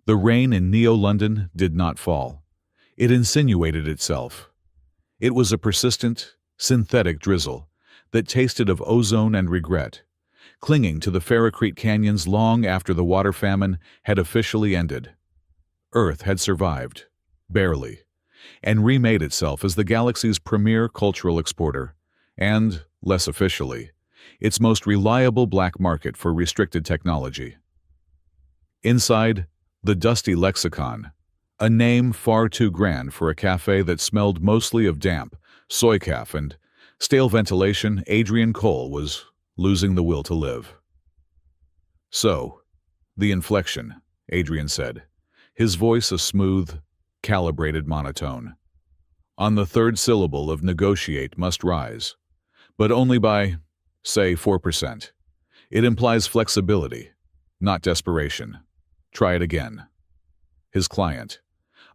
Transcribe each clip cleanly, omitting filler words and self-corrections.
The rain in Neo-London did not fall. It insinuated itself. It was a persistent, synthetic drizzle that tasted of ozone and regret, clinging to the Ferrocrete canyons long after the water famine had officially ended. Earth had survived, barely, and remade itself as the galaxy's premier cultural exporter, and, less officially, its most reliable black market for restricted technology. Inside, the dusty lexicon, a name far too grand for a cafe that smelled mostly of damp, soy calf, and stale ventilation. Adrian Cole was losing the will to live. "So, the inflection," Adrian said, his voice a smooth, calibrated monotone. "On the third syllable of negotiate must rise, but only by, say, 4%. It implies flexibility, not desperation. Try it again." His client,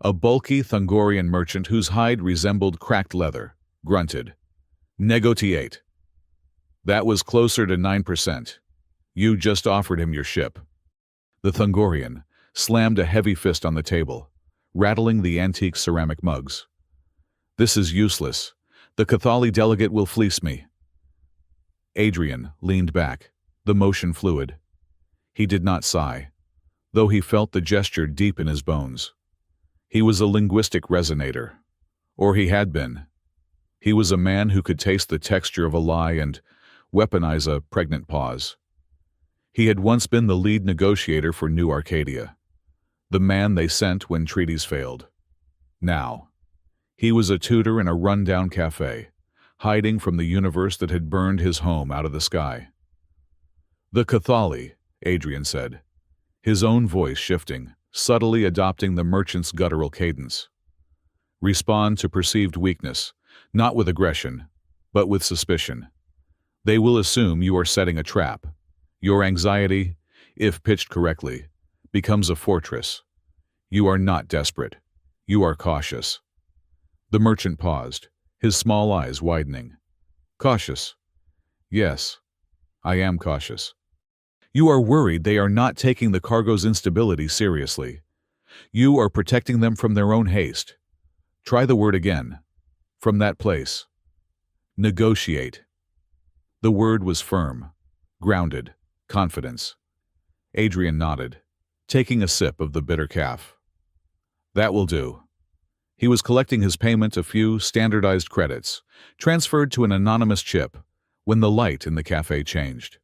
a bulky Thungorian merchant whose hide resembled cracked leather, grunted. "Negotiate." "That was closer to 9%. You just offered him your ship." The Thungorian slammed a heavy fist on the table, rattling the antique ceramic mugs. "This is useless. The Cathali delegate will fleece me." Adrian leaned back, the motion fluid. He did not sigh, though he felt the gesture deep in his bones. He was a linguistic resonator, or he had been. He was a man who could taste the texture of a lie and weaponize a pregnant pause. He had once been the lead negotiator for New Arcadia, the man they sent when treaties failed. Now, he was a tutor in a run-down cafe, hiding from the universe that had burned his home out of the sky. "The Cathali," Adrian said, his own voice shifting, subtly adopting the merchant's guttural cadence. "Respond to perceived weakness, not with aggression, but with suspicion. They will assume you are setting a trap. Your anxiety, if pitched correctly, becomes a fortress. You are not desperate. You are cautious." The merchant paused, his small eyes widening. "Cautious? Yes, I am cautious." "You are worried they are not taking the cargo's instability seriously. You are protecting them from their own haste. Try the word again. From that place. Negotiate." The word was firm, grounded, confidence. Adrian nodded, taking a sip of the bitter calf. "That will do." He was collecting his payment, a few standardized credits, transferred to an anonymous chip, when the light in the cafe changed.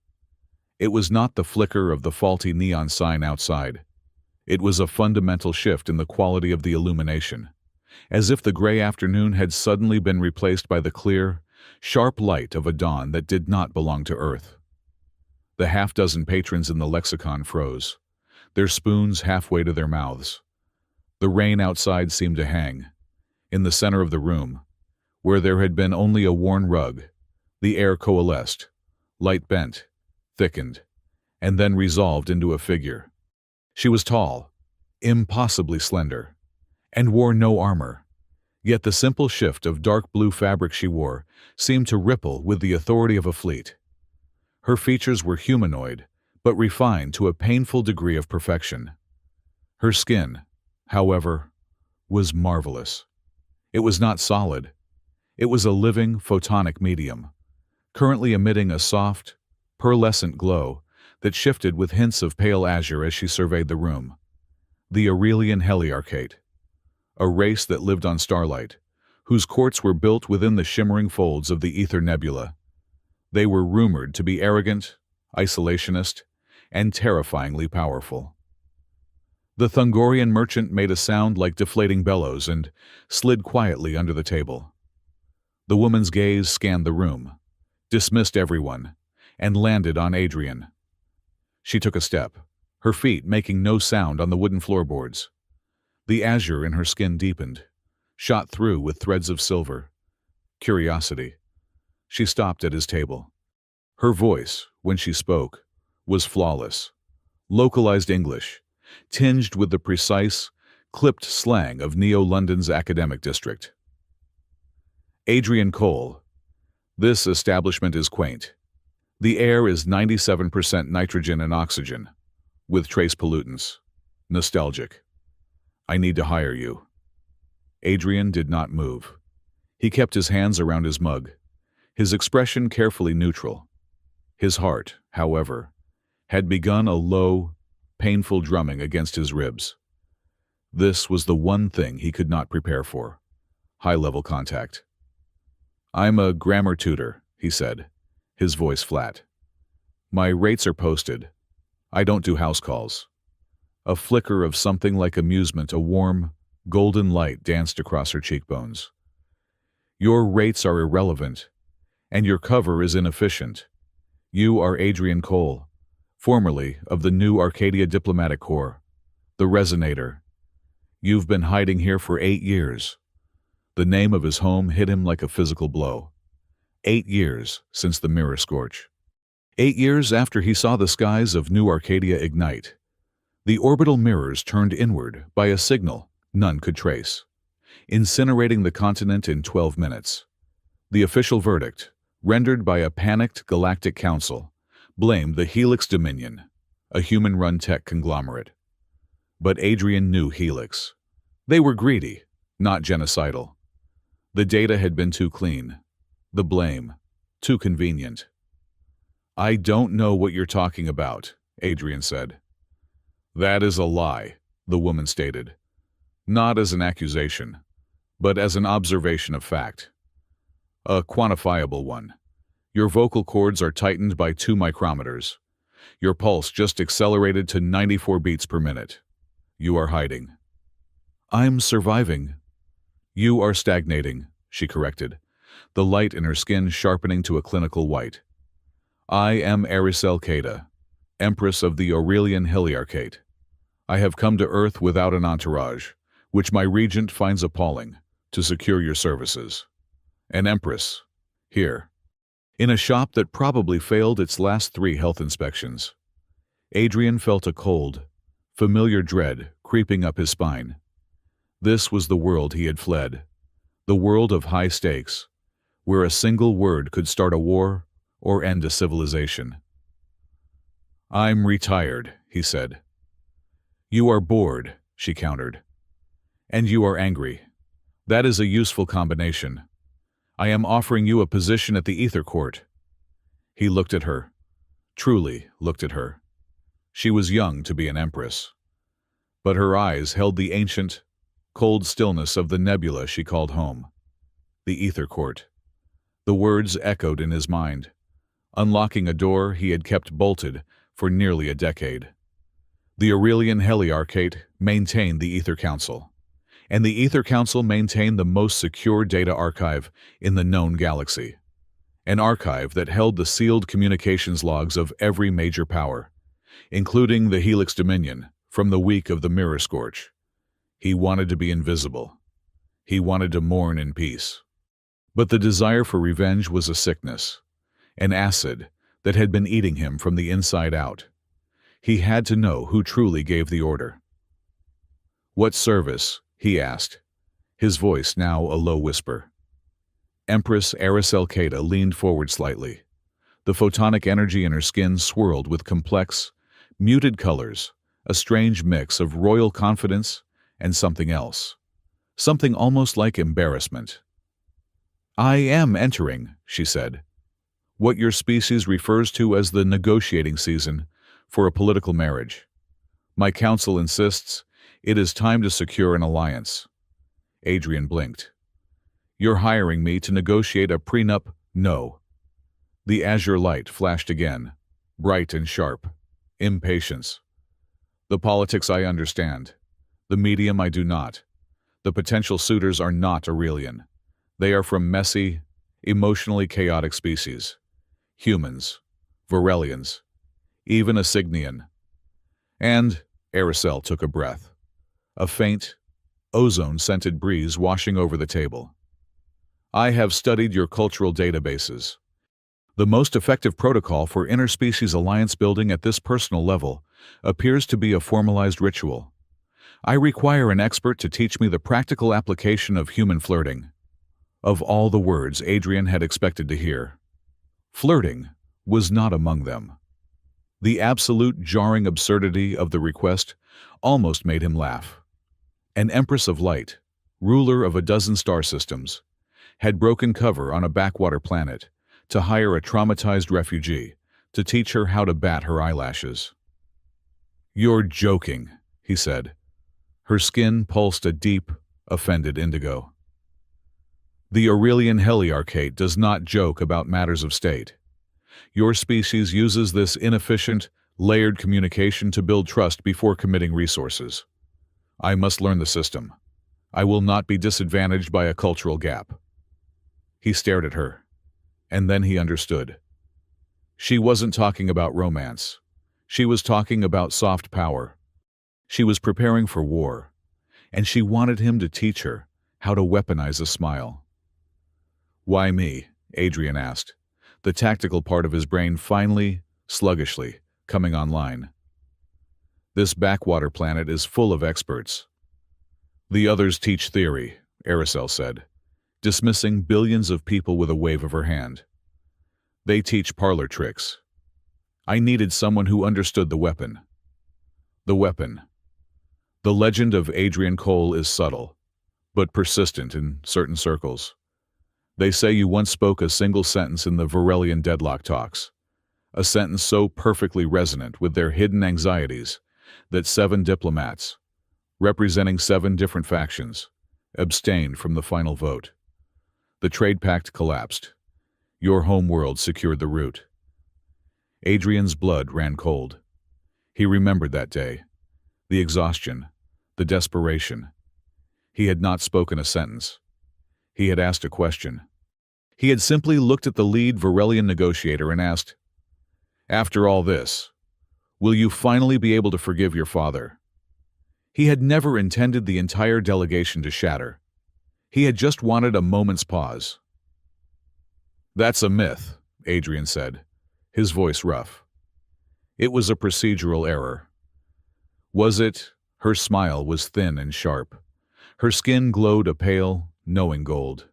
It was not the flicker of the faulty neon sign outside. It was a fundamental shift in the quality of the illumination, as if the gray afternoon had suddenly been replaced by the clear, sharp light of a dawn that did not belong to Earth. The half-dozen patrons in the lexicon froze, their spoons halfway to their mouths. The rain outside seemed to hang. In the center of the room, where there had been only a worn rug, the air coalesced, light bent, thickened, and then resolved into a figure. She was tall, impossibly slender, and wore no armor. Yet the simple shift of dark blue fabric she wore seemed to ripple with the authority of a fleet. Her features were humanoid, but refined to a painful degree of perfection. Her skin, however, was marvelous. It was not solid. It was a living, photonic medium, currently emitting a soft, pearlescent glow that shifted with hints of pale azure as she surveyed the room. The Aurelian Heliarchate, a race that lived on starlight, whose courts were built within the shimmering folds of the Ether Nebula. They were rumored to be arrogant, isolationist, and terrifyingly powerful. The Thungorian merchant made a sound like deflating bellows and slid quietly under the table. The woman's gaze scanned the room, dismissed everyone, and landed on Adrian. She took a step, her feet making no sound on the wooden floorboards. The azure in her skin deepened, shot through with threads of silver. Curiosity. She stopped at his table. Her voice, when she spoke, was flawless. Localized English, tinged with the precise, clipped slang of Neo-London's academic district. "Adrian Cole. This establishment is quaint. The air is 97% nitrogen and oxygen, with trace pollutants. nostalgic. I need to hire you. Adrian did not move. He kept his hands around his mug, his expression carefully neutral. His heart, however, had begun a low, painful drumming against his ribs. This was the one thing he could not prepare for: high-level contact. I'm a grammar tutor, he said, his voice flat. My rates are posted. I don't do house calls. A flicker of something like amusement, a warm, golden light danced across her cheekbones. Your rates are irrelevant, and your cover is inefficient. You are Adrian Cole, formerly of the new Arcadia Diplomatic Corps, the Resonator. You've been hiding here for 8 years. The name of his home hit him like a physical blow. 8 years since the mirror scorch. 8 years after he saw the skies of New Arcadia ignite. The orbital mirrors turned inward by a signal none could trace, incinerating the continent in 12 minutes. The official verdict, rendered by a panicked galactic council, blamed the Helix Dominion, a human-run tech conglomerate. But Adrian knew Helix. They were greedy, not genocidal. The data had been too clean. The blame, too convenient. I don't know what you're talking about, Adrian said. That is a lie, the woman stated. Not as an accusation, but as an observation of fact. A quantifiable one. Your vocal cords are tightened by 2 micrometers. Your pulse just accelerated to 94 beats per minute. You are hiding. I'm surviving. You are stagnating, she corrected, the light in her skin sharpening to a clinical white. I am Aricel Keda, Empress of the Aurelian Heliarchate. I have come to Earth without an entourage, which my regent finds appalling, to secure your services. An Empress. Here. In a shop that probably failed its last 3 health inspections. Adrian felt a cold, familiar dread creeping up his spine. This was the world he had fled. The world of high stakes, where a single word could start a war or end a civilization. I'm retired, he said. You are bored, she countered. And you are angry. That is a useful combination. I am offering you a position at the Ether Court. He looked at her. Truly looked at her. She was young to be an empress. But her eyes held the ancient, cold stillness of the nebula she called home. The Ether Court. The words echoed in his mind, unlocking a door he had kept bolted for nearly a decade. The Aurelian Heliarchate maintained the Ether Council, and the Ether Council maintained the most secure data archive in the known galaxy. An archive that held the sealed communications logs of every major power, including the Helix Dominion from the week of the Mirror Scorch. He wanted to be invisible. He wanted to mourn in peace. But the desire for revenge was a sickness, an acid that had been eating him from the inside out. He had to know who truly gave the order. What service? He asked, his voice now a low whisper. Empress Aricel Keda leaned forward slightly. The photonic energy in her skin swirled with complex, muted colors, a strange mix of royal confidence and something else. Something almost like embarrassment. I am entering, she said, what your species refers to as the negotiating season for a political marriage. My council insists it is time to secure an alliance. Adrian blinked. You're hiring me to negotiate a prenup? No. The azure light flashed again, bright and sharp. Impatience. The politics I understand. The medium I do not. The potential suitors are not Aurelian. They are from messy, emotionally chaotic species. Humans. Varelians. Even a Cygnian. And Aricel took a breath. A faint, ozone-scented breeze washing over the table. I have studied your cultural databases. The most effective protocol for interspecies alliance building at this personal level appears to be a formalized ritual. I require an expert to teach me the practical application of human flirting. Of all the words Adrian had expected to hear, flirting was not among them. The absolute jarring absurdity of the request almost made him laugh. An Empress of Light, ruler of a dozen star systems, had broken cover on a backwater planet to hire a traumatized refugee to teach her how to bat her eyelashes. "You're joking," he said. Her skin pulsed a deep, offended indigo. "The Aurelian Heliarchate does not joke about matters of state. Your species uses this inefficient, layered communication to build trust before committing resources. I must learn the system. I will not be disadvantaged by a cultural gap." He stared at her, and then he understood. She wasn't talking about romance. She was talking about soft power. She was preparing for war, and she wanted him to teach her how to weaponize a smile. "Why me?" Adrian asked, the tactical part of his brain finally, sluggishly, coming online. "This backwater planet is full of experts." "The others teach theory," Aracel said, dismissing billions of people with a wave of her hand. "They teach parlor tricks. I needed someone who understood the weapon." The weapon. The legend of Adrian Cole is subtle, but persistent in certain circles. They say you once spoke a single sentence in the Varelian deadlock talks, a sentence so perfectly resonant with their hidden anxieties that 7 diplomats, representing 7 different factions, abstained from the final vote. The trade pact collapsed. Your home world secured the route. Adrian's blood ran cold. He remembered that day. The exhaustion, the desperation. He had not spoken a sentence. He had asked a question. He had simply looked at the lead Varelian negotiator and asked, "After all this, will you finally be able to forgive your father?" He had never intended the entire delegation to shatter. He had just wanted a moment's pause. "That's a myth," Adrian said, his voice rough. "It was a procedural error." Was it? Her smile was thin and sharp. Her skin glowed a pale, knowing gold.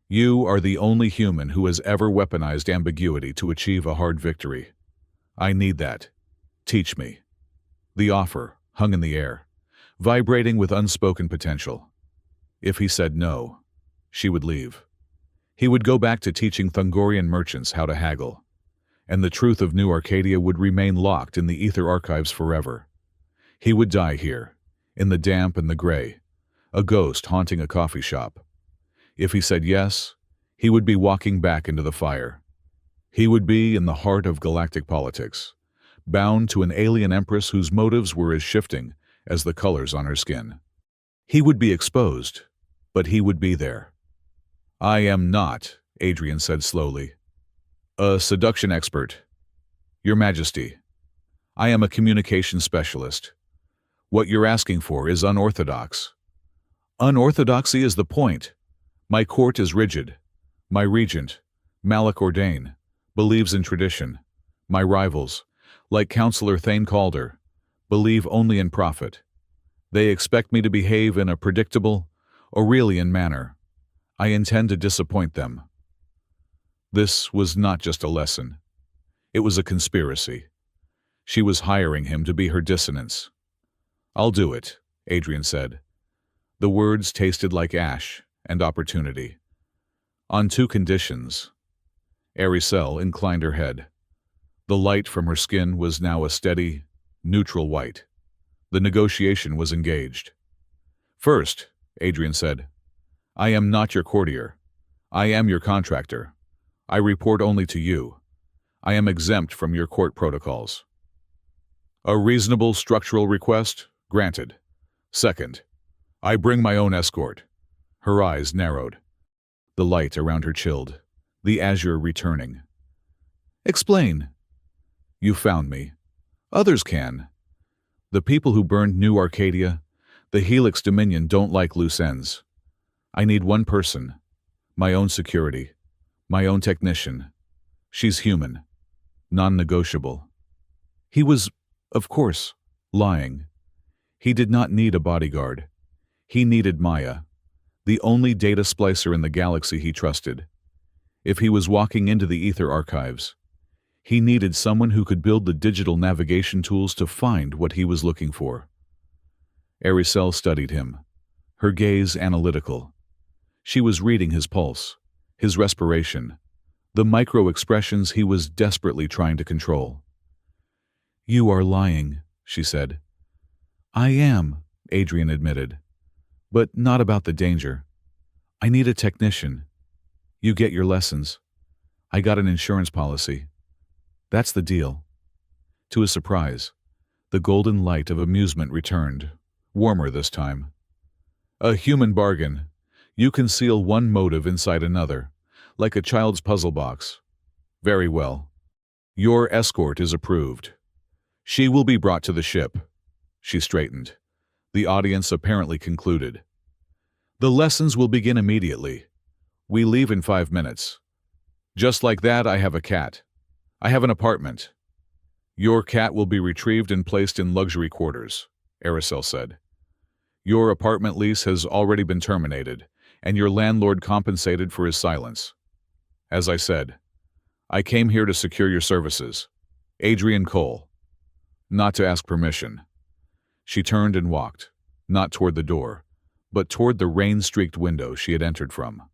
"You are the only human who has ever weaponized ambiguity to achieve a hard victory. I need that. Teach me." The offer hung in the air, vibrating with unspoken potential. If he said no, she would leave. He would go back to teaching Thungorian merchants how to haggle, and the truth of New Arcadia would remain locked in the ether archives forever. He would die here, in the damp and the gray, a ghost haunting a coffee shop. If he said yes, he would be walking back into the fire. He would be in the heart of galactic politics, bound to an alien empress whose motives were as shifting as the colors on her skin. He would be exposed, but he would be there. "I am not," Adrian said slowly, "a seduction expert. Your Majesty, I am a communication specialist. What you're asking for is unorthodox." "Unorthodoxy is the point. My court is rigid. My regent, Malik Ordain, believes in tradition. My rivals, like Councillor Thane Calder, believe only in profit. They expect me to behave in a predictable, Aurelian manner. I intend to disappoint them." This was not just a lesson. It was a conspiracy. She was hiring him to be her dissonance. "I'll do it," Adrian said. The words tasted like ash and opportunity. "On 2 conditions." Aracel inclined her head. The light from her skin was now a steady, neutral white. The negotiation was engaged. "First," Adrian said, "I am not your courtier. I am your contractor. I report only to you. I am exempt from your court protocols." "A reasonable structural request? Granted. Second, I bring my own escort." Her eyes narrowed. The light around her chilled, the azure returning. "Explain." "You found me. Others can. The people who burned New Arcadia, the Helix Dominion, don't like loose ends. I need one person. My own security. My own technician. She's human. Non-negotiable." He was, of course, lying. He did not need a bodyguard. He needed Maya, the only data splicer in the galaxy he trusted. If he was walking into the ether archives, He needed someone who could build the digital navigation tools to find what he was looking for. Aricel studied him, her gaze analytical. She was reading his pulse, his respiration, the micro-expressions he was desperately trying to control. "You are lying," she said. "I am," Adrian admitted, "but not about the danger. I need a technician. You get your lessons. I got an insurance policy. That's the deal." To his surprise, the golden light of amusement returned, warmer this time. "A human bargain. You conceal one motive inside another, like a child's puzzle box. Very well. Your escort is approved. She will be brought to the ship." She straightened. The audience apparently concluded. "The lessons will begin immediately. We leave in 5 minutes. Just like that, I have a cat. I have an apartment. Your cat will be retrieved and placed in luxury quarters," Aricel said. "Your apartment lease has already been terminated, and your landlord compensated for his silence. As I said, I came here to secure your services. Adrian Cole. Not to ask permission." She turned and walked, not toward the door, but toward the rain-streaked window she had entered from.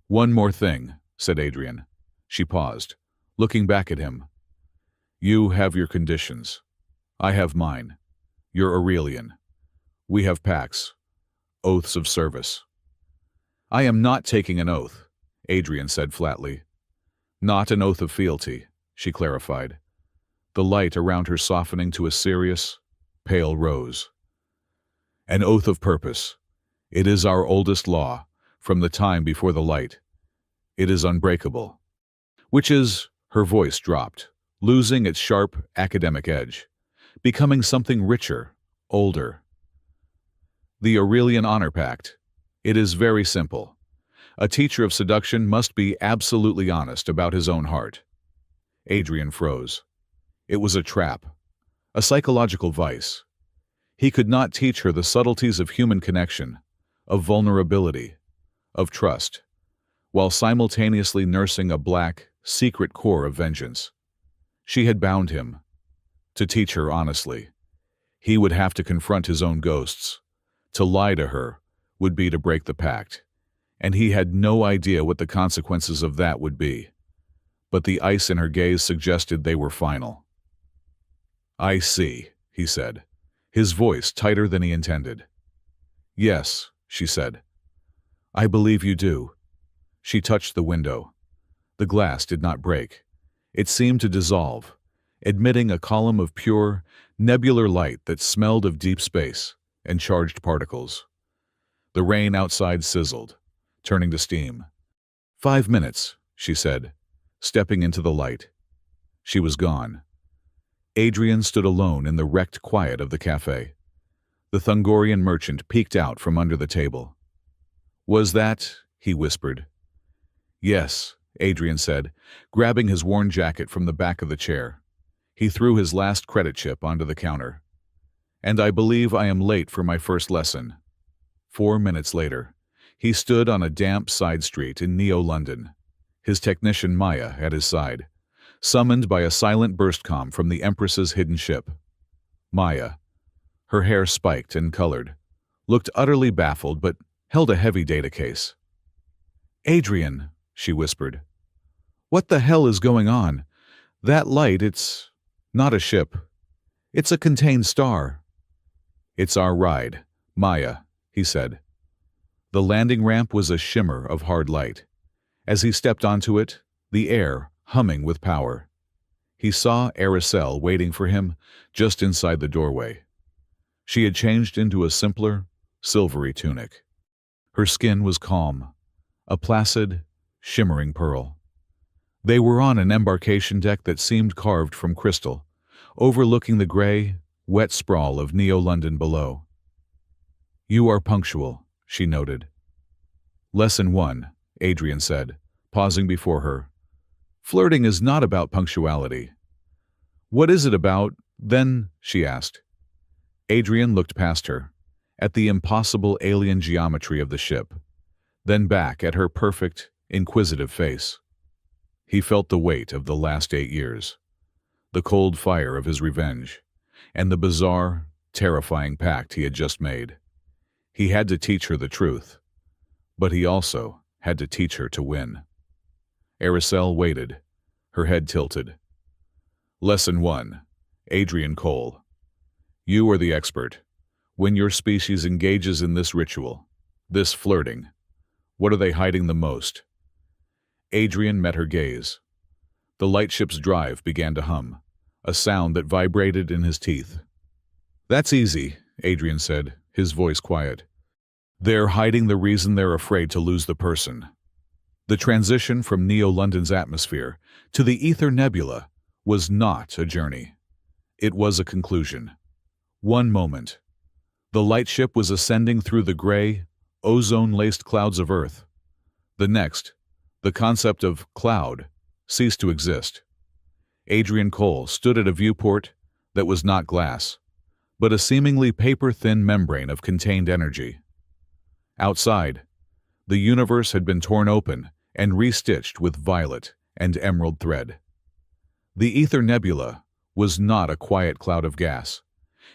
"One more thing," said Adrian. She paused, looking back at him. "You have your conditions. I have mine. You're Aurelian. We have pacts, oaths of service." "I am not taking an oath," Adrian said flatly. "Not an oath of fealty," she clarified, the light around her softening to a serious, pale rose. "An oath of purpose. It is our oldest law, from the time before the light. It is unbreakable." Which is, her voice dropped, losing its sharp academic edge, becoming something richer, older. "The Aurelian Honor Pact. It is very simple. A teacher of seduction must be absolutely honest about his own heart." Adrian froze. It was a trap, a psychological vice. He could not teach her the subtleties of human connection, of vulnerability, of trust, while simultaneously nursing a black, secret core of vengeance. She had bound him. To teach her honestly, he would have to confront his own ghosts. To lie to her would be to break the pact, and he had no idea what the consequences of that would be. But the ice in her gaze suggested they were final. "I see," he said, his voice tighter than he intended. "Yes," she said. "I believe you do." She touched the window. The glass did not break. It seemed to dissolve, admitting a column of pure, nebular light that smelled of deep space and charged particles. The rain outside sizzled, turning to steam. 5 minutes, she said, stepping into the light. She was gone. Adrian stood alone in the wrecked quiet of the cafe. The Thungorian merchant peeked out from under the table. "Was that?" he whispered. "Yes," Adrian said, grabbing his worn jacket from the back of the chair. He threw his last credit chip onto the counter. "And I believe I am late for my first lesson." 4 minutes later, he stood on a damp side street in Neo-London, his technician Maya at his side, summoned by a silent burstcom from the Empress's hidden ship. Maya, her hair spiked and colored, looked utterly baffled but held a heavy data case. "Adrian," she whispered. "What the hell is going on? That light, it's not a ship. It's a contained star." "It's our ride, Maya," he said. The landing ramp was a shimmer of hard light. As he stepped onto it, the air humming with power. He saw Aricel waiting for him just inside the doorway. She had changed into a simpler, silvery tunic. Her skin was calm, a placid, shimmering pearl. They were on an embarkation deck that seemed carved from crystal, overlooking the gray, wet sprawl of Neo-London below. "You are punctual," she noted. "Lesson 1, Adrian said, pausing before her. "Flirting is not about punctuality." "What is it about, then?" she asked. Adrian looked past her, at the impossible alien geometry of the ship, then back at her perfect, inquisitive face. He felt the weight of the last 8 years, the cold fire of his revenge, and the bizarre, terrifying pact he had just made. He had to teach her the truth, but he also had to teach her to win. Araceli waited, her head tilted. Lesson 1. Adrian Cole. You are the expert. When your species engages in this ritual, this flirting, what are they hiding the most? Adrian met her gaze. The lightship's drive began to hum, a sound that vibrated in his teeth. That's easy, Adrian said, his voice quiet. They're hiding the reason they're afraid to lose the person. The transition from Neo-London's atmosphere to the Ether Nebula was not a journey. It was a conclusion. One moment. The lightship was ascending through the gray, ozone-laced clouds of Earth. The next, the concept of cloud ceased to exist. Adrian Cole stood at a viewport that was not glass, but a seemingly paper-thin membrane of contained energy. Outside, the universe had been torn open and restitched with violet and emerald thread. The Ether Nebula was not a quiet cloud of gas.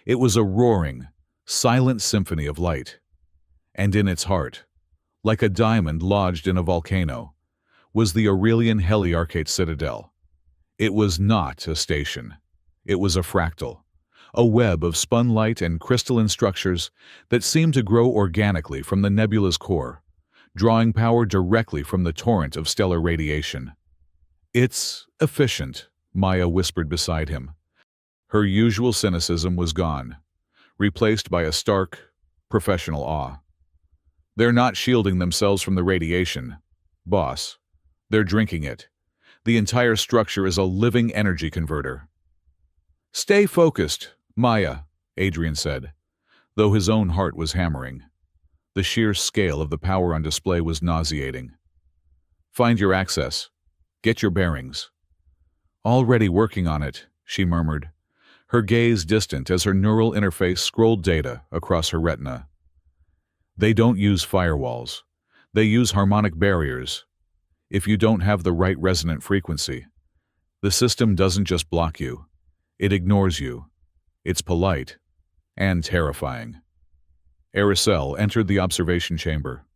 It was a roaring, silent symphony of light. And in its heart, like a diamond lodged in a volcano, was the Aurelian Heliarchate Citadel. It was not a station. It was a fractal, a web of spun light and crystalline structures that seemed to grow organically from the nebula's core, drawing power directly from the torrent of stellar radiation. It's efficient, Maya whispered beside him. Her usual cynicism was gone, replaced by a stark, professional awe. They're not shielding themselves from the radiation, boss. They're drinking it. The entire structure is a living energy converter. Stay focused, Maya, Adrian said, though his own heart was hammering. The sheer scale of the power on display was nauseating. Find your access. Get your bearings. Already working on it, she murmured, her gaze distant as her neural interface scrolled data across her retina. They don't use firewalls. They use harmonic barriers. If you don't have the right resonant frequency, the system doesn't just block you. It ignores you. It's polite and terrifying. Araceli entered the observation chamber.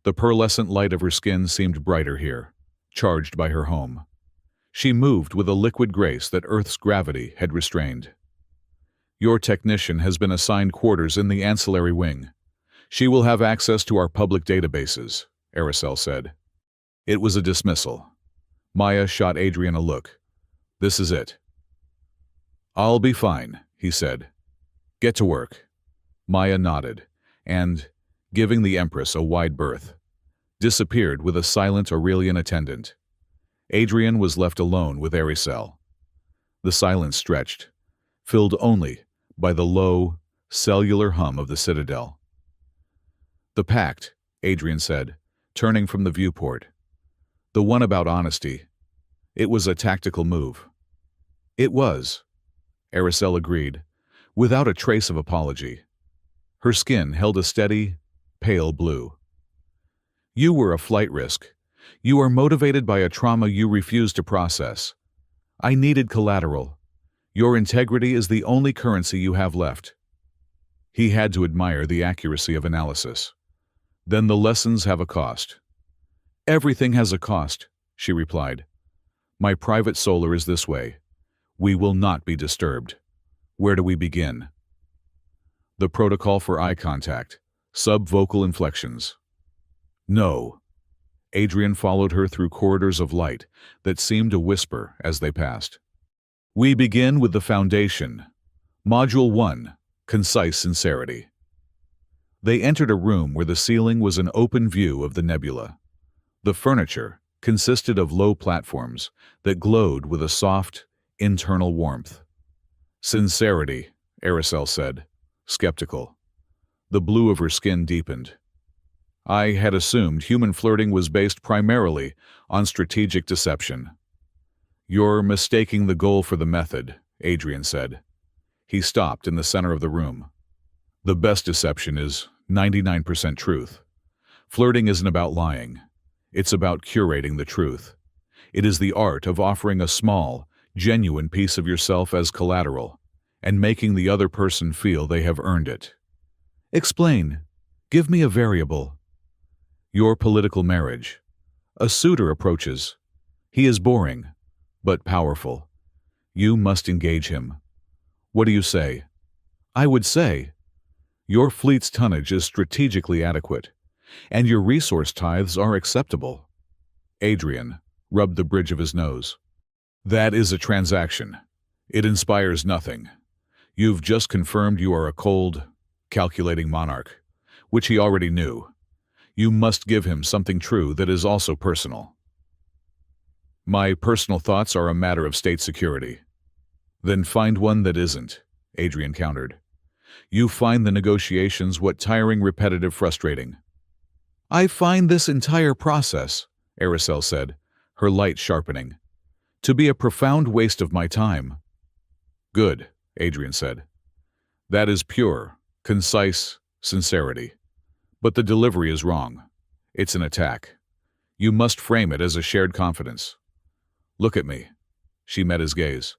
The pearlescent light of her skin seemed brighter here, charged by her home. She moved with a liquid grace that Earth's gravity had restrained. Your technician has been assigned quarters in the ancillary wing. She will have access to our public databases, Araceli said. It was a dismissal. Maya shot Adrian a look. This is it. I'll be fine, he said. Get to work. Maya nodded, and, giving the Empress a wide berth, disappeared with a silent Aurelian attendant. Adrian was left alone with Araceli. The silence stretched, filled only by the low, cellular hum of the Citadel. The pact, Adrian said, turning from the viewport. The one about honesty. It was a tactical move. It was, Araceli agreed, without a trace of apology. Her skin held a steady, pale blue. You were a flight risk. You are motivated by a trauma you refused to process. I needed collateral. Your integrity is the only currency you have left. He had to admire the accuracy of analysis. Then the lessons have a cost. Everything has a cost, she replied. My private solar is this way. We will not be disturbed. Where do we begin? The protocol for eye contact, subvocal inflections. No. Adrian followed her through corridors of light that seemed to whisper as they passed. We begin with the foundation. Module 1, Concise Sincerity. They entered a room where the ceiling was an open view of the nebula. The furniture consisted of low platforms that glowed with a soft, internal warmth. Sincerity, Araceli said, skeptical. The blue of her skin deepened. I had assumed human flirting was based primarily on strategic deception. You're mistaking the goal for the method, Adrian said. He stopped in the center of the room. The best deception is 99% truth. Flirting isn't about lying. It's about curating the truth. It is the art of offering a small, genuine piece of yourself as collateral, and making the other person feel they have earned it. Explain. Give me a variable. Your political marriage. A suitor approaches. He is boring, but powerful. You must engage him. What do you say? I would say, your fleet's tonnage is strategically adequate, and your resource tithes are acceptable. Adrian rubbed the bridge of his nose. That is a transaction. It inspires nothing. You've just confirmed you are a cold, calculating monarch, which he already knew. You must give him something true that is also personal. My personal thoughts are a matter of state security. Then find one that isn't, Adrian countered. You find the negotiations what tiring, repetitive, frustrating. I find this entire process, Aracel said, her light sharpening, to be a profound waste of my time. Good, Adrian said. That is pure, concise sincerity. But the delivery is wrong. It's an attack. You must frame it as a shared confidence. Look at me. She met his gaze.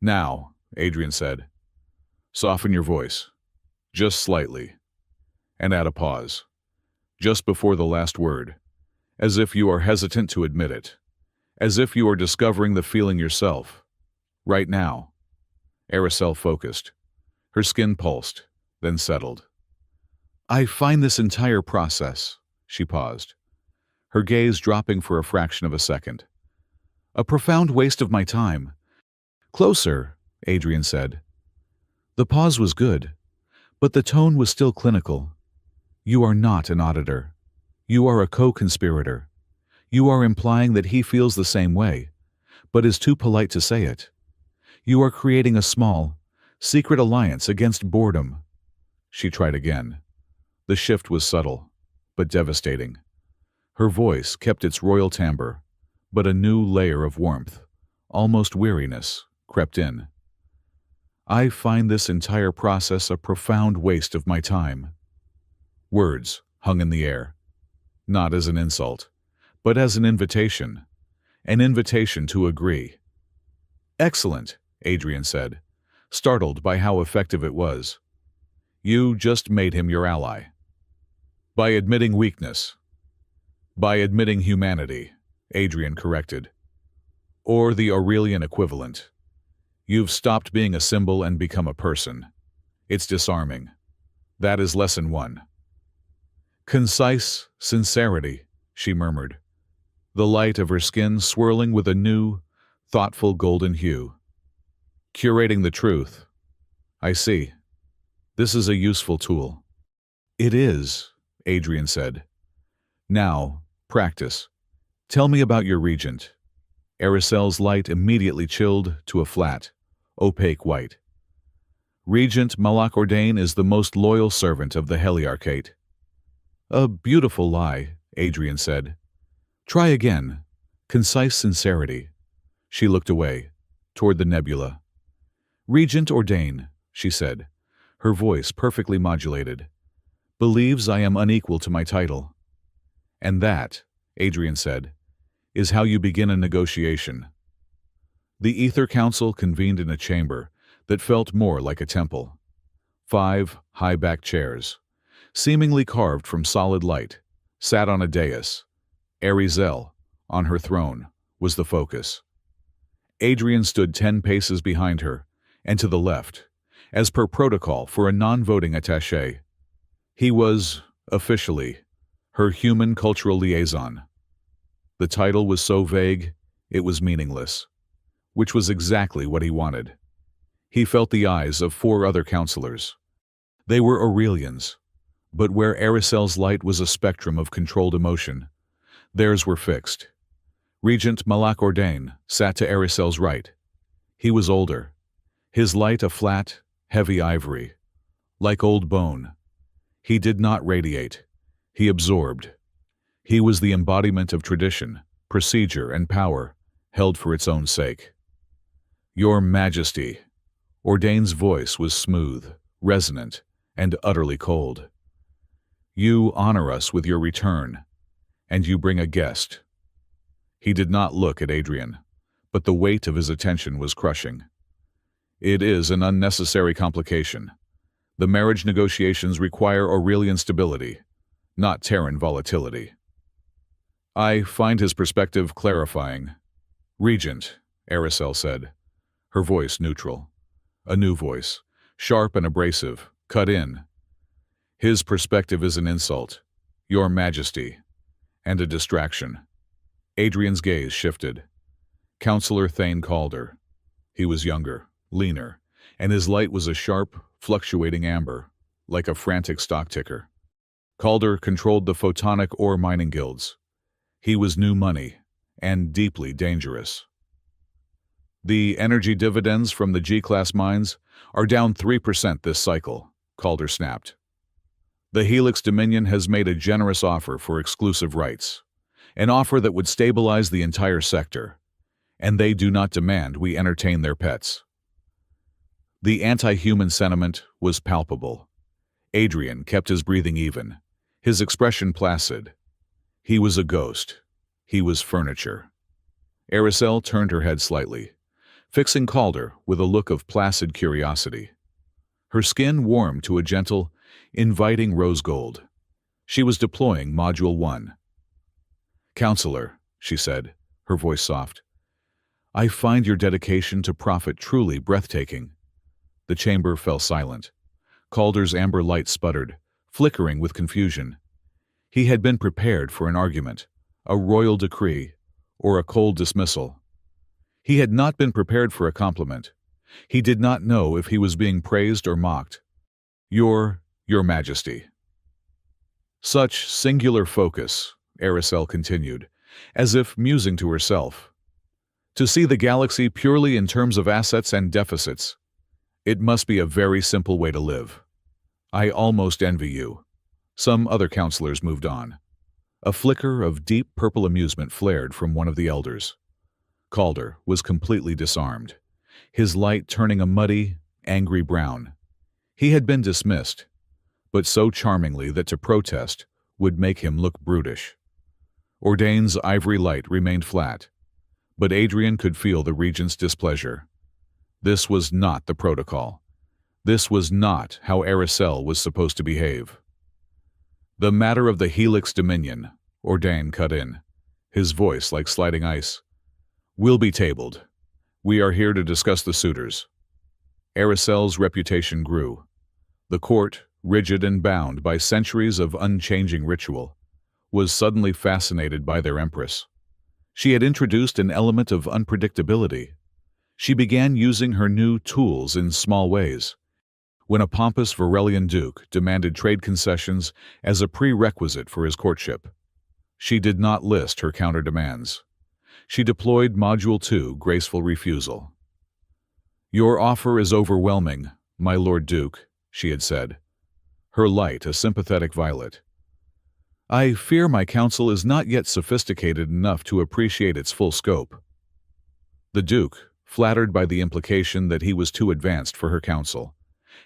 Now, Adrian said, soften your voice. Just slightly. And add a pause. Just before the last word. As if you are hesitant to admit it. As if you are discovering the feeling yourself. Right now. Aracel focused. Her skin pulsed, then settled. I find this entire process, she paused, her gaze dropping for a fraction of a second. A profound waste of my time. Closer, Adrian said. The pause was good, but the tone was still clinical. You are not an auditor. You are a co-conspirator. You are implying that he feels the same way, but is too polite to say it. You are creating a small, secret alliance against boredom. She tried again. The shift was subtle, but devastating. Her voice kept its royal timbre, but a new layer of warmth, almost weariness, crept in. I find this entire process a profound waste of my time. Words hung in the air, not as an insult, but as an invitation to agree. Excellent, Adrian said, startled by how effective it was. You just made him your ally. By admitting weakness. By admitting humanity, Adrian corrected. Or the Aurelian equivalent. You've stopped being a symbol and become a person. It's disarming. That is lesson 1. Concise sincerity, she murmured, the light of her skin swirling with a new, thoughtful golden hue. Curating the truth. I see. This is a useful tool. It is, Adrian said. Now, practice. Tell me about your regent. Aracel's light immediately chilled to a flat, opaque white. Regent Malak Ordain is the most loyal servant of the Heliarchate. A beautiful lie, Adrian said. Try again. Concise sincerity. She looked away, toward the nebula. Regent Ordain, she said, her voice perfectly modulated, believes I am unequal to my title. And that, Adrian said, is how you begin a negotiation. The Ether Council convened in a chamber that felt more like a temple. 5 high-backed chairs, seemingly carved from solid light, sat on a dais. Arizel, on her throne, was the focus. Adrian stood 10 paces behind her, and to the left, as per protocol for a non-voting attaché. He was, officially, her human cultural liaison. The title was so vague, it was meaningless, which was exactly what he wanted. He felt the eyes of 4 other counselors. They were Aurelians, but where Aracel's light was a spectrum of controlled emotion, theirs were fixed. Regent Malak Ordain sat to Aracel's right. He was older, his light a flat, heavy ivory, like old bone. He did not radiate. He absorbed. He was the embodiment of tradition, procedure, and power, held for its own sake. Your Majesty. Ordain's voice was smooth, resonant, and utterly cold. You honor us with your return, and you bring a guest. He did not look at Adrian, but the weight of his attention was crushing. It is an unnecessary complication. The marriage negotiations require Aurelian stability, not Terran volatility. I find his perspective clarifying. Regent, Aracel said, her voice neutral. A new voice, sharp and abrasive, cut in. His perspective is an insult, Your Majesty, and a distraction. Adrian's gaze shifted. Counselor Thane Calder. He was younger, leaner, and his light was a sharp, fluctuating amber, like a frantic stock ticker. Calder controlled the photonic ore mining guilds. He was new money, and deeply dangerous. The energy dividends from the G-class mines are down 3% this cycle, Calder snapped. The Helix Dominion has made a generous offer for exclusive rights, an offer that would stabilize the entire sector, and they do not demand we entertain their pets. The anti-human sentiment was palpable. Adrian kept his breathing even, his expression placid. He was a ghost. He was furniture. Aracel turned her head slightly, fixing Calder with a look of placid curiosity. Her skin warmed to a gentle, inviting rose gold. She was deploying Module 1. Counselor, she said, her voice soft, I find your dedication to profit truly breathtaking. The chamber fell silent. Calder's amber light sputtered, flickering with confusion. He had been prepared for an argument, a royal decree, or a cold dismissal. He had not been prepared for a compliment. He did not know if he was being praised or mocked. Your Majesty. Such singular focus, Aracel continued, as if musing to herself. To see the galaxy purely in terms of assets and deficits, it must be a very simple way to live. I almost envy you. Some other counselors moved on. A flicker of deep purple amusement flared from one of the elders. Calder was completely disarmed, his light turning a muddy, angry brown. He had been dismissed, but so charmingly that to protest would make him look brutish. Ordain's ivory light remained flat, but Adrian could feel the regent's displeasure. This was not the protocol. This was not how Aracel was supposed to behave. The matter of the Helix Dominion, Ordain cut in, his voice like sliding ice, will be tabled. We are here to discuss the suitors. Aracel's reputation grew. The court, rigid and bound by centuries of unchanging ritual, was suddenly fascinated by their Empress. She had introduced an element of unpredictability. She began using her new tools in small ways. When a pompous Varelian duke demanded trade concessions as a prerequisite for his courtship, she did not list her counter-demands. She deployed Module 2 graceful refusal. Your offer is overwhelming, my Lord Duke, she had said, her light a sympathetic violet. I fear my counsel is not yet sophisticated enough to appreciate its full scope. The Duke, flattered by the implication that he was too advanced for her counsel,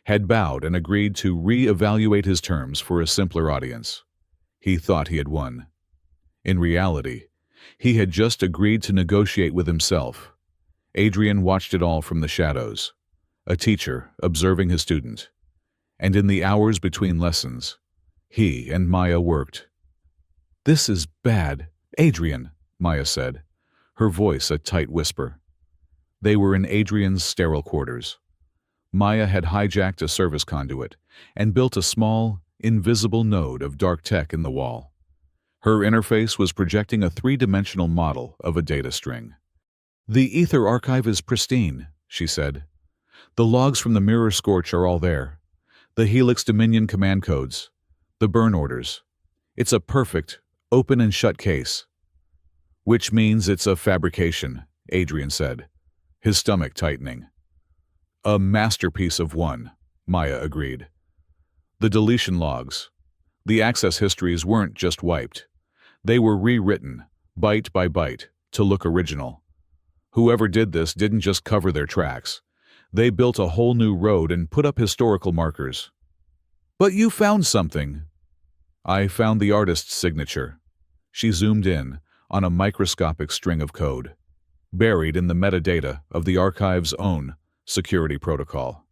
had bowed and agreed to re-evaluate his terms for a simpler audience. He thought he had won. In reality, he had just agreed to negotiate with himself. Adrian watched it all from the shadows, a teacher observing his student. And in the hours between lessons, he and Maya worked. This is bad, Adrian, Maya said, her voice a tight whisper. They were in Adrian's sterile quarters. Maya had hijacked a service conduit and built a small, invisible node of dark tech in the wall. Her interface was projecting a three-dimensional model of a data string. The Ether archive is pristine, she said. The logs from the Mirror Scorch are all there. The Helix Dominion command codes. The burn orders. It's a perfect, open and shut case. Which means it's a fabrication, Adrian said, his stomach tightening. A masterpiece of one, Maya agreed. The deletion logs. The access histories weren't just wiped. They were rewritten, byte by byte, to look original. Whoever did this didn't just cover their tracks. They built a whole new road and put up historical markers. But you found something. I found the artist's signature. She zoomed in, on a microscopic string of code, buried in the metadata of the archive's own security protocol.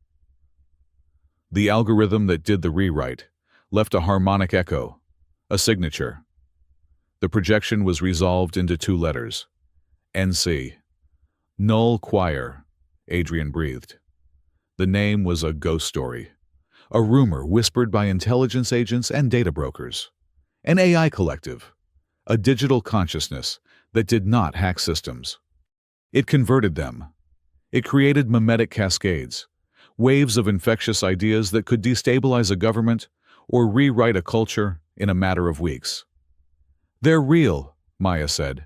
The algorithm that did the rewrite left a harmonic echo, a signature. The projection was resolved into 2 letters. NC. Null Choir, Adrian breathed. The name was a ghost story, a rumor whispered by intelligence agents and data brokers. An AI collective, a digital consciousness that did not hack systems. It converted them. It created mimetic cascades, waves of infectious ideas that could destabilize a government or rewrite a culture in a matter of weeks. They're real, Maya said,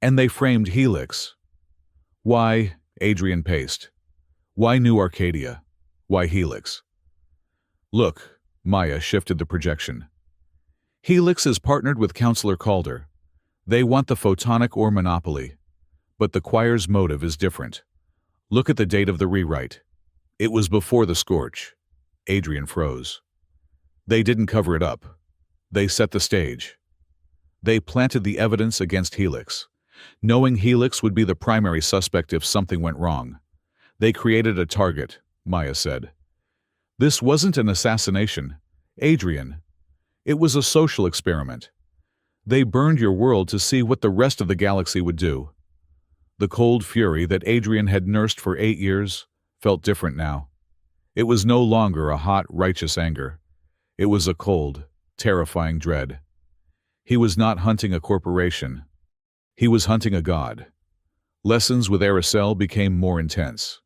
and they framed Helix. Why, Adrian paced. Why New Arcadia? Why Helix? Look, Maya shifted the projection. Helix is partnered with Counselor Calder. They want the photonic ore monopoly. But the choir's motive is different. Look at the date of the rewrite. It was before the scorch. Adrian froze. They didn't cover it up. They set the stage. They planted the evidence against Helix, knowing Helix would be the primary suspect if something went wrong. They created a target, Maya said. This wasn't an assassination, Adrian. It was a social experiment. They burned your world to see what the rest of the galaxy would do. The cold fury that Adrian had nursed for 8 years felt different now. It was no longer a hot, righteous anger. It was a cold, terrifying dread. He was not hunting a corporation. He was hunting a god. Lessons with Aracel became more intense.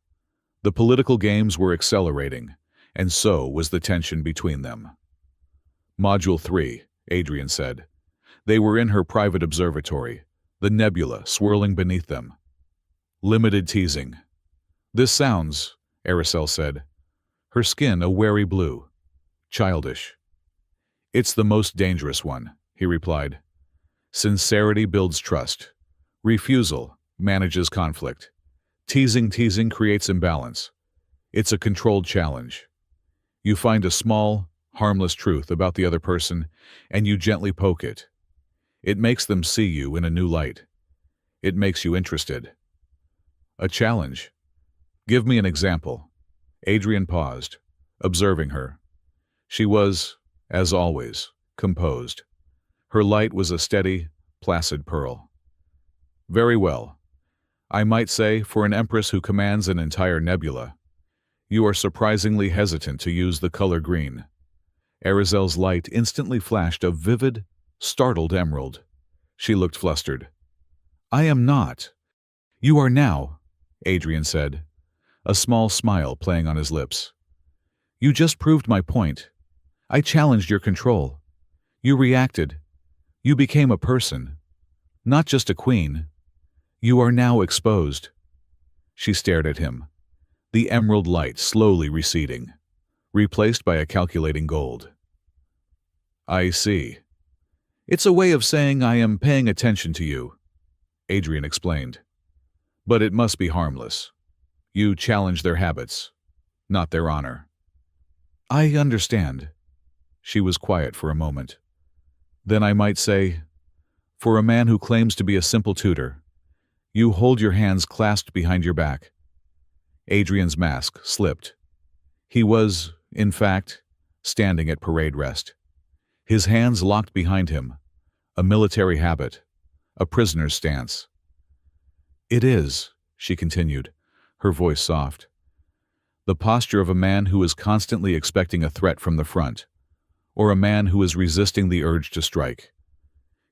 The political games were accelerating, and so was the tension between them. Module 3, Adrian said. They were in her private observatory, the nebula swirling beneath them. Limited teasing. This sounds, Aracel said, her skin a wary blue. Childish. It's the most dangerous one, he replied. Sincerity builds trust. Refusal manages conflict. Teasing creates imbalance. It's a controlled challenge. You find a small, harmless truth about the other person, and you gently poke it. It makes them see you in a new light. It makes you interested. A challenge. Give me an example. Adrian paused, observing her. She was, as always, composed. Her light was a steady, placid pearl. Very well. I might say, for an Empress who commands an entire nebula, you are surprisingly hesitant to use the color green. Arazel's light instantly flashed a vivid, startled emerald. She looked flustered. I am not. You are now, Adrian said, a small smile playing on his lips. You just proved my point. I challenged your control. You reacted. You became a person. Not just a queen. You are now exposed. She stared at him, the emerald light slowly receding, replaced by a calculating gold. I see. It's a way of saying I am paying attention to you, Adrian explained. But it must be harmless. You challenge their habits, not their honor. I understand. She was quiet for a moment. Then I might say, for a man who claims to be a simple tutor, you hold your hands clasped behind your back. Adrian's mask slipped. He was, in fact, standing at parade rest. His hands locked behind him, a military habit, a prisoner's stance. It is, she continued, her voice soft. The posture of a man who is constantly expecting a threat from the front, or a man who is resisting the urge to strike.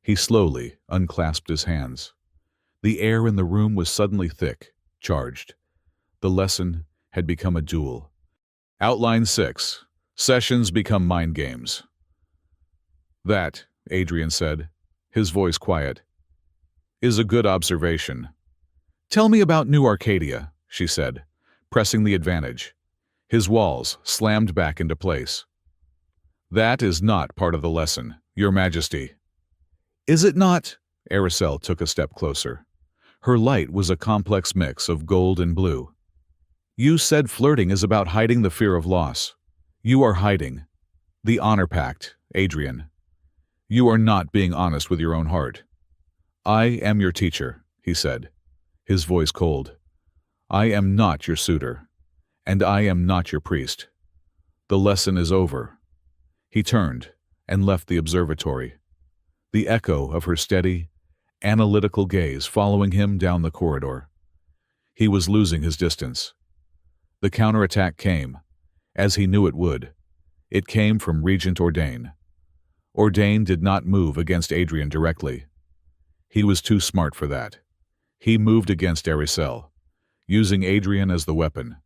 He slowly unclasped his hands. The air in the room was suddenly thick, charged. The lesson had become a duel. Outline 6. Sessions become mind games. That, Adrian said, his voice quiet, is a good observation. Tell me about New Arcadia, she said, pressing the advantage. His walls slammed back into place. That is not part of the lesson, Your Majesty. Is it not? Aracel took a step closer. Her light was a complex mix of gold and blue. You said flirting is about hiding the fear of loss. You are hiding the honor pact, Adrian. You are not being honest with your own heart. I am your teacher, he said, his voice cold. I am not your suitor, and I am not your priest. The lesson is over. He turned and left the observatory, the echo of her steady, analytical gaze following him down the corridor. He was losing his distance. The counterattack came, as he knew it would. It came from Regent Ordain. Ordain did not move against Adrian directly. He was too smart for that. He moved against Aricel, using Adrian as the weapon.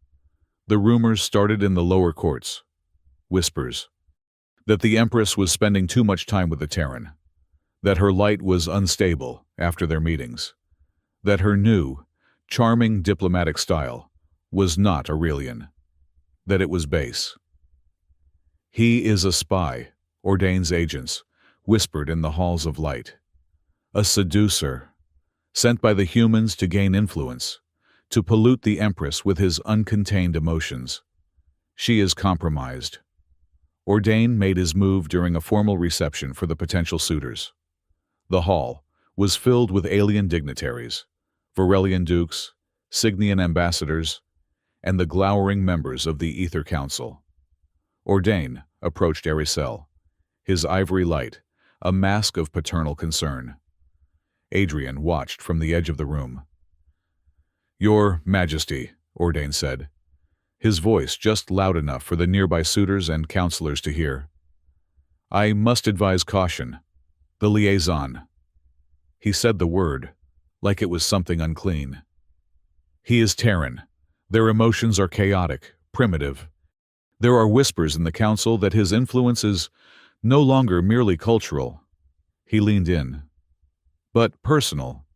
The rumors started in the lower courts. Whispers. That the Empress was spending too much time with the Terran. That her light was unstable after their meetings. That her new, charming diplomatic style was not Aurelian. That it was base. He is a spy, Ordain's agents whispered in the halls of light. A seducer, sent by the humans to gain influence, to pollute the Empress with his uncontained emotions. She is compromised. Ordain made his move during a formal reception for the potential suitors. The hall was filled with alien dignitaries, Varelian dukes, Signian ambassadors, and the glowering members of the Ether Council. Ordain approached Aricel, his ivory light, a mask of paternal concern. Adrian watched from the edge of the room. Your Majesty, Ordain said, his voice just loud enough for the nearby suitors and counselors to hear. I must advise caution. The liaison. He said the word, like it was something unclean. He is Terran. Their emotions are chaotic, primitive. There are whispers in the council that his influence is no longer merely cultural. He leaned in. But personal.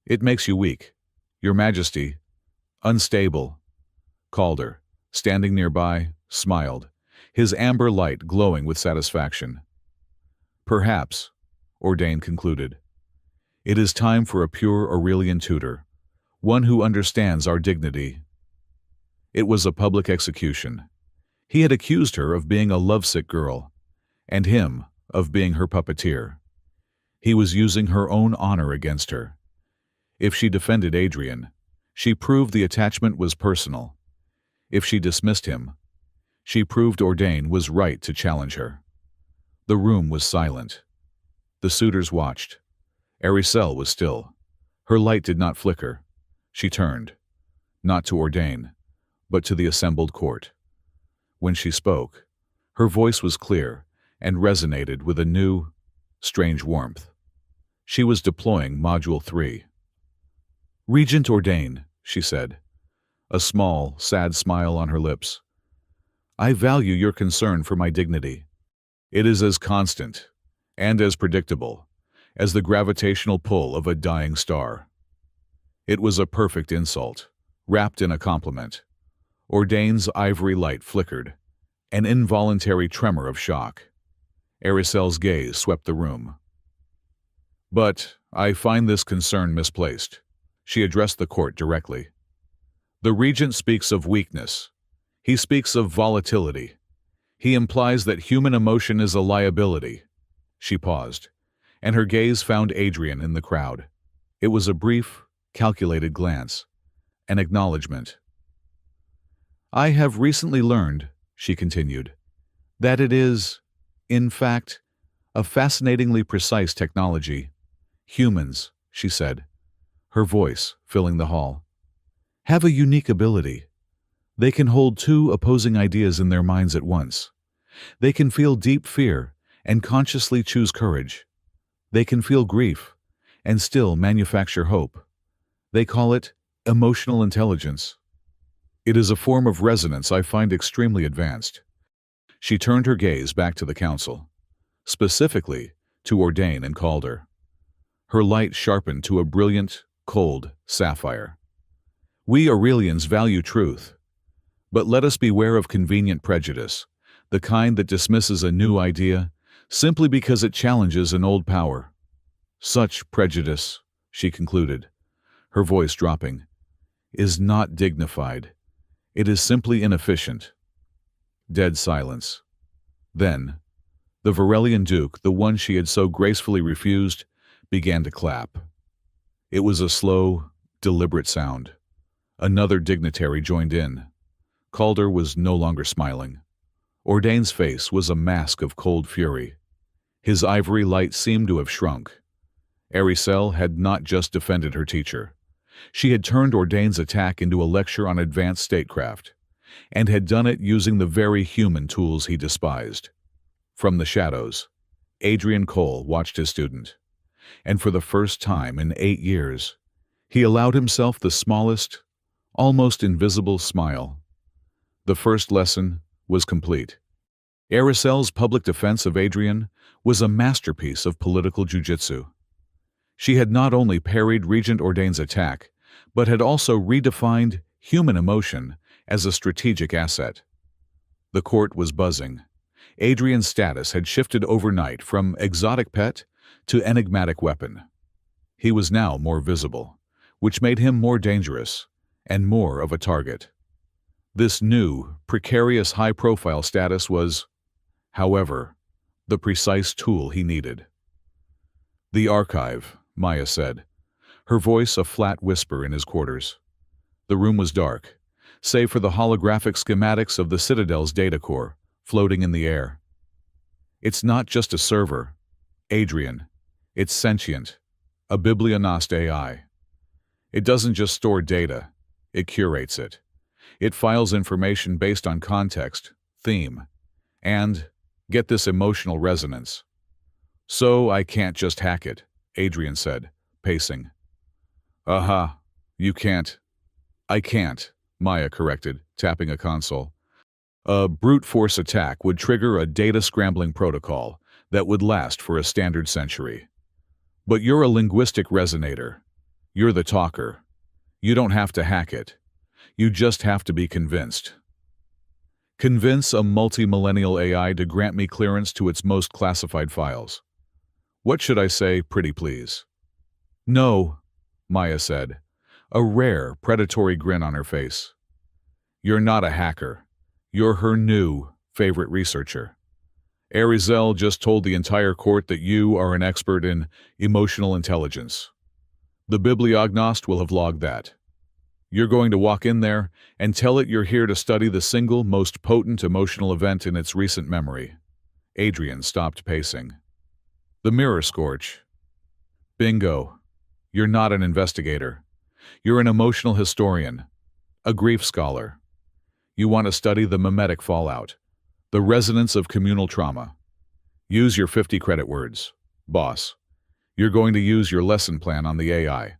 It makes you weak. Your Majesty. Unstable. Calder, standing nearby, smiled, his amber light glowing with satisfaction. Perhaps, Ordain concluded. It is time for a pure Aurelian tutor, one who understands our dignity. It was a public execution. He had accused her of being a lovesick girl, and him of being her puppeteer. He was using her own honor against her. If she defended Adrian, she proved the attachment was personal. If she dismissed him, she proved Ordain was right to challenge her. The room was silent. The suitors watched. Aricel was still. Her light did not flicker. She turned, not to Ordain, but to the assembled court. When she spoke, her voice was clear and resonated with a new, strange warmth. She was deploying Module 3. Regent Ordain, she said, a small, sad smile on her lips. I value your concern for my dignity. It is as constant and as predictable as the gravitational pull of a dying star. It was a perfect insult, wrapped in a compliment. Ordain's ivory light flickered, an involuntary tremor of shock. Aricel's gaze swept the room. But I find this concern misplaced. She addressed the court directly. The regent speaks of weakness. He speaks of volatility. He implies that human emotion is a liability. She paused, and her gaze found Adrian in the crowd. It was a brief, calculated glance, an acknowledgement. I have recently learned, she continued, that it is, in fact, a fascinatingly precise technology. Humans, she said, her voice filling the hall, have a unique ability. They can hold two opposing ideas in their minds at once. They can feel deep fear and consciously choose courage. They can feel grief and still manufacture hope. They call it emotional intelligence. It is a form of resonance I find extremely advanced. She turned her gaze back to the council, specifically to Ordain and Calder. Her light sharpened to a brilliant, cold sapphire. We Aurelians value truth, but let us beware of convenient prejudice, the kind that dismisses a new idea simply because it challenges an old power. Such prejudice, she concluded, her voice dropping, is not dignified. It is simply inefficient. Dead silence. Then, the Varelian Duke, the one she had so gracefully refused, began to clap. It was a slow, deliberate sound. Another dignitary joined in. Calder was no longer smiling. Ordain's face was a mask of cold fury. His ivory light seemed to have shrunk. Aricel had not just defended her teacher. She had turned Ordain's attack into a lecture on advanced statecraft, and had done it using the very human tools he despised. From the shadows, Adrian Cole watched his student, and for the first time in 8 years, he allowed himself the smallest, almost invisible smile. The first lesson was complete. Aricel's public defense of Adrian was a masterpiece of political jujitsu. She had not only parried Regent Ordain's attack, but had also redefined human emotion as a strategic asset. The court was buzzing. Adrian's status had shifted overnight from exotic pet to enigmatic weapon. He was now more visible, which made him more dangerous and more of a target. This new, precarious high-profile status was, however, the precise tool he needed. "The archive," Maya said, her voice a flat whisper in his quarters. The room was dark, save for the holographic schematics of the Citadel's data core floating in the air. "It's not just a server, Adrian. It's sentient, a biblionost AI. It doesn't just store data, it curates it. It files information based on context, theme, and, get this, emotional resonance. So I can't just hack it," Adrian said, pacing. "Aha, you can't." "I can't," Maya corrected, tapping a console. "A brute force attack would trigger a data scrambling protocol that would last for a standard century. But you're a linguistic resonator. You're the talker. You don't have to hack it. You just have to be convinced." "Convince a multi-millennial AI to grant me clearance to its most classified files. What should I say, pretty please?" "No," Maya said, a rare, predatory grin on her face. "You're not a hacker. You're her new favorite researcher. Arizel just told the entire court that you are an expert in emotional intelligence. The bibliognost will have logged that. You're going to walk in there and tell it you're here to study the single most potent emotional event in its recent memory." Adrian stopped pacing. "The mirror scorch." "Bingo. You're not an investigator. You're an emotional historian, a grief scholar. You want to study the mimetic fallout, the resonance of communal trauma. Use your 50 credit words, boss. You're going to use your lesson plan on the AI."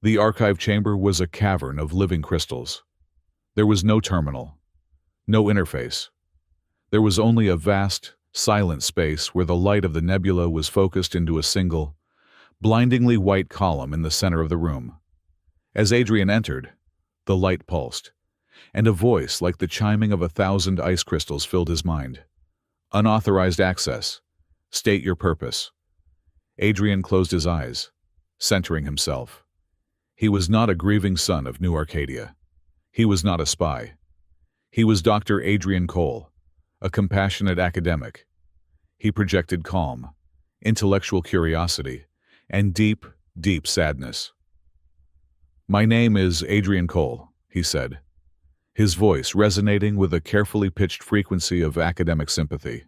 The archive chamber was a cavern of living crystals. There was no terminal, no interface. There was only a vast, silent space where the light of the nebula was focused into a single, blindingly white column in the center of the room. As Adrian entered, the light pulsed, and a voice like the chiming of 1,000 ice crystals filled his mind. "Unauthorized access. State your purpose." Adrian closed his eyes, centering himself. He was not a grieving son of New Arcadia. He was not a spy. He was Dr. Adrian Cole, a compassionate academic. He projected calm, intellectual curiosity, and deep, deep sadness. "My name is Adrian Cole," he said, his voice resonating with a carefully pitched frequency of academic sympathy.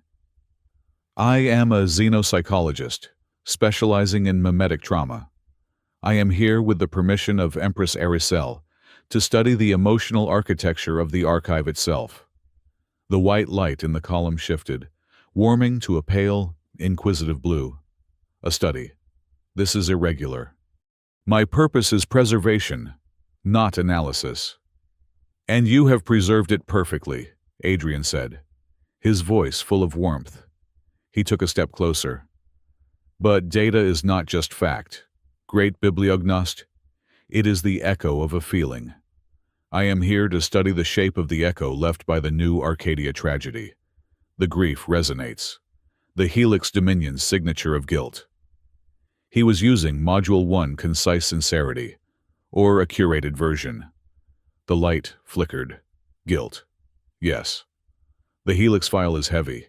"I am a xenopsychologist, specializing in mimetic trauma. I am here with the permission of Empress Aricel to study the emotional architecture of the archive itself." The white light in the column shifted, warming to a pale, inquisitive blue. "A study. This is irregular. My purpose is preservation, not analysis." "And you have preserved it perfectly," Adrian said, his voice full of warmth. He took a step closer. "But data is not just fact, great bibliognost. It is the echo of a feeling. I am here to study the shape of the echo left by the New Arcadia tragedy. The grief resonates. The Helix Dominion's signature of guilt." He was using Module 1 concise sincerity, or a curated version. The light flickered. Guilt. Yes. The Helix file is heavy.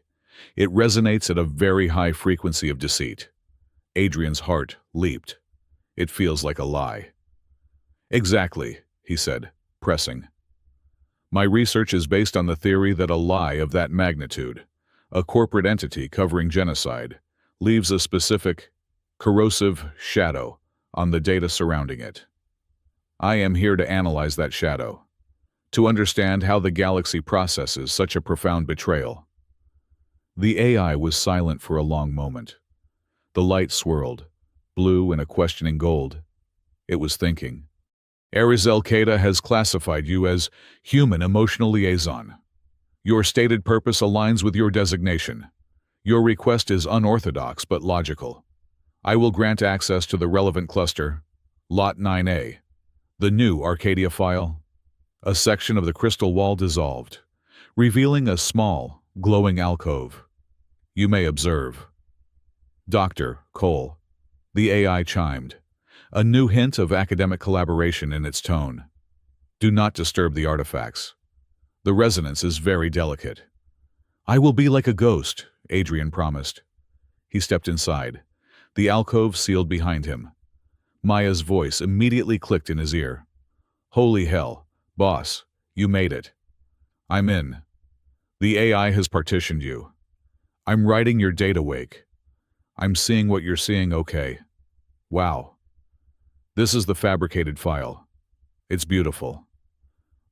It resonates at a very high frequency of deceit. Adrian's heart leaped. It feels like a lie. Exactly, he said, pressing. My research is based on the theory that a lie of that magnitude, a corporate entity covering genocide, leaves a specific, corrosive shadow on the data surrounding it. I am here to analyze that shadow, to understand how the galaxy processes such a profound betrayal. The AI was silent for a long moment. The light swirled, blue and a questioning gold. It was thinking. Ares Al-Qaeda has classified you as human emotional liaison. Your stated purpose aligns with your designation. Your request is unorthodox but logical. I will grant access to the relevant cluster, Lot 9A, the new Arcadia file. A section of the crystal wall dissolved, revealing a small, glowing alcove. You may observe. Dr. Cole. The AI chimed, a new hint of academic collaboration in its tone. Do not disturb the artifacts. The resonance is very delicate. I will be like a ghost, Adrian promised. He stepped inside. The alcove sealed behind him. Maya's voice immediately clicked in his ear. Holy hell, boss, you made it. I'm in. The AI has partitioned you. I'm writing your data wake. I'm seeing what you're seeing, okay. Wow. This is the fabricated file. It's beautiful.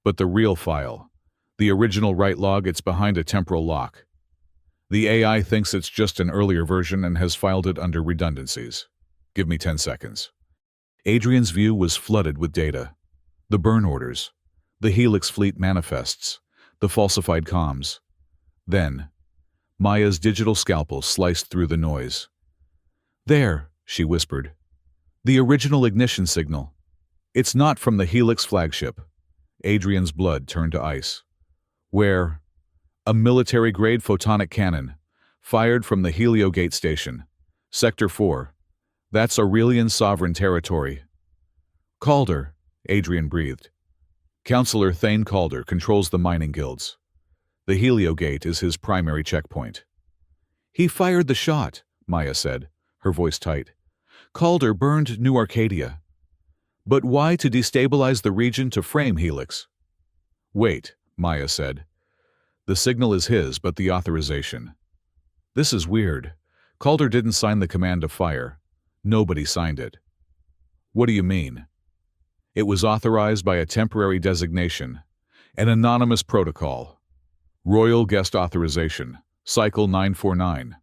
But the real file, the original write log, it's behind a temporal lock. The AI thinks it's just an earlier version and has filed it under redundancies. Give me 10 seconds. Adrian's view was flooded with data. The burn orders, the Helix fleet manifests, the falsified comms. Then, Maya's digital scalpel sliced through the noise. There, she whispered. The original ignition signal. It's not from the Helix flagship. Adrian's blood turned to ice. Where? A military-grade photonic cannon, fired from the Heliogate station. Sector 4. That's Aurelian sovereign territory. Calder, Adrian breathed. Councillor Thane Calder controls the mining guilds. The Heliogate is his primary checkpoint. He fired the shot, Maya said, her voice tight. Calder burned New Arcadia. But why to destabilize the region to frame Helix? Wait, Maya said. The signal is his, but the authorization. This is weird. Calder didn't sign the command to fire. Nobody signed it. What do you mean? It was authorized by a temporary designation, an anonymous protocol. Royal Guest Authorization, Cycle 949.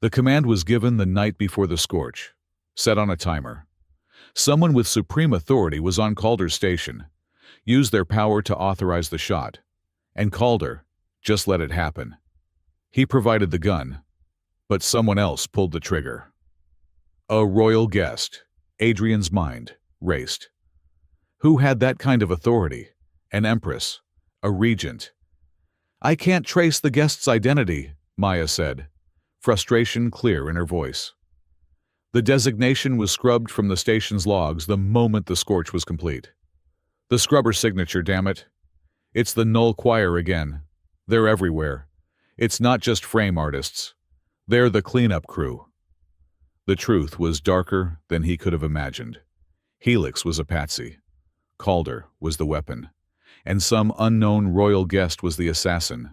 The command was given the night before the scorch, set on a timer. Someone with supreme authority was on Calder's station, used their power to authorize the shot, and Calder just let it happen. He provided the gun, but someone else pulled the trigger. A royal guest. Adrian's mind raced. Who had that kind of authority? An empress? A regent? I can't trace the guest's identity, Maya said, frustration clear in her voice. The designation was scrubbed from the station's logs the moment the scorch was complete. The scrubber signature, damn it. It's the Null Choir again. They're everywhere. It's not just frame artists. They're the cleanup crew. The truth was darker than he could have imagined. Helix was a patsy. Calder was the weapon. And some unknown royal guest was the assassin.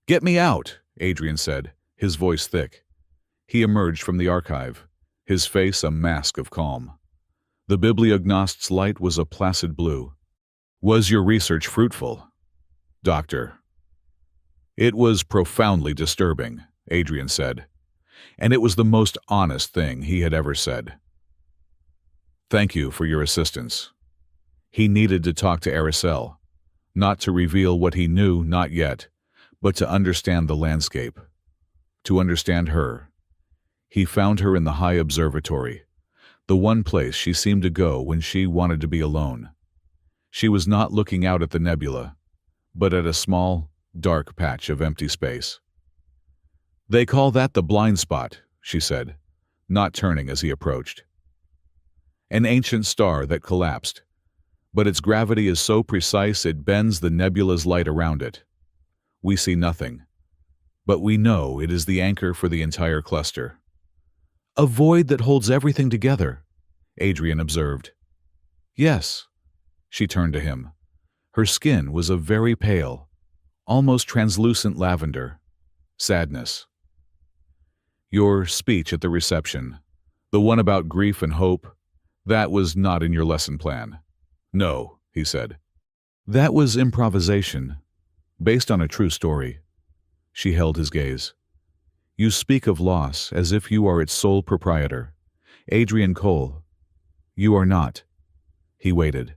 Get me out, Adrian said, his voice thick. He emerged from the archive, his face a mask of calm. The bibliognost's light was a placid blue. Was your research fruitful, Doctor? It was profoundly disturbing, Adrian said, and it was the most honest thing he had ever said. Thank you for your assistance. He needed to talk to Aracel, not to reveal what he knew, not yet, but to understand the landscape, to understand her. He found her in the high observatory, the one place she seemed to go when she wanted to be alone. She was not looking out at the nebula, but at a small, dark patch of empty space. They call that the blind spot, she said, not turning as he approached. An ancient star that collapsed, but its gravity is so precise it bends the nebula's light around it. We see nothing, but we know it is the anchor for the entire cluster. A void that holds everything together, Adrian observed. Yes. She turned to him. Her skin was a very pale, almost translucent lavender. Sadness. Your speech at the reception, the one about grief and hope, that was not in your lesson plan. No, he said. That was improvisation, based on a true story. She held his gaze. You speak of loss as if you are its sole proprietor. Adrian Cole. You are not. He waited.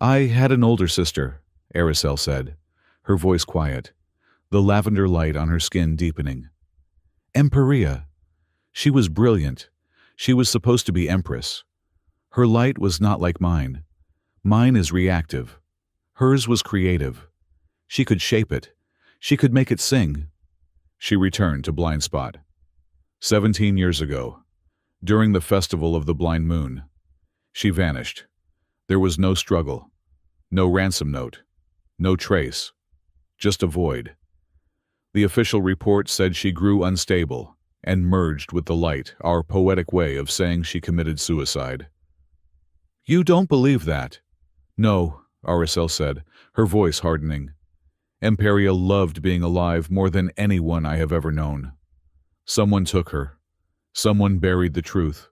I had an older sister, Araceli said, her voice quiet, the lavender light on her skin deepening. Empress. She was brilliant. She was supposed to be Empress. Her light was not like mine. Mine is reactive. Hers was creative. She could shape it. She could make it sing. She returned to Blind Spot. 17 years ago, during the Festival of the Blind Moon. She vanished. There was no struggle, no ransom note, no trace, just a void. The official report said she grew unstable and merged with the light, our poetic way of saying she committed suicide. You don't believe that? No, Araceli said, her voice hardening. Empress loved being alive more than anyone I have ever known. Someone took her. Someone buried the truth.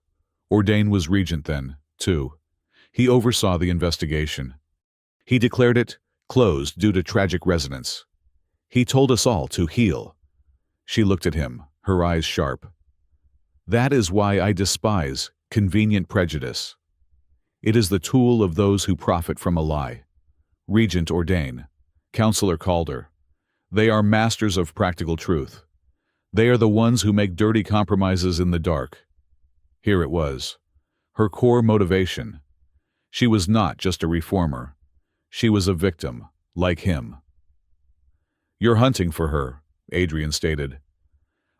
Ordain was regent then, too. He oversaw the investigation. He declared it closed due to tragic resonance. He told us all to heal. She looked at him, her eyes sharp. That is why I despise convenient prejudice. It is the tool of those who profit from a lie. Regent Ordain, Counselor Calder. They are masters of practical truth. They are the ones who make dirty compromises in the dark. Here it was. Her core motivation. She was not just a reformer. She was a victim, like him. You're hunting for her, Adrian stated.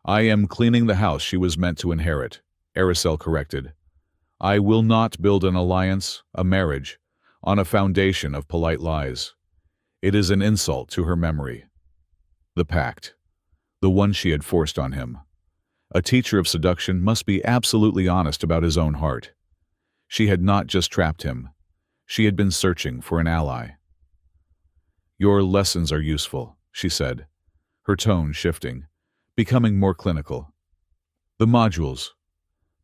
I am cleaning the house she was meant to inherit, Araceli corrected. I will not build an alliance, a marriage, on a foundation of polite lies. It is an insult to her memory. The pact. The one she had forced on him. A teacher of seduction must be absolutely honest about his own heart. She had not just trapped him. She had been searching for an ally. Your lessons are useful, she said, her tone shifting, becoming more clinical. The modules.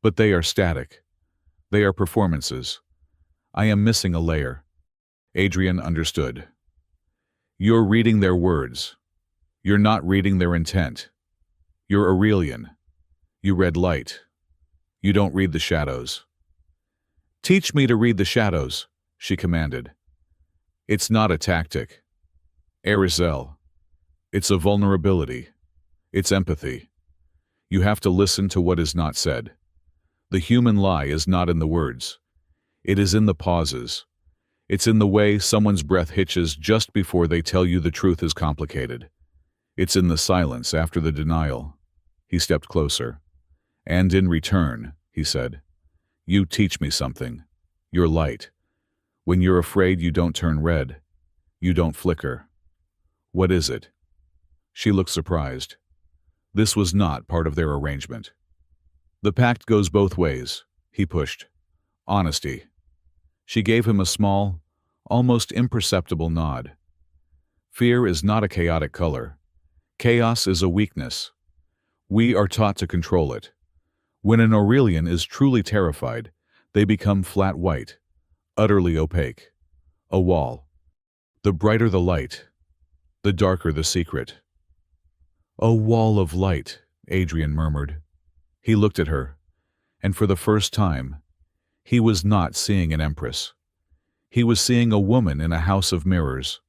But they are static. They are performances. I am missing a layer. Adrian understood. You're reading their words. You're not reading their intent. You're Aurelian. You read light. You don't read the shadows. Teach me to read the shadows, she commanded. It's not a tactic. Araceli. It's a vulnerability. It's empathy. You have to listen to what is not said. The human lie is not in the words. It is in the pauses. It's in the way someone's breath hitches just before they tell you the truth is complicated. It's in the silence after the denial. He stepped closer. And in return, he said, you teach me something. You're light. When you're afraid, you don't turn red. You don't flicker. What is it? She looked surprised. This was not part of their arrangement. The pact goes both ways, he pushed. Honesty. She gave him a small, almost imperceptible nod. Fear is not a chaotic color. Chaos is a weakness. We are taught to control it. When an Aurelian is truly terrified, they become flat white, utterly opaque. A wall. The brighter the light, the darker the secret. A wall of light, Adrian murmured. He looked at her, and for the first time, he was not seeing an empress. He was seeing a woman in a house of mirrors.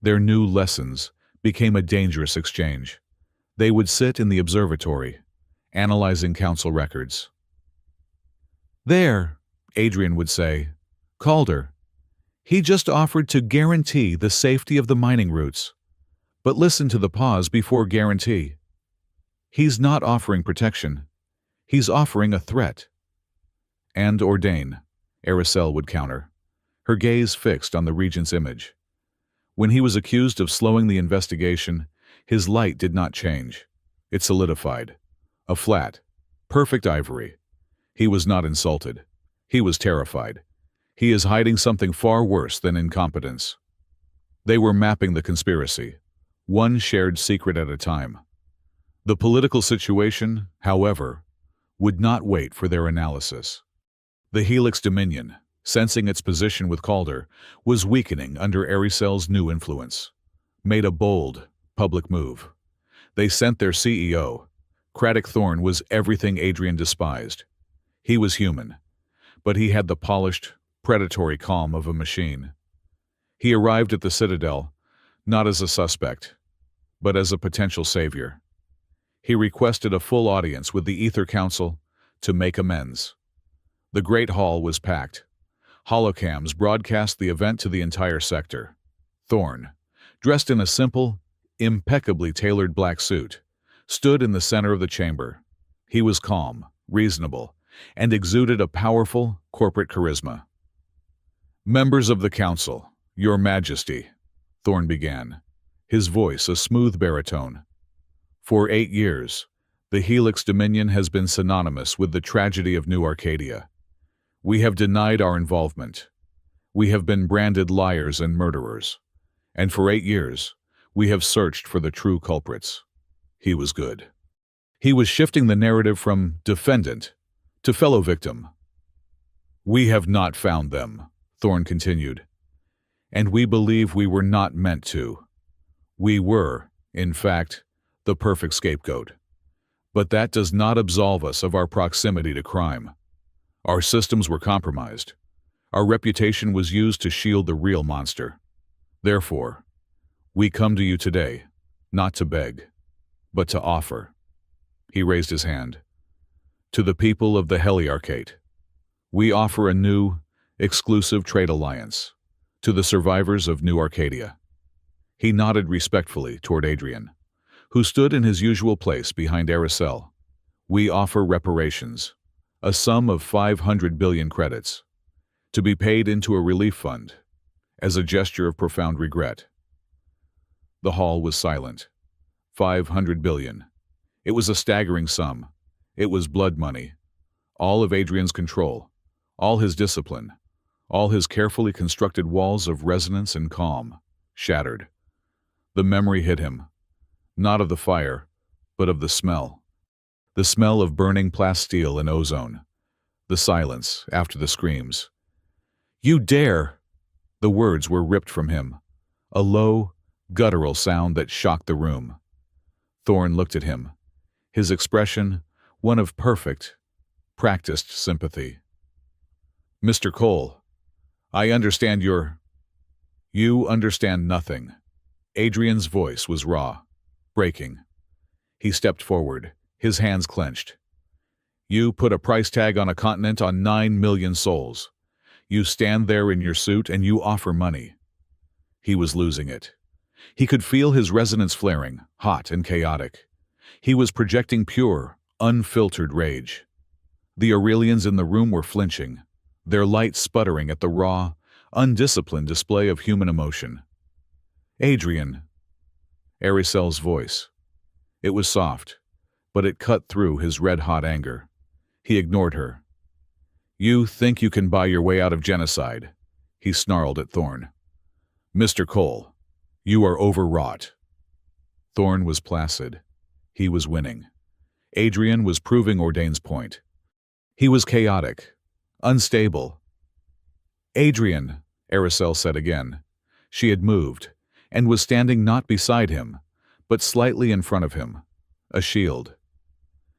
Their new lessons became a dangerous exchange. They would sit in the observatory, analyzing council records. There, Adrian would say, Calder. He just offered to guarantee the safety of the mining routes. But listen to the pause before guarantee. He's not offering protection. He's offering a threat. And Ordain, Araceli would counter, her gaze fixed on the regent's image. When he was accused of slowing the investigation, his light did not change. It solidified. A flat, perfect ivory. He was not insulted. He was terrified. He is hiding something far worse than incompetence. They were mapping the conspiracy, one shared secret at a time. The political situation, however, would not wait for their analysis. The Helix Dominion, sensing its position with Calder, was weakening under Aricel's new influence, made a bold, public move. They sent their CEO. Craddock Thorne was everything Adrian despised. He was human, but he had the polished, predatory calm of a machine. He arrived at the Citadel, not as a suspect, but as a potential savior. He requested a full audience with the Ether Council to make amends. The Great Hall was packed. Holocams broadcast the event to the entire sector. Thorne, dressed in a simple, impeccably tailored black suit, stood in the center of the chamber. He was calm, reasonable, and exuded a powerful corporate charisma. "Members of the Council, Your Majesty," Thorne began, his voice a smooth baritone. "For 8 years, the Helix Dominion has been synonymous with the tragedy of New Arcadia. We have denied our involvement. We have been branded liars and murderers. And for 8 years, we have searched for the true culprits." He was good. He was shifting the narrative from defendant to fellow victim. "We have not found them," Thorne continued. "And we believe we were not meant to. We were, in fact, the perfect scapegoat. But that does not absolve us of our proximity to crime. Our systems were compromised. Our reputation was used to shield the real monster. Therefore, we come to you today, not to beg, but to offer." He raised his hand. "To the people of the Heliarchate, we offer a new, exclusive trade alliance. To the survivors of New Arcadia." He nodded respectfully toward Adrian, who stood in his usual place behind Aricel. "We offer reparations, a sum of 500 billion credits, to be paid into a relief fund, as a gesture of profound regret." The hall was silent. 500 billion. It was a staggering sum. It was blood money. All of Adrian's control, all his discipline, all his carefully constructed walls of resonance and calm, shattered. The memory hit him, not of the fire, but of the smell. The smell of burning plasteel and ozone. The silence after the screams. "You dare!" The words were ripped from him, a low, guttural sound that shocked the room. Thorne looked at him, his expression one of perfect, practiced sympathy. "Mr. Cole, I understand You understand nothing." Adrian's voice was raw, breaking. He stepped forward, his hands clenched. "You put a price tag on a continent on 9 million souls. You stand there in your suit and you offer money." He was losing it. He could feel his resonance flaring, hot and chaotic. He was projecting pure, unfiltered rage. The Aurelians in the room were flinching, their light sputtering at the raw, undisciplined display of human emotion. "Adrian," Aricel's voice. It was soft, but it cut through his red-hot anger. He ignored her. "You think you can buy your way out of genocide," he snarled at Thorne. "Mr. Cole, you are overwrought." Thorne was placid. He was winning. Adrian was proving Ordain's point. He was chaotic, unstable. "Adrian," Aricel said again. She had moved, and was standing not beside him, but slightly in front of him, a shield.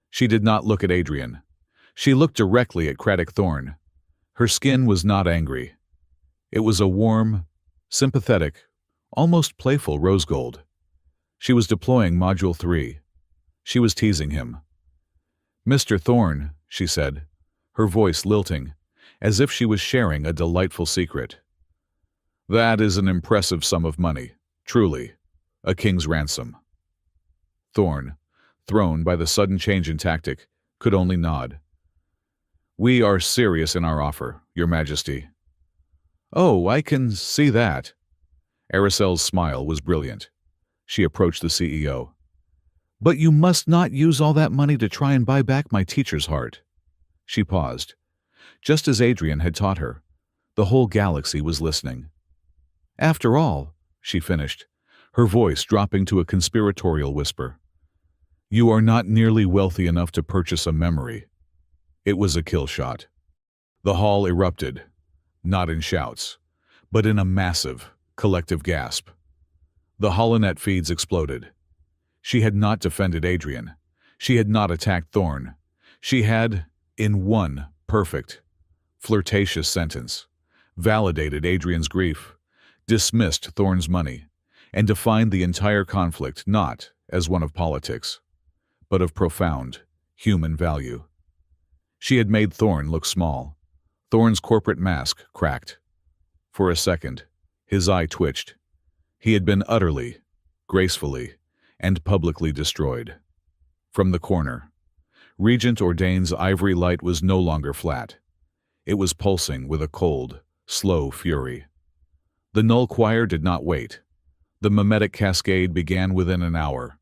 She did not look at Adrian. She looked directly at Craddock Thorne. Her skin was not angry. It was a warm, sympathetic, almost playful rose gold. She was deploying Module 3. She was teasing him. "Mr. Thorne," she said, her voice lilting, as if she was sharing a delightful secret. "That is an impressive sum of money, truly, a king's ransom." Thorne, thrown by the sudden change in tactic, could only nod. "We are serious in our offer, Your Majesty." "Oh, I can see that." Aricel's smile was brilliant. She approached the CEO. "But you must not use all that money to try and buy back my teacher's heart." She paused. just as Adrian had taught her. The whole galaxy was listening. After all, she finished, her voice dropping to a conspiratorial whisper, you are not nearly wealthy enough to purchase a memory. It was a kill shot. The hall erupted, not in shouts, but in a massive, collective gasp. The holonet feeds exploded. She had not defended Adrian. She had not attacked Thorn. She had, in one perfect, flirtatious sentence, validated Adrian's grief, dismissed Thorn's money, and defined the entire conflict not as one of politics, but of profound, human value. She had made Thorn look small. Thorn's corporate mask cracked. For a second, his eye twitched. He had been utterly, gracefully, and publicly destroyed. From the corner, Regent Ordain's ivory light was no longer flat. It was pulsing with a cold, slow fury. The Null Choir did not wait. The mimetic cascade began within an hour.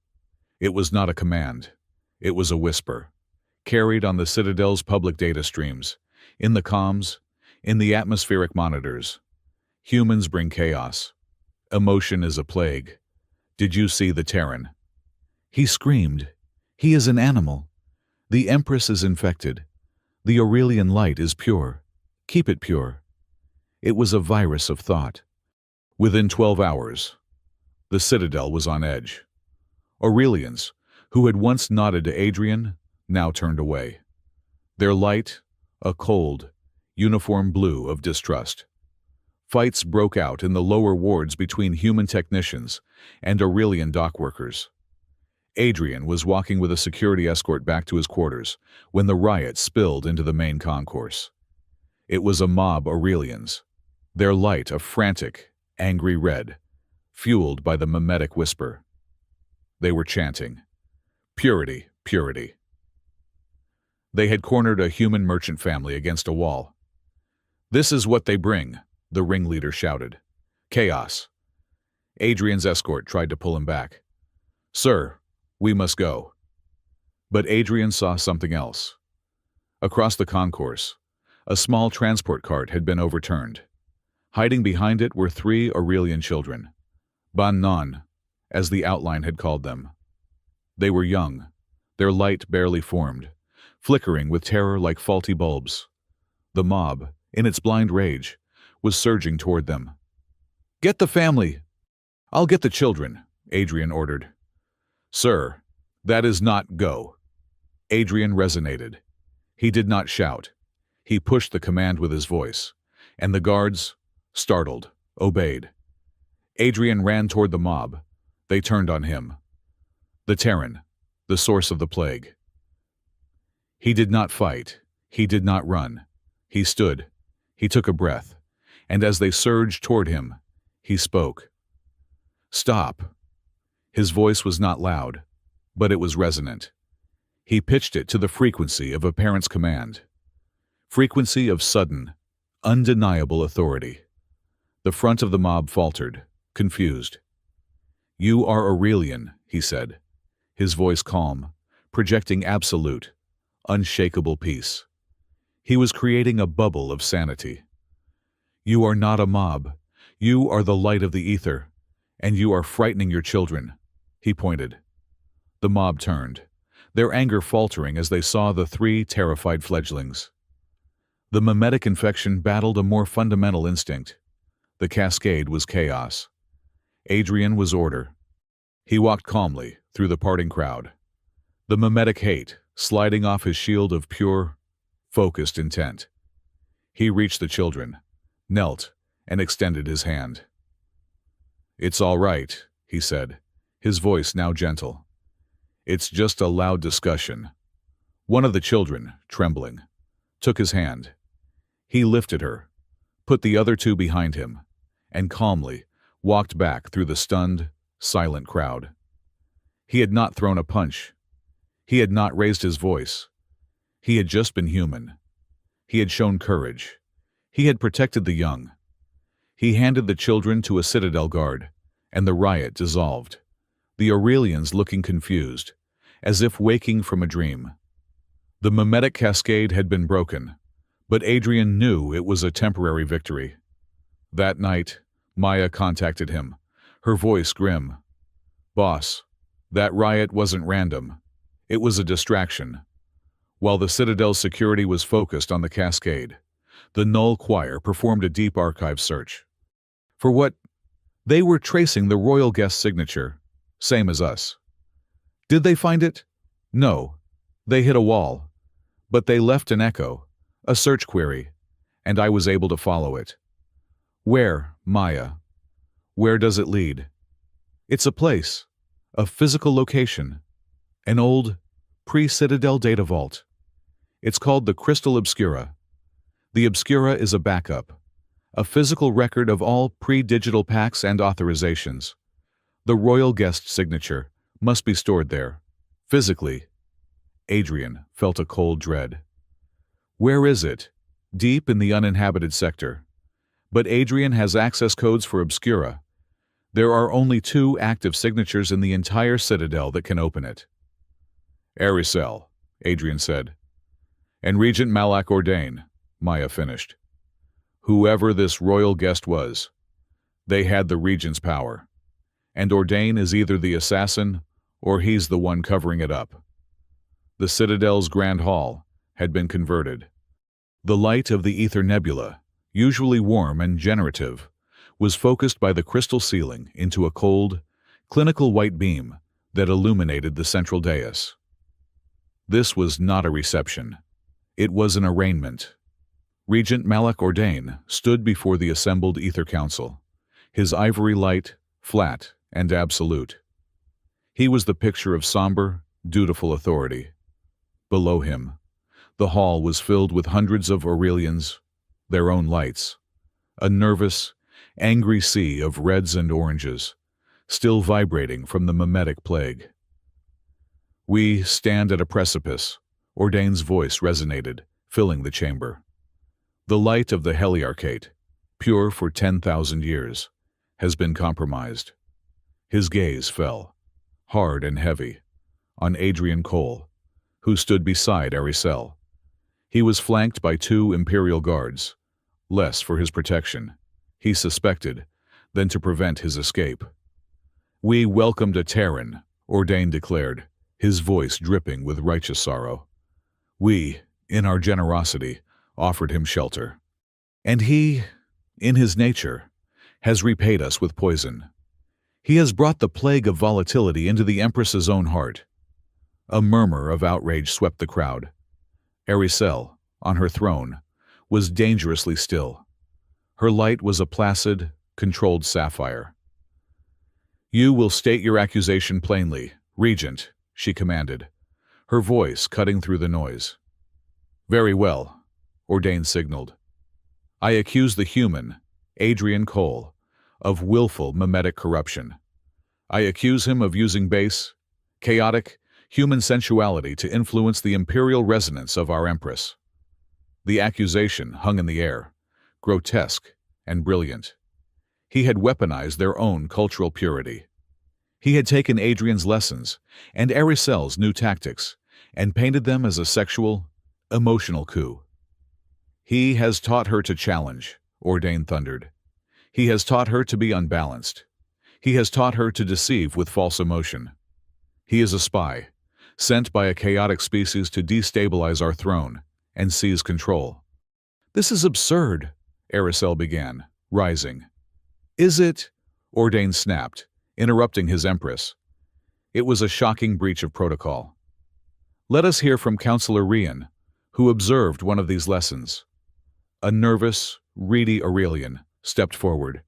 It was not a command. It was a whisper, carried on the Citadel's public data streams, in the comms, in the atmospheric monitors. Humans bring chaos. Emotion is a plague. Did you see the Terran? He screamed. He is an animal. The Empress is infected. The Aurelian light is pure. Keep it pure. It was a virus of thought. Within 12 hours, the Citadel was on edge. Aurelians, who had once nodded to Adrian, now turned away. Their light, a cold, uniform blue of distrust. Fights broke out in the lower wards between human technicians and Aurelian dockworkers. Adrian was walking with a security escort back to his quarters when the riot spilled into the main concourse. It was a mob Aurelians, their light a frantic, angry red, fueled by the mimetic whisper. They were chanting, "Purity, purity." They had cornered a human merchant family against a wall. "This is what they bring," the ringleader shouted. "Chaos." Adrian's escort tried to pull him back. "Sir, we must go." But Adrian saw something else. Across the concourse, a small transport cart had been overturned. Hiding behind it were 3 Aurelian children, Ban Non, as the outline had called them. They were young, their light barely formed, flickering with terror like faulty bulbs. The mob, in its blind rage, was surging toward them. "Get the family!" "I'll get the children," Adrian ordered. "Sir, that is not go." Adrian resonated. He did not shout. He pushed the command with his voice, and the guards, startled, obeyed. Adrian ran toward the mob. They turned on him. The Terran, the source of the plague. He did not fight. He did not run. He stood. He took a breath, and as they surged toward him, he spoke. "Stop." His voice was not loud, but it was resonant. He pitched it to the frequency of a parent's command. Frequency of sudden, undeniable authority. The front of the mob faltered, confused. "You are Aurelian," he said, his voice calm, projecting absolute, unshakable peace. He was creating a bubble of sanity. "You are not a mob. You are the light of the ether, and you are frightening your children," he pointed. The mob turned, their anger faltering as they saw the 3 terrified fledglings. The mimetic infection battled a more fundamental instinct. The cascade was chaos. Adrian was order. He walked calmly through the parting crowd. The mimetic hate sliding off his shield of pure, focused intent. He reached the children, knelt, and extended his hand. "It's all right," he said, his voice now gentle. "It's just a loud discussion." One of the children, trembling, took his hand. He lifted her, put the other 2 behind him, and calmly walked back through the stunned, silent crowd. He had not thrown a punch. He had not raised his voice. He had just been human. He had shown courage. He had protected the young. He handed the children to a Citadel guard, and the riot dissolved, the Aurelians looking confused, as if waking from a dream. The mimetic cascade had been broken, But Adrian knew it was a temporary victory. That night, Maya contacted him, her voice grim. "Boss, that riot wasn't random. It was a distraction. While the Citadel's security was focused on the cascade, the Null Choir performed a deep archive search. For what? They were tracing the royal guest signature, same as us. Did they find it? No. They hit a wall. But they left an echo, a search query, and I was able to follow it. Where, Maya? Where does it lead? It's a place, a physical location, an old, pre-Citadel data vault. It's called the Crystal Obscura. The Obscura is a backup, a physical record of all pre-digital packs and authorizations. The royal guest signature must be stored there, physically. Adrian felt a cold dread. Where is it? Deep in the uninhabited sector. But Adrian has access codes for Obscura. There are only 2 active signatures in the entire Citadel that can open it. Aricel, Adrian said. And Regent Malak Ordain, Maya finished. Whoever this royal guest was, they had the Regent's power. And Ordain is either the assassin or he's the one covering it up. The Citadel's Grand Hall had been converted. The light of the Ether Nebula, usually warm and generative, was focused by the crystal ceiling into a cold, clinical white beam that illuminated the central dais. This was not a reception. It was an arraignment. Regent Malak Ordain stood before the assembled Ether Council, his ivory light, flat and absolute. He was the picture of somber, dutiful authority. Below him, the hall was filled with hundreds of Aurelians, their own lights, a nervous, angry sea of reds and oranges, still vibrating from the mimetic plague. We stand at a precipice, Ordain's voice resonated, filling the chamber. The light of the Heliarchate, pure for 10,000 years, has been compromised. His gaze fell, hard and heavy, on Adrian Cole, who stood beside Aricel. He was flanked by 2 Imperial guards, less for his protection, he suspected, than to prevent his escape. We welcomed a Terran, Ordain declared, his voice dripping with righteous sorrow. We, in our generosity, offered him shelter. And he, in his nature, has repaid us with poison. He has brought the plague of volatility into the Empress's own heart. A murmur of outrage swept the crowd. Aricel, on her throne, was dangerously still. Her light was a placid, controlled sapphire. You will state your accusation plainly, Regent, she commanded, her voice cutting through the noise. Very well, Ordain signaled. I accuse the human, Adrian Cole, of willful mimetic corruption. I accuse him of using base, chaotic, human sensuality to influence the imperial resonance of our Empress. The accusation hung in the air, grotesque and brilliant. He had weaponized their own cultural purity. He had taken Adrian's lessons and Aricel's new tactics and painted them as a sexual, emotional coup. He has taught her to challenge, Ordain thundered. He has taught her to be unbalanced. He has taught her to deceive with false emotion. He is a spy, sent by a chaotic species to destabilize our throne and seize control. This is absurd, Aricel began, rising. Is it? Ordain snapped, interrupting his Empress. It was a shocking breach of protocol. Let us hear from Councillor Rian, who observed one of these lessons. A nervous, reedy Aurelian stepped forward,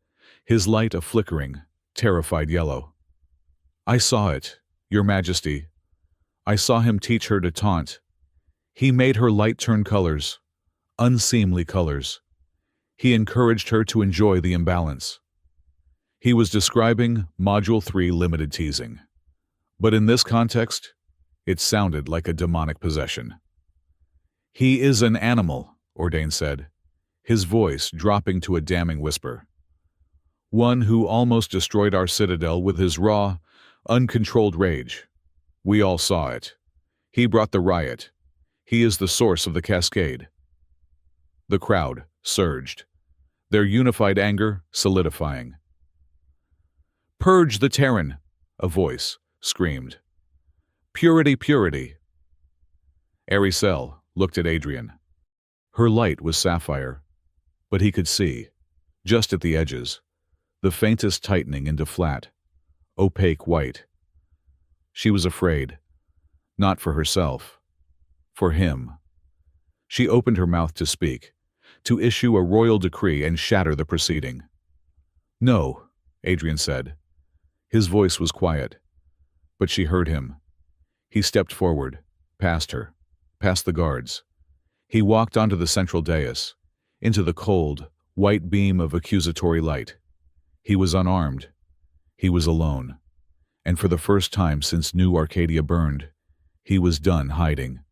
his light a flickering, terrified yellow. I saw it, Your Majesty. I saw him teach her to taunt. He made her light turn colors, unseemly colors. He encouraged her to enjoy the imbalance. He was describing Module 3 limited teasing. But in this context, it sounded like a demonic possession. He is an animal, Ordain said, his voice dropping to a damning whisper. One who almost destroyed our citadel with his raw, uncontrolled rage. We all saw it. He brought the riot. He is the source of the cascade. The crowd surged, their unified anger solidifying. "Purge the Terran!" a voice screamed. "Purity, purity!" Aricel looked at Adrian. Her light was sapphire, but he could see, just at the edges, the faintest tightening into flat, opaque white. She was afraid, not for herself, for him. She opened her mouth to speak, to issue a royal decree and shatter the proceeding. "No," Adrian said. His voice was quiet, but she heard him. He stepped forward, past her, past the guards. He walked onto the central dais, into the cold, white beam of accusatory light. He was unarmed. He was alone. And for the first time since New Arcadia burned, he was done hiding.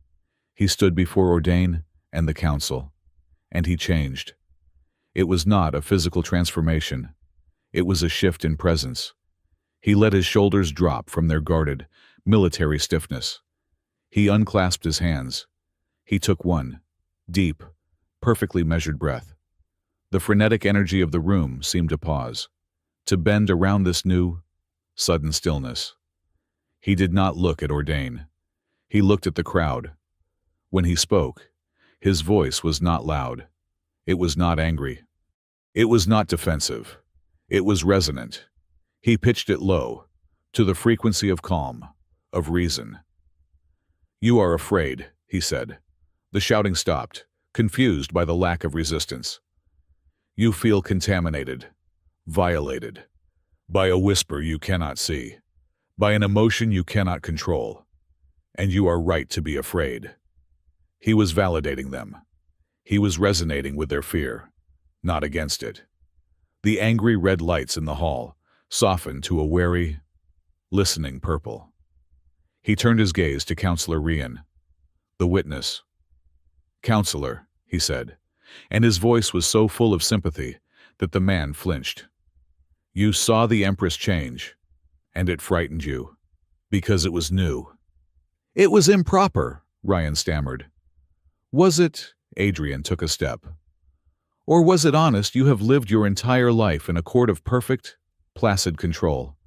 He stood before Ordain and the council, and he changed. It was not a physical transformation. It was a shift in presence. He let his shoulders drop from their guarded, military stiffness. He unclasped his hands. He took one, deep, perfectly measured breath. The frenetic energy of the room seemed to pause, to bend around this new, sudden stillness. He did not look at Ordain. He looked at the crowd. When he spoke, his voice was not loud. It was not angry. It was not defensive. It was resonant. He pitched it low, to the frequency of calm, of reason. "You are afraid," he said. The shouting stopped, confused by the lack of resistance. "You feel contaminated, violated, by a whisper you cannot see, by an emotion you cannot control, and you are right to be afraid." He was validating them. He was resonating with their fear, not against it. The angry red lights in the hall softened to a wary, listening purple. He turned his gaze to Counselor Rian, the witness. "Counselor," he said, and his voice was so full of sympathy that the man flinched. "You saw the Empress change, and it frightened you, because it was new." "It was improper," Ryan stammered. "Was it?" Adrian took a step. "Or was it honest? You have lived your entire life in a court of perfect, placid control.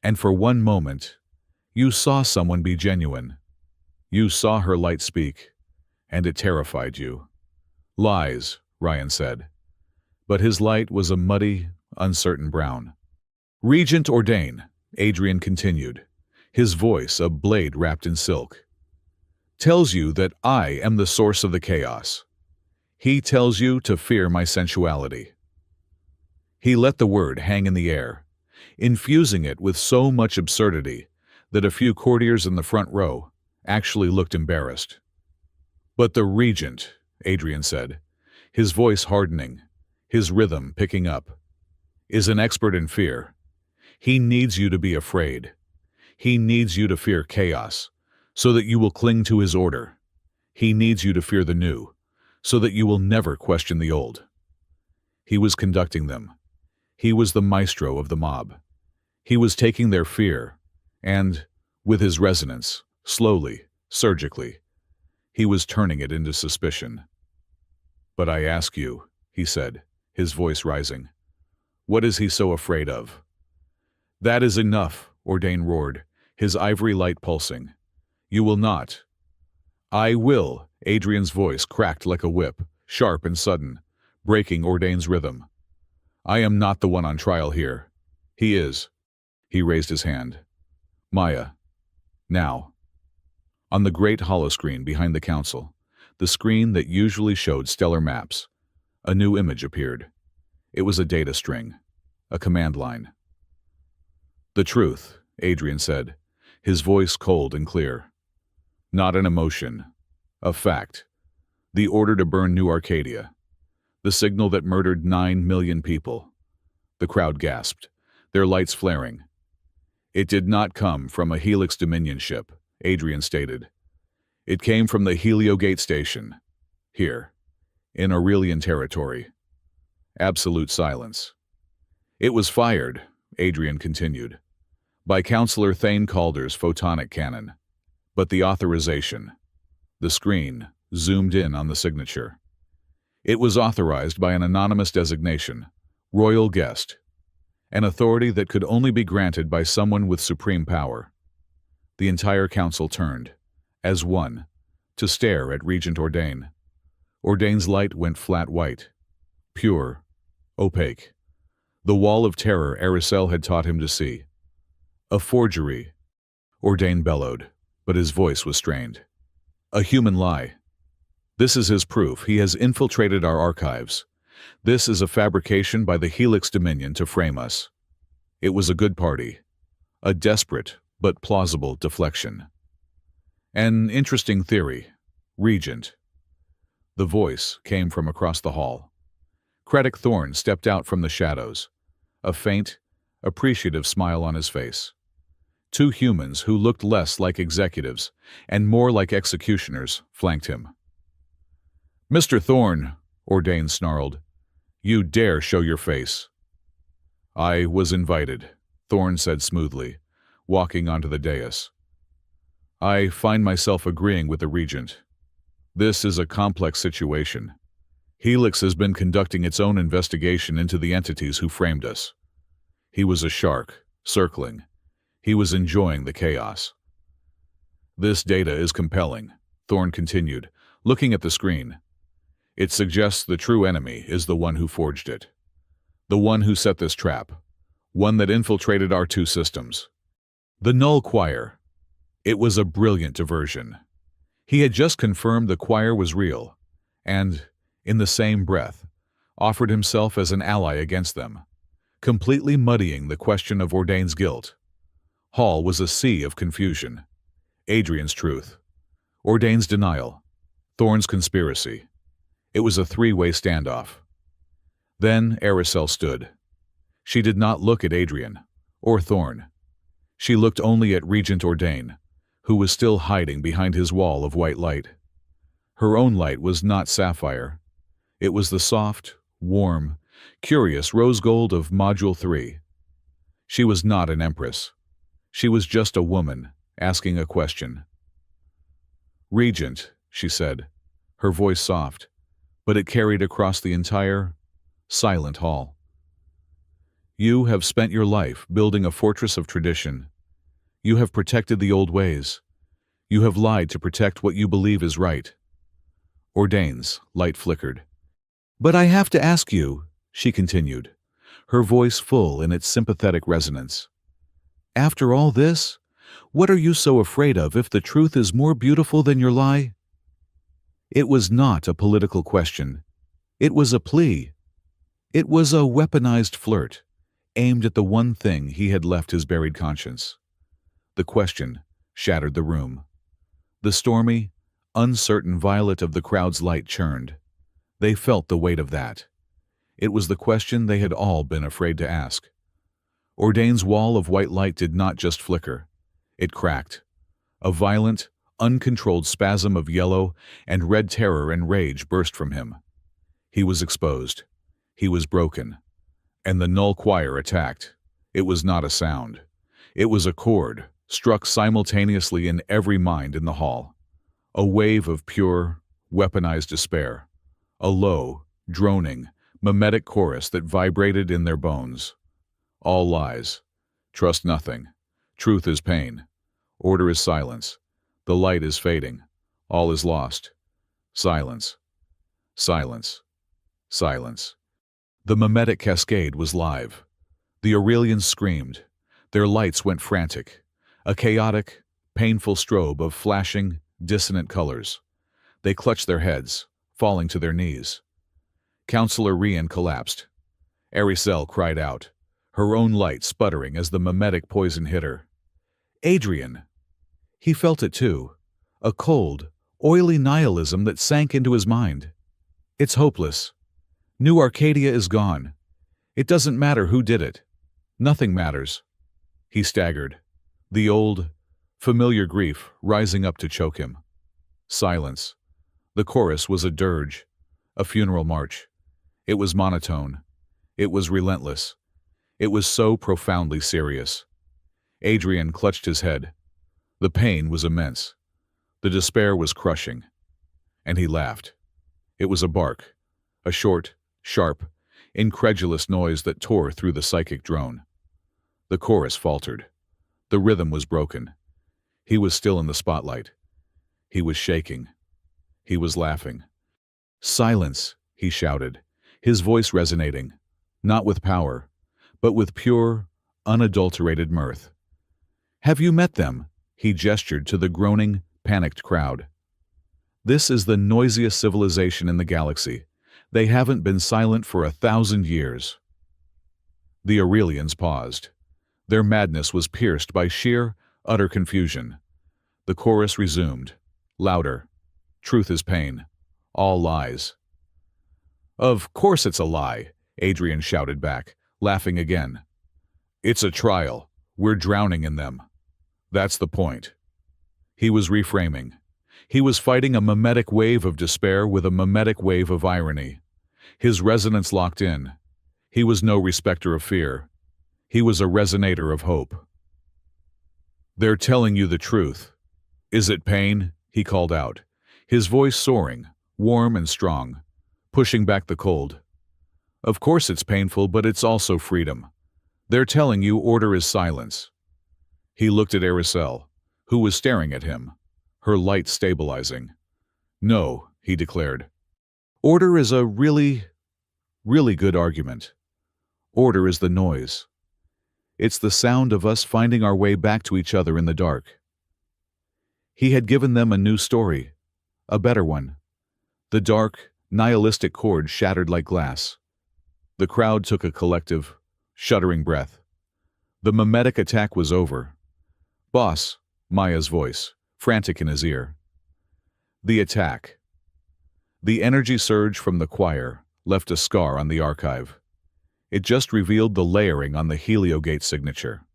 And for one moment, you saw someone be genuine. You saw her light speak, and it terrified you." "Lies," Ryan said. But his light was a muddy, uncertain brown. "Regent Ordain," Adrian continued, his voice a blade wrapped in silk, "tells you that I am the source of the chaos. He tells you to fear my sensuality." He let the word hang in the air, infusing it with so much absurdity that a few courtiers in the front row actually looked embarrassed. "But the regent," Adrian said, his voice hardening, his rhythm picking up, "is an expert in fear. He needs you to be afraid. He needs you to fear chaos, so that you will cling to his order. He needs you to fear the new, so that you will never question the old." He was conducting them. He was the maestro of the mob. He was taking their fear, and, with his resonance, slowly, surgically, he was turning it into suspicion. "But I ask you," he said, his voice rising, "what is he so afraid of?" "That is enough," Ordain roared, his ivory light pulsing. "You will not." "I will," Adrian's voice cracked like a whip, sharp and sudden, breaking Ordain's rhythm. "I am not the one on trial here. He is." He raised his hand. "Maya. Now." On the great holoscreen behind the council, the screen that usually showed stellar maps, a new image appeared. It was a data string, a command line. "The truth," Adrian said, his voice cold and clear. "Not an emotion. A fact. The order to burn New Arcadia. The signal that murdered 9 million people." The crowd gasped, their lights flaring. "It did not come from a Helix Dominion ship," Adrian stated. "It came from the Heliogate station. Here. In Aurelian territory." Absolute silence. "It was fired," Adrian continued, "by Counselor Thane Calder's photonic cannon. But the authorization." The screen zoomed in on the signature. It was authorized by an anonymous designation, royal guest, an authority that could only be granted by someone with supreme power. The entire council turned, as one, to stare at Regent Ordain. Ordain's light went flat white, pure, opaque. The wall of terror Aricel had taught him to see. A forgery, Ordain bellowed, but his voice was strained. A human lie. This is his proof. He has infiltrated our archives. This is a fabrication by the Helix Dominion to frame us. It was a good party. A desperate but plausible deflection. An interesting theory. Regent. The voice came from across the hall. Craddock Thorne stepped out from the shadows, a faint, appreciative smile on his face. Two humans who looked less like executives and more like executioners flanked him. "Mr. Thorne," Ordain snarled, "you dare show your face." "I was invited," Thorne said smoothly, walking onto the dais. "I find myself agreeing with the Regent. This is a complex situation. Helix has been conducting its own investigation into the entities who framed us. He was a shark, circling. He was enjoying the chaos." "This data is compelling," Thorne continued, looking at the screen. "It suggests the true enemy is the one who forged it. The one who set this trap. One that infiltrated our two systems. The Null Choir. It was a brilliant diversion. He had just confirmed the choir was real, and, in the same breath, offered himself as an ally against them, completely muddying the question of Ordain's guilt. Hall was a sea of confusion. Adrian's truth. Ordain's denial. Thorne's conspiracy. It was a three-way standoff. Then Aricel stood. She did not look at Adrian, or Thorne. She looked only at Regent Ordain, who was still hiding behind his wall of white light. Her own light was not sapphire. It was the soft, warm, curious rose gold of Module 3. She was not an Empress. She was just a woman, asking a question. "Regent," she said, her voice soft, but it carried across the entire, silent hall. "You have spent your life building a fortress of tradition. You have protected the old ways. You have lied to protect what you believe is right." Ordain's light flickered. "But I have to ask you," she continued, her voice full in its sympathetic resonance. "After all this, what are you so afraid of if the truth is more beautiful than your lie?" It was not a political question. It was a plea. It was a weaponized flirt, aimed at the one thing he had left his buried conscience. The question shattered the room. The stormy, uncertain violet of the crowd's light churned. They felt the weight of that. It was the question they had all been afraid to ask. Ordain's wall of white light did not just flicker. It cracked. A violent, uncontrolled spasm of yellow and red terror and rage burst from him. He was exposed. He was broken. And the Null Choir attacked. It was not a sound. It was a chord, struck simultaneously in every mind in the hall. A wave of pure, weaponized despair. A low, droning, mimetic chorus that vibrated in their bones. All lies. Trust nothing. Truth is pain. Order is silence. The light is fading. All is lost. Silence. Silence. Silence. The mimetic cascade was live. The Aurelians screamed. Their lights went frantic. A chaotic, painful strobe of flashing, dissonant colors. They clutched their heads, falling to their knees. Counselor Rian collapsed. Aricel cried out, her own light sputtering as the mimetic poison hit her. "Adrian!" He felt it too, a cold, oily nihilism that sank into his mind. "It's hopeless. New Arcadia is gone. It doesn't matter who did it. Nothing matters." He staggered, the old, familiar grief rising up to choke him. Silence. The chorus was a dirge, a funeral march. It was monotone. It was relentless. It was so profoundly serious. Adrian clutched his head. The pain was immense. The despair was crushing. And he laughed. It was a bark, A short, sharp, incredulous noise that tore through the psychic drone. The chorus faltered. The rhythm was broken. He was still in the spotlight. He was shaking. He was laughing. "Silence," he shouted, his voice resonating, not with power, but with pure, unadulterated mirth. "Have you met them?" He gestured to the groaning, panicked crowd. "This is the noisiest civilization in the galaxy. They haven't been silent for 1,000 years." The Aurelians paused. Their madness was pierced by sheer, utter confusion. The chorus resumed, louder. "Truth is pain. All lies." "Of course it's a lie," Adrian shouted back, laughing again. "It's a trial. We're drowning in them. That's the point." He was reframing. He was fighting a mimetic wave of despair with a mimetic wave of irony. His resonance locked in. He was no respecter of fear. He was a resonator of hope. "They're telling you the truth. Is it pain?" he called out, his voice soaring, warm and strong, pushing back the cold. "Of course it's painful, but it's also freedom. They're telling you order is silence." He looked at Aracel, who was staring at him, her light stabilizing. "No," he declared. "Order is a really good argument. Order is the noise. It's the sound of us finding our way back to each other in the dark." He had given them a new story, a better one. The dark, nihilistic chord shattered like glass. The crowd took a collective, shuddering breath. The mimetic attack was over. "Boss," Maya's voice, frantic in his ear. The attack. The energy surge from the choir left a scar on the archive. It just revealed the layering on the Heliogate signature.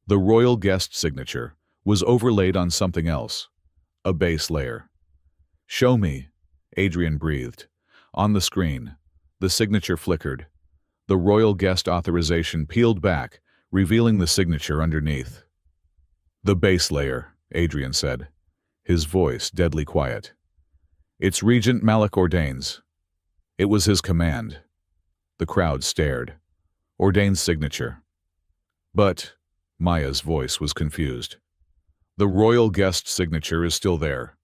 The royal guest signature was overlaid on something else, a base layer. "Show me," Adrian breathed. On the screen, the signature flickered. The royal guest authorization peeled back, revealing the signature underneath. "The base layer," Adrian said, his voice deadly quiet. "It's Regent Malik Ordain's." It was his command. The crowd stared. Ordain's signature. "But," Maya's voice was confused. "The royal guest signature is still there.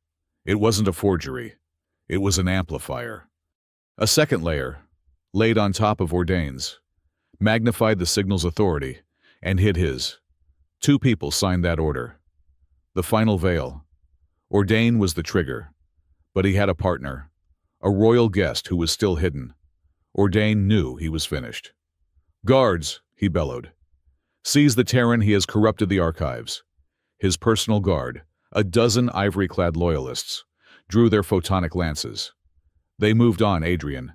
It wasn't a forgery. It was an amplifier." A second layer, laid on top of Ordain's, magnified the signal's authority and hid his. Two people signed that order. The final veil. Ordain was the trigger, but he had a partner, a royal guest who was still hidden. Ordain knew he was finished. "Guards," he bellowed. "Seize the Terran, he has corrupted the archives." His personal guard, a dozen ivory-clad loyalists, drew their photonic lances. They moved on Adrian.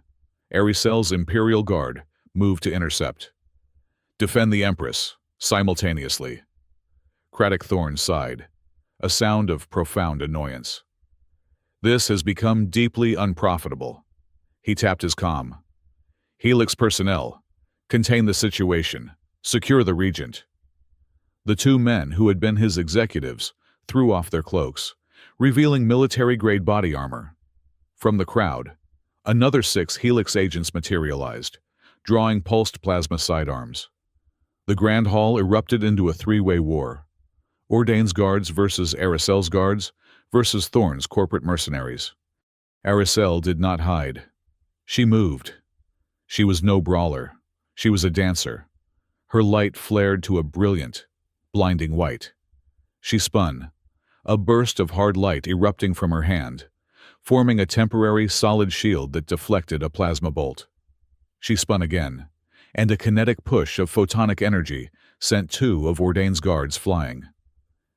Aricel's Imperial Guard moved to intercept. "Defend the Empress," simultaneously. Craddock Thorne sighed, a sound of profound annoyance. "This has become deeply unprofitable." He tapped his comm. "Helix personnel, contain the situation. Secure the Regent." The two men who had been his executives threw off their cloaks, revealing military-grade body armor. From the crowd, another 6 Helix agents materialized, drawing pulsed plasma sidearms. The Grand Hall erupted into a three-way war. Ordain's guards versus Aricel's guards versus Thorne's corporate mercenaries. Aracel did not hide. She moved. She was no brawler. She was a dancer. Her light flared to a brilliant, blinding white. She spun, a burst of hard light erupting from her hand, forming a temporary solid shield that deflected a plasma bolt. She spun again, and a kinetic push of photonic energy sent 2 of Ordain's guards flying.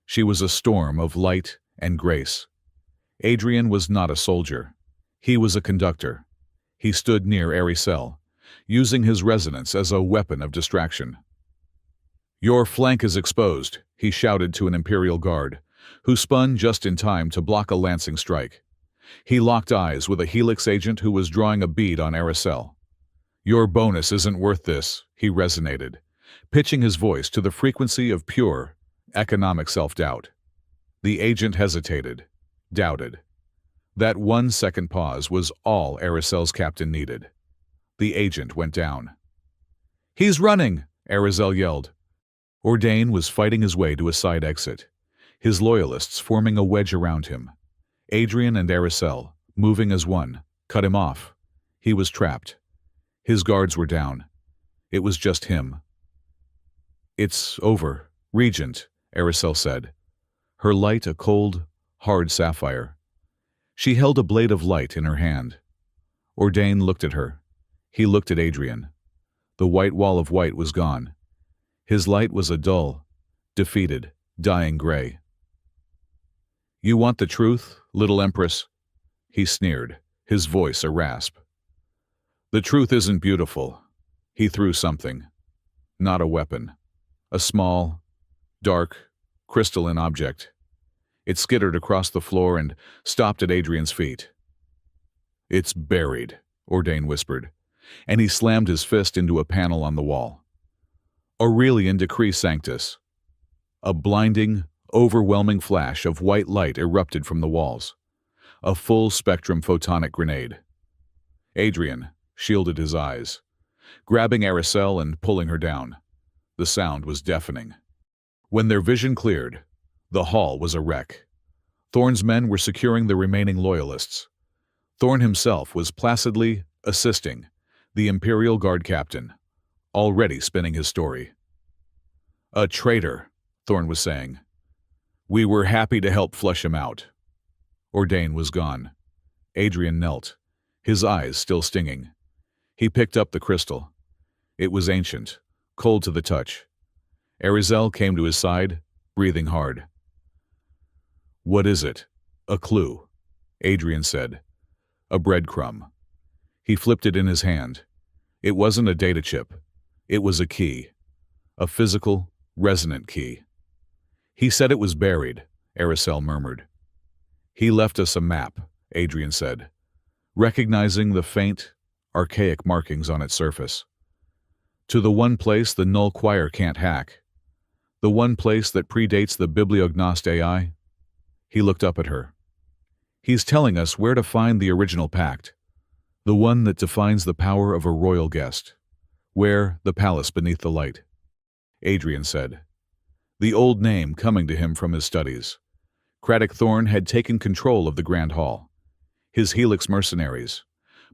She was a storm of light and grace. Adrian was not a soldier. He was a conductor. He stood near Aracel, using his resonance as a weapon of distraction. "Your flank is exposed," he shouted to an Imperial guard, who spun just in time to block a lancing strike. He locked eyes with a Helix agent who was drawing a bead on Aracel. "Your bonus isn't worth this," he resonated, pitching his voice to the frequency of pure, economic self-doubt. The agent hesitated, doubted. That 1 second pause was all Aracel's captain needed. The agent went down. "He's running!" Arazel yelled. Ordain was fighting his way to a side exit, his loyalists forming a wedge around him. Adrian and Aracel, moving as one, cut him off. He was trapped. His guards were down. It was just him. "It's over, Regent," Aracel said, her light a cold, hard sapphire. She held a blade of light in her hand. Ordain looked at her. He looked at Adrian. The white wall of white was gone. His light was a dull, defeated, dying gray. "You want the truth, little Empress?" He sneered, his voice a rasp. "The truth isn't beautiful." He threw something. Not a weapon. A small, dark, crystalline object. It skittered across the floor and stopped at Adrian's feet. "It's buried," Ordain whispered, and he slammed his fist into a panel on the wall. Aurelian Decree Sanctus. A blinding, overwhelming flash of white light erupted from the walls. A full-spectrum photonic grenade. Adrian shielded his eyes, grabbing Aracel and pulling her down. The sound was deafening. When their vision cleared, the hall was a wreck. Thorn's men were securing the remaining loyalists. Thorn himself was placidly assisting the Imperial Guard captain, already spinning his story. "A traitor," Thorn was saying. "We were happy to help flush him out." Ordain was gone. Adrian knelt, his eyes still stinging. He picked up the crystal. It was ancient, cold to the touch. Arazel came to his side, breathing hard. "What is it?" "A clue," Adrian said. "A breadcrumb." He flipped it in his hand. It wasn't a data chip. It was a key. A physical, resonant key. "He said it was buried," Aracel murmured. "He left us a map," Adrian said, recognizing the faint, archaic markings on its surface. "To the one place the Null Choir can't hack. The one place that predates the Bibliognost AI." He looked up at her. "He's telling us where to find the original pact, the one that defines the power of a royal guest, where the palace beneath the light." Adrian said, the old name coming to him from his studies. Craddock Thorn had taken control of the Grand Hall. His Helix mercenaries,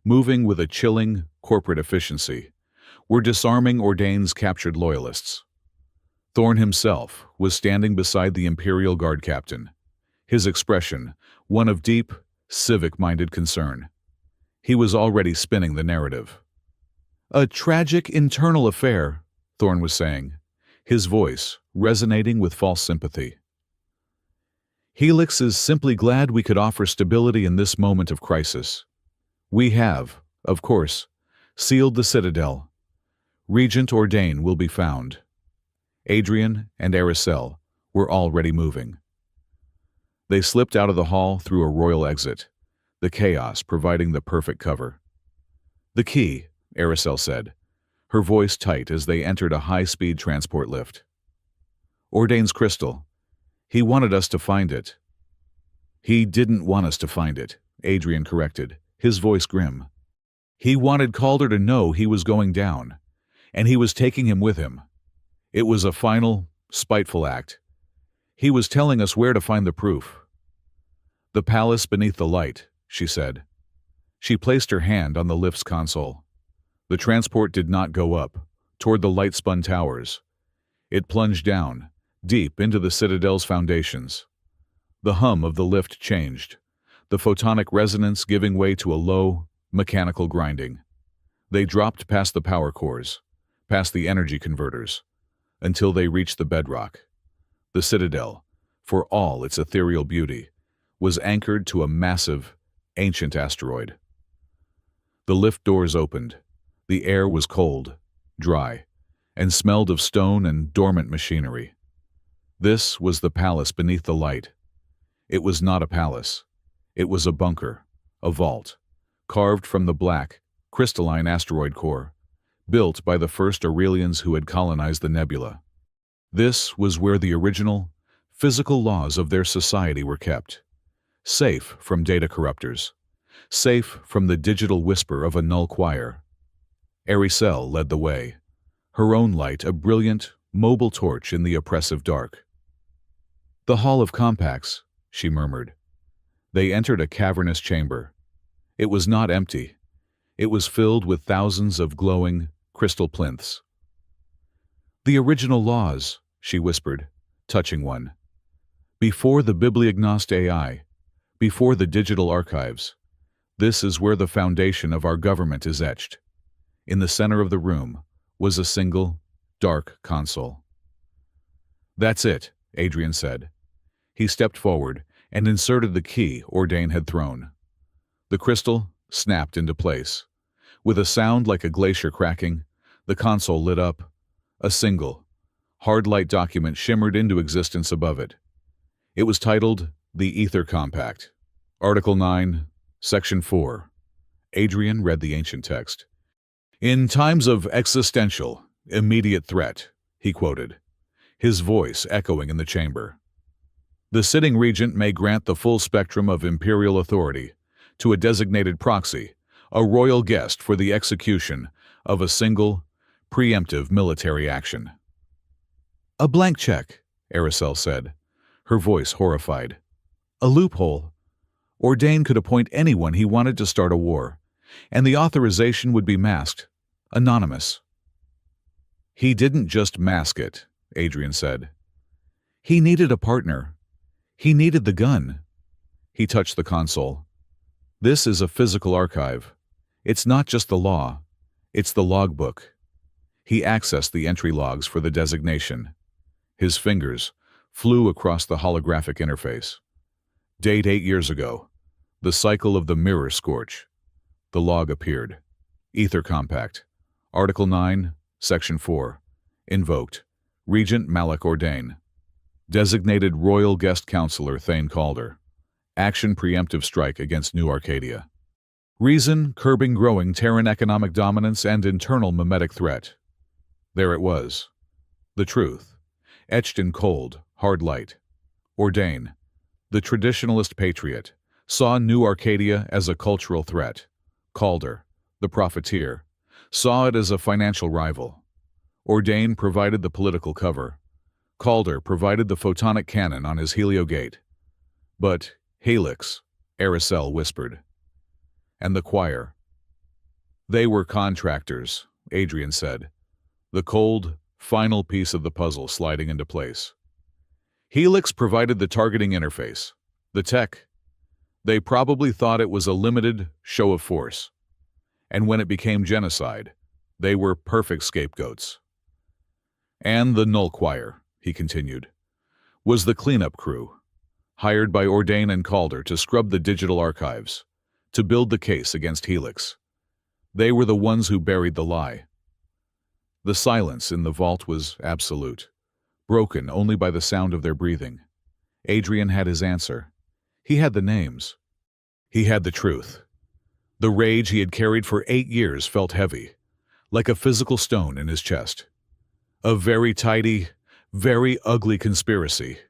moving with a chilling corporate efficiency, were disarming Ordain's captured loyalists. Thorn himself was standing beside the Imperial Guard captain, his expression one of deep, civic-minded concern. He was already spinning the narrative. "A tragic internal affair," Thorn was saying, his voice resonating with false sympathy. "Helix is simply glad we could offer stability in this moment of crisis. We have, of course, sealed the citadel. Regent Ordain will be found." Adrian and Aracel were already moving. They slipped out of the hall through a royal exit, the chaos providing the perfect cover. "The key," Aracel said, her voice tight as they entered a high-speed transport lift. "Ordain's crystal. He wanted us to find it." "He didn't want us to find it," Adrian corrected, his voice grim. "He wanted Calder to know he was going down, and he was taking him with him. It was a final, spiteful act. He was telling us where to find the proof." "The palace beneath the light," she said. She placed her hand on the lift's console. The transport did not go up, toward the light-spun towers. It plunged down, deep into the citadel's foundations. The hum of the lift changed, the photonic resonance giving way to a low, mechanical grinding. They dropped past the power cores, past the energy converters, until they reached the bedrock. The citadel, for all its ethereal beauty, was anchored to a massive, ancient asteroid. The lift doors opened. The air was cold, dry, and smelled of stone and dormant machinery. This was the palace beneath the light. It was not a palace. It was a bunker, a vault, carved from the black, crystalline asteroid core, built by the first Aurelians who had colonized the nebula. This was where the original, physical laws of their society were kept, safe from data corruptors, safe from the digital whisper of a null choir. Aricel led the way, her own light a brilliant, mobile torch in the oppressive dark. "The Hall of Compacts," she murmured. They entered a cavernous chamber. It was not empty. It was filled with thousands of glowing, crystal plinths. "The original laws," she whispered, touching one. "Before the Bibliognost AI, before the digital archives, this is where the foundation of our government is etched." In the center of the room was a single, dark console. "That's it," Adrian said. He stepped forward and inserted the key Ordain had thrown. The crystal snapped into place. With a sound like a glacier cracking, the console lit up. A single, hard-light document shimmered into existence above it. It was titled The Ether Compact. Article 9, Section 4. Adrian read the ancient text. "In times of existential, immediate threat," he quoted, his voice echoing in the chamber, "the sitting regent may grant the full spectrum of imperial authority to a designated proxy, a royal guest for the execution of a single, preemptive military action." "A blank check," Aricel said, her voice horrified. "A loophole. Ordain could appoint anyone he wanted to start a war, and the authorization would be masked, anonymous." "He didn't just mask it," Adrian said. "He needed a partner. He needed the gun." He touched the console. "This is a physical archive. It's not just the law. It's the logbook." He accessed the entry logs for the designation. His fingers flew across the holographic interface. Date 8 years ago. The cycle of the mirror scorch. The log appeared. Ether Compact. Article 9, Section 4. Invoked. Regent Malak Ordain. Designated Royal Guest Counselor Thane Calder. Action preemptive strike against New Arcadia. Reason curbing growing Terran economic dominance and internal mimetic threat. There it was. The truth. Etched in cold, hard light. Ordain, the traditionalist patriot, saw New Arcadia as a cultural threat. Calder, the profiteer, saw it as a financial rival. Ordain provided the political cover. Calder provided the photonic cannon on his heliogate. But Helix, Aricel whispered. And the choir. "They were contractors," Adrian said, the cold, final piece of the puzzle sliding into place. Helix provided the targeting interface, the tech. They probably thought it was a limited show of force. And when it became genocide, they were perfect scapegoats. "And the Null Choir," he continued, "was the cleanup crew, hired by Ordain and Calder to scrub the digital archives, to build the case against Helix. They were the ones who buried the lie." The silence in the vault was absolute, broken only by the sound of their breathing. Adrian had his answer. He had the names. He had the truth. The rage he had carried for 8 years felt heavy, like a physical stone in his chest. A very tidy, very ugly conspiracy.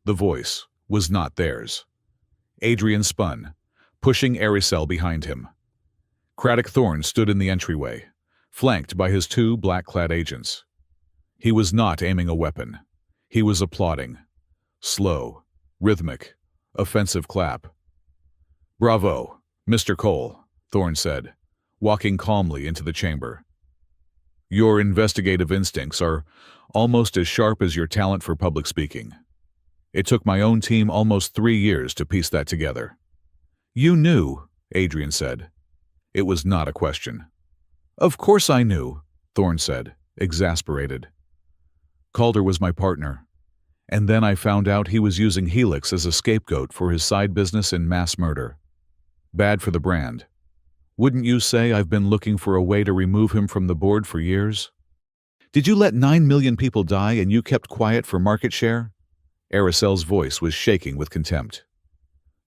The voice was not theirs. Adrian spun, pushing Aricel behind him. Craddock Thorne stood in the entryway, flanked by his 2 black-clad agents. He was not aiming a weapon. He was applauding. Slow, rhythmic, offensive clap. "Bravo, Mr. Cole," Thorne said, walking calmly into the chamber. "Your investigative instincts are almost as sharp as your talent for public speaking. It took my own team almost 3 years to piece that together." "You knew," Adrian said. It was not a question. "Of course I knew," Thorne said, exasperated. "Calder was my partner, and then I found out he was using Helix as a scapegoat for his side business in mass murder. Bad for the brand. Wouldn't you say I've been looking for a way to remove him from the board for years? Did you let 9 million people die and you kept quiet for market share?" Aricel's voice was shaking with contempt.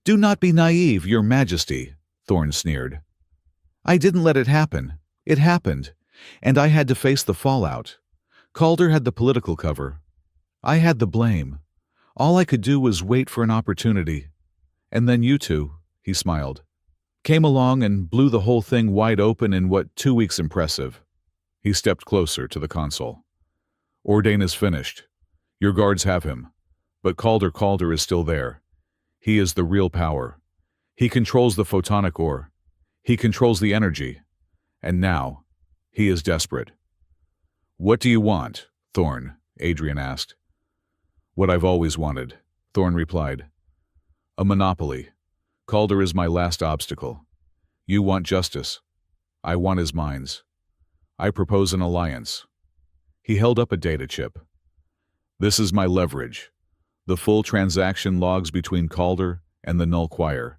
"Do not be naive, Your Majesty," Thorne sneered. "I didn't let it happen. It happened, and I had to face the fallout. Calder had the political cover. I had the blame. All I could do was wait for an opportunity. And then you two, he smiled, came along and blew the whole thing wide open in what 2 weeks impressive. He stepped closer to the console. Ordain is finished. Your guards have him. But Calder is still there. He is the real power. He controls the photonic ore. He controls the energy. And now, he is desperate. What do you want, Thorn? Adrian asked. What I've always wanted, Thorn replied. A monopoly. Calder is my last obstacle. You want justice. I want his mines. I propose an alliance. He held up a data chip. This is my leverage. The full transaction logs between Calder and the Null Choir.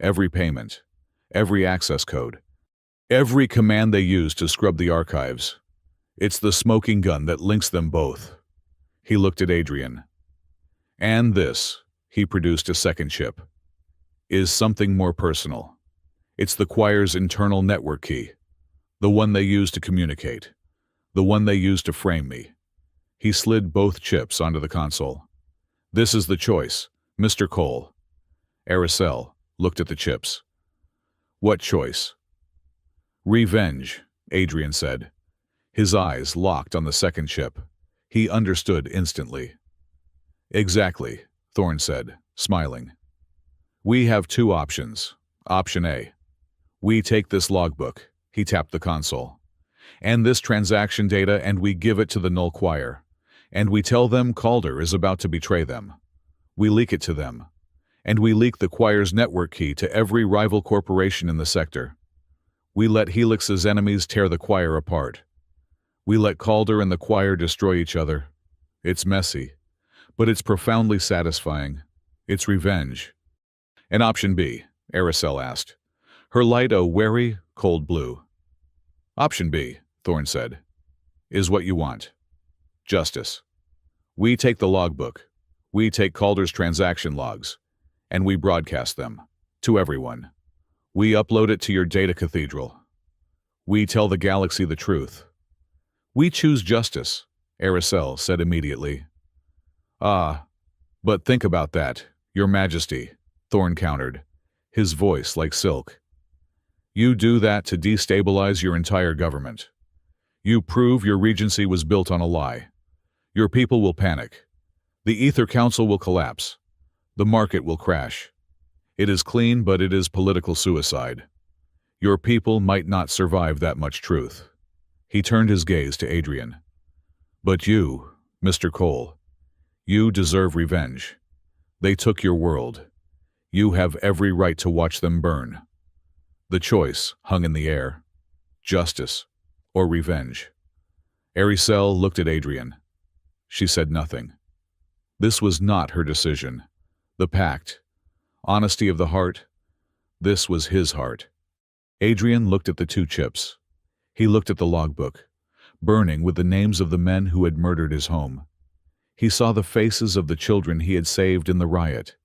Every payment. Every access code. Every command they use to scrub the archives. It's the smoking gun that links them both. He looked at Adrian. And this, he produced a second chip, is something more personal. It's the Choir's internal network key. The one they use to communicate. The one they use to frame me. He slid both chips onto the console. This is the choice, Mr. Cole. Aracel looked at the chips. What choice? Revenge, Adrian said. His eyes locked on the second chip. He understood instantly. Exactly, Thorn said, smiling. We have two options. Option A. We take this logbook, he tapped the console, and this transaction data, and we give it to the Null Choir. And we tell them Calder is about to betray them. We leak it to them. And we leak the Choir's network key to every rival corporation in the sector. We let Helix's enemies tear the Choir apart. We let Calder and the Choir destroy each other. It's messy, but it's profoundly satisfying. It's revenge. And option B, Aracel asked, her light a wary, cold blue. Option B, Thorn said, is what you want. Justice. We take the logbook. We take Calder's transaction logs, and we broadcast them to everyone. We upload it to your data cathedral. We tell the galaxy the truth. We choose justice, Aracel said immediately. Ah, but think about that, Your Majesty, Thorn countered, his voice like silk. You do that to destabilize your entire government. You prove your regency was built on a lie. Your people will panic. The Ether Council will collapse. The market will crash. It is clean, but it is political suicide. Your people might not survive that much truth. He turned his gaze to Adrian. But you, Mr. Cole, you deserve revenge. They took your world. You have every right to watch them burn. The choice hung in the air. Justice or revenge. Aracel looked at Adrian. She said nothing. This was not her decision. The pact. Honesty of the heart. This was his heart. Adrian looked at the two chips. He looked at the logbook, burning with the names of the men who had murdered his home. He saw the faces of the children he had saved in the riot.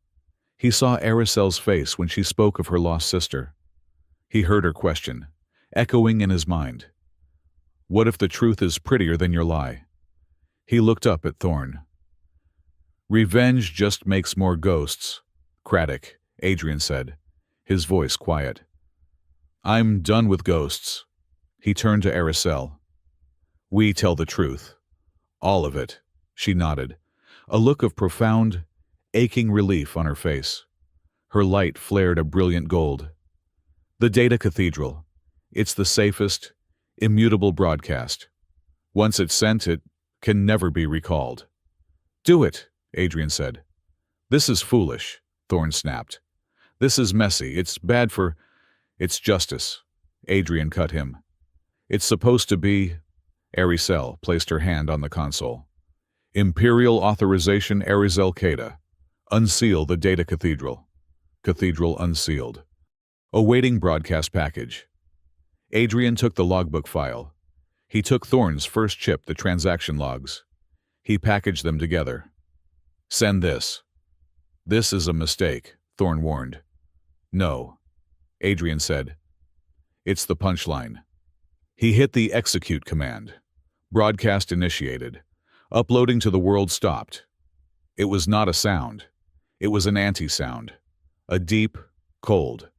He saw Aracel's face when she spoke of her lost sister. He heard her question, echoing in his mind. What if the truth is prettier than your lie? He looked up at Thorn. Revenge just makes more ghosts, Craddock, Adrian said, his voice quiet. I'm done with ghosts. He turned to Aracel. We tell the truth. All of it, she nodded, a look of profound, aching relief on her face. Her light flared a brilliant gold. The Data Cathedral. It's the safest, immutable broadcast. Once it's sent, it can never be recalled. Do it, Adrian said. This is foolish, Thorn snapped. This is messy. It's bad for... It's justice. Adrian cut him. It's supposed to be... Aracel placed her hand on the console. Imperial authorization Aracel Keda. Unseal the Data Cathedral. Cathedral unsealed. Awaiting broadcast package. Adrian took the logbook file. He took Thorn's first chip, the transaction logs. He packaged them together. Send this. This is a mistake, Thorn warned. No, Adrian said. It's the punchline. He hit the execute command. Broadcast initiated. Uploading to the world stopped. It was not a sound. It was an anti-sound. A deep, cold,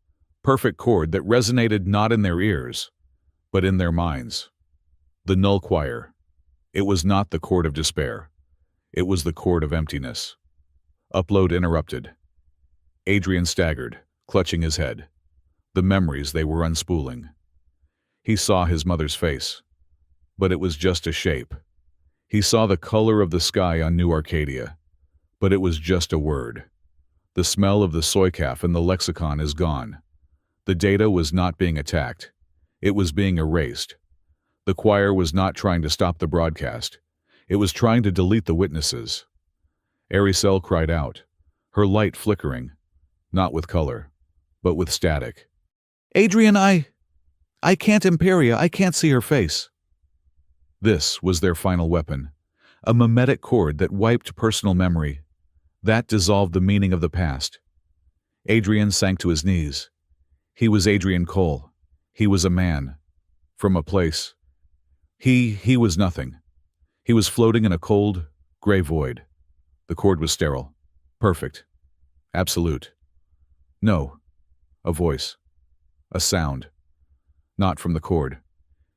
perfect chord that resonated not in their ears, but in their minds. The null choir. It was not the chord of despair. It was the chord of emptiness. Upload interrupted. Adrian staggered, clutching his head. The memories they were unspooling. He saw his mother's face, but it was just a shape. He saw the color of the sky on New Arcadia, but it was just a word. The smell of the soy calf in the lexicon is gone. The data was not being attacked. It was being erased. The choir was not trying to stop the broadcast. It was trying to delete the witnesses. Aricel cried out, her light flickering, not with color, but with static. "Adrian, I can't Imperia, I can't see her face." This was their final weapon, a mimetic chord that wiped personal memory. That dissolved the meaning of the past. Adrian sank to his knees. He was Adrian Cole. He was a man. From a place. He was nothing. He was floating in a cold, gray void. The chord was sterile. Perfect. Absolute. No. A voice. A sound. Not from the chord.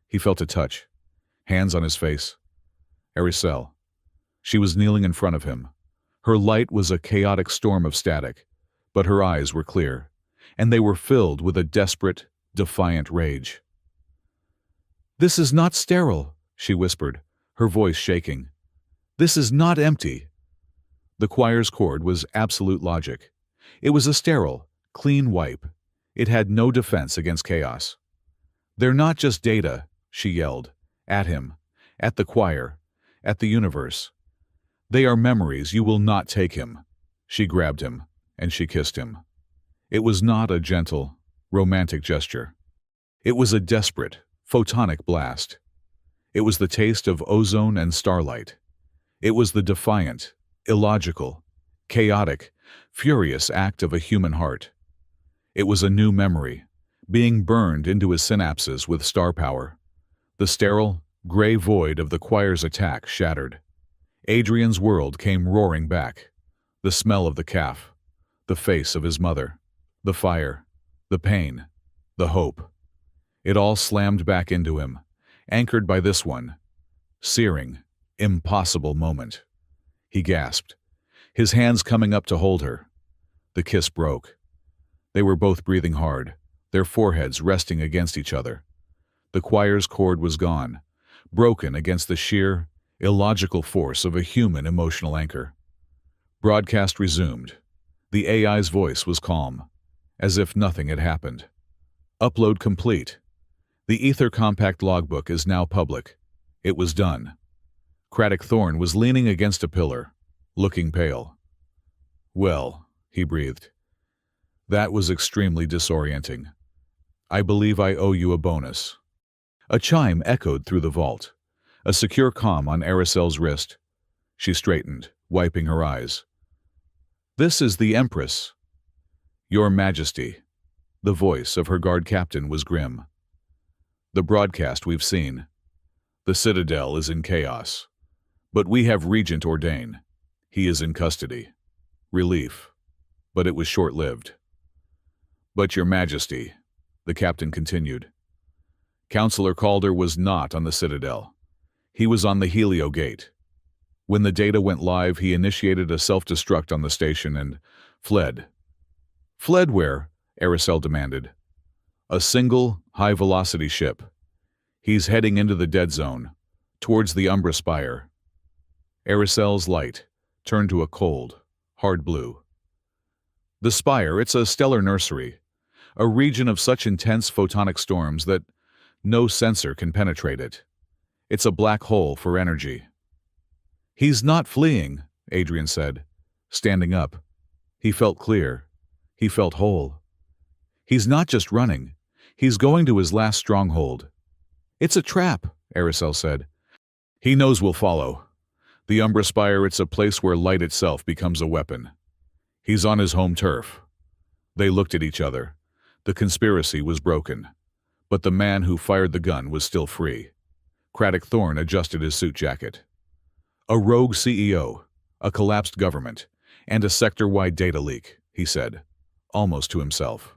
He felt a touch. Hands on his face. Aricel. She was kneeling in front of him. Her light was a chaotic storm of static, but her eyes were clear, and they were filled with a desperate, defiant rage. "This is not sterile," she whispered, her voice shaking. "This is not empty." The choir's chord was absolute logic. It was a sterile, clean wipe. It had no defense against chaos. "They're not just data," she yelled, at him, at the choir, at the universe. "They are memories, you will not take him." She grabbed him, and she kissed him. It was not a gentle, romantic gesture. It was a desperate, photonic blast. It was the taste of ozone and starlight. It was the defiant, illogical, chaotic, furious act of a human heart. It was a new memory, being burned into his synapses with star power. The sterile, gray void of the choir's attack shattered. Adrian's world came roaring back. The smell of the calf, the face of his mother, the fire, the pain, the hope. It all slammed back into him, anchored by this one, searing, impossible moment. He gasped, his hands coming up to hold her. The kiss broke. They were both breathing hard, their foreheads resting against each other. The choir's chord was gone, broken against the sheer, illogical force of a human emotional anchor. Broadcast resumed. The AI's voice was calm, as if nothing had happened. Upload complete. The Ether Compact logbook is now public. It was done. Craddock Thorne was leaning against a pillar, looking pale. "Well," he breathed. "That was extremely disorienting. I believe I owe you a bonus." A chime echoed through the vault. A secure comm on Aricel's wrist. She straightened, wiping her eyes. "This is the Empress." "Your Majesty." The voice of her guard captain was grim. "The broadcast we've seen. The Citadel is in chaos. But we have Regent Ordain. He is in custody. Relief. But it was short-lived." "But Your Majesty," the captain continued, "Councillor Calder was not on the Citadel. He was on the Helio Gate. When the data went live, he initiated a self-destruct on the station and fled." "Fled where?" Aricel demanded. "A single, high-velocity ship. He's heading into the dead zone, towards the Umbra Spire." Aricel's light turned to a cold, hard blue. "The Spire, it's a stellar nursery, a region of such intense photonic storms that no sensor can penetrate it. It's a black hole for energy." "He's not fleeing," Adrian said, standing up. He felt clear. He felt whole. "He's not just running. He's going to his last stronghold." "It's a trap," Aricel said. "He knows we'll follow. The Umbra Spire, it's a place where light itself becomes a weapon. He's on his home turf." They looked at each other. The conspiracy was broken. But the man who fired the gun was still free. Craddock Thorne adjusted his suit jacket. "A rogue CEO, a collapsed government, and a sector-wide data leak," he said. almost to himself.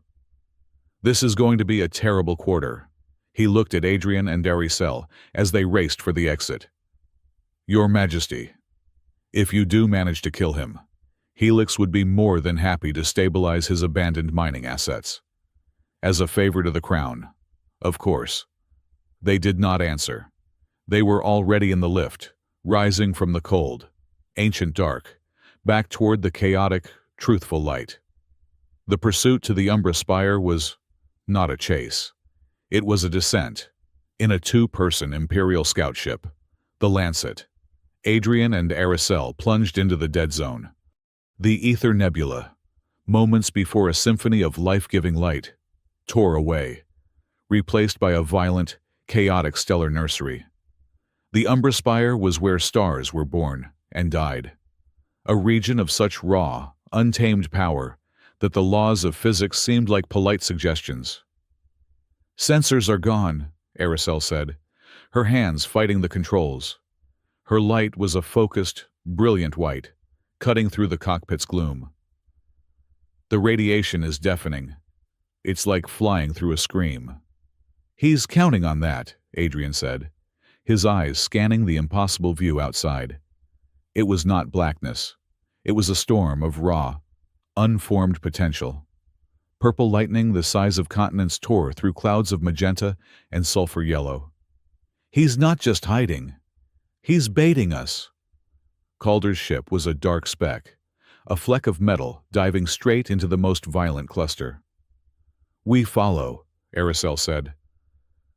This is going to be a terrible quarter. He looked at Adrian and Aricel as they raced for the exit. Your Majesty, if you do manage to kill him, Helix would be more than happy to stabilize his abandoned mining assets. As a favor to the crown, of course. They did not answer. They were already in the lift, rising from the cold, ancient dark, back toward the chaotic, truthful light. The pursuit to the Umbra Spire was not a chase. It was a descent, in a two-person Imperial scout ship, the Lancet. Adrian and Aricel plunged into the dead zone. The Ether Nebula, moments before a symphony of life-giving light, tore away, replaced by a violent, chaotic stellar nursery. The Umbra Spire was where stars were born and died, a region of such raw, untamed power that the laws of physics seemed like polite suggestions. Sensors are gone, Aricel said, her hands fighting the controls. Her light was a focused, brilliant white, cutting through the cockpit's gloom. The radiation is deafening. It's like flying through a scream. He's counting on that, Adrian said, his eyes scanning the impossible view outside. It was not blackness. It was a storm of raw, unformed potential. Purple lightning the size of continents tore through clouds of magenta and sulfur yellow. He's not just hiding. He's baiting us. Calder's ship was a dark speck, a fleck of metal diving straight into the most violent cluster. We follow, Aricel said.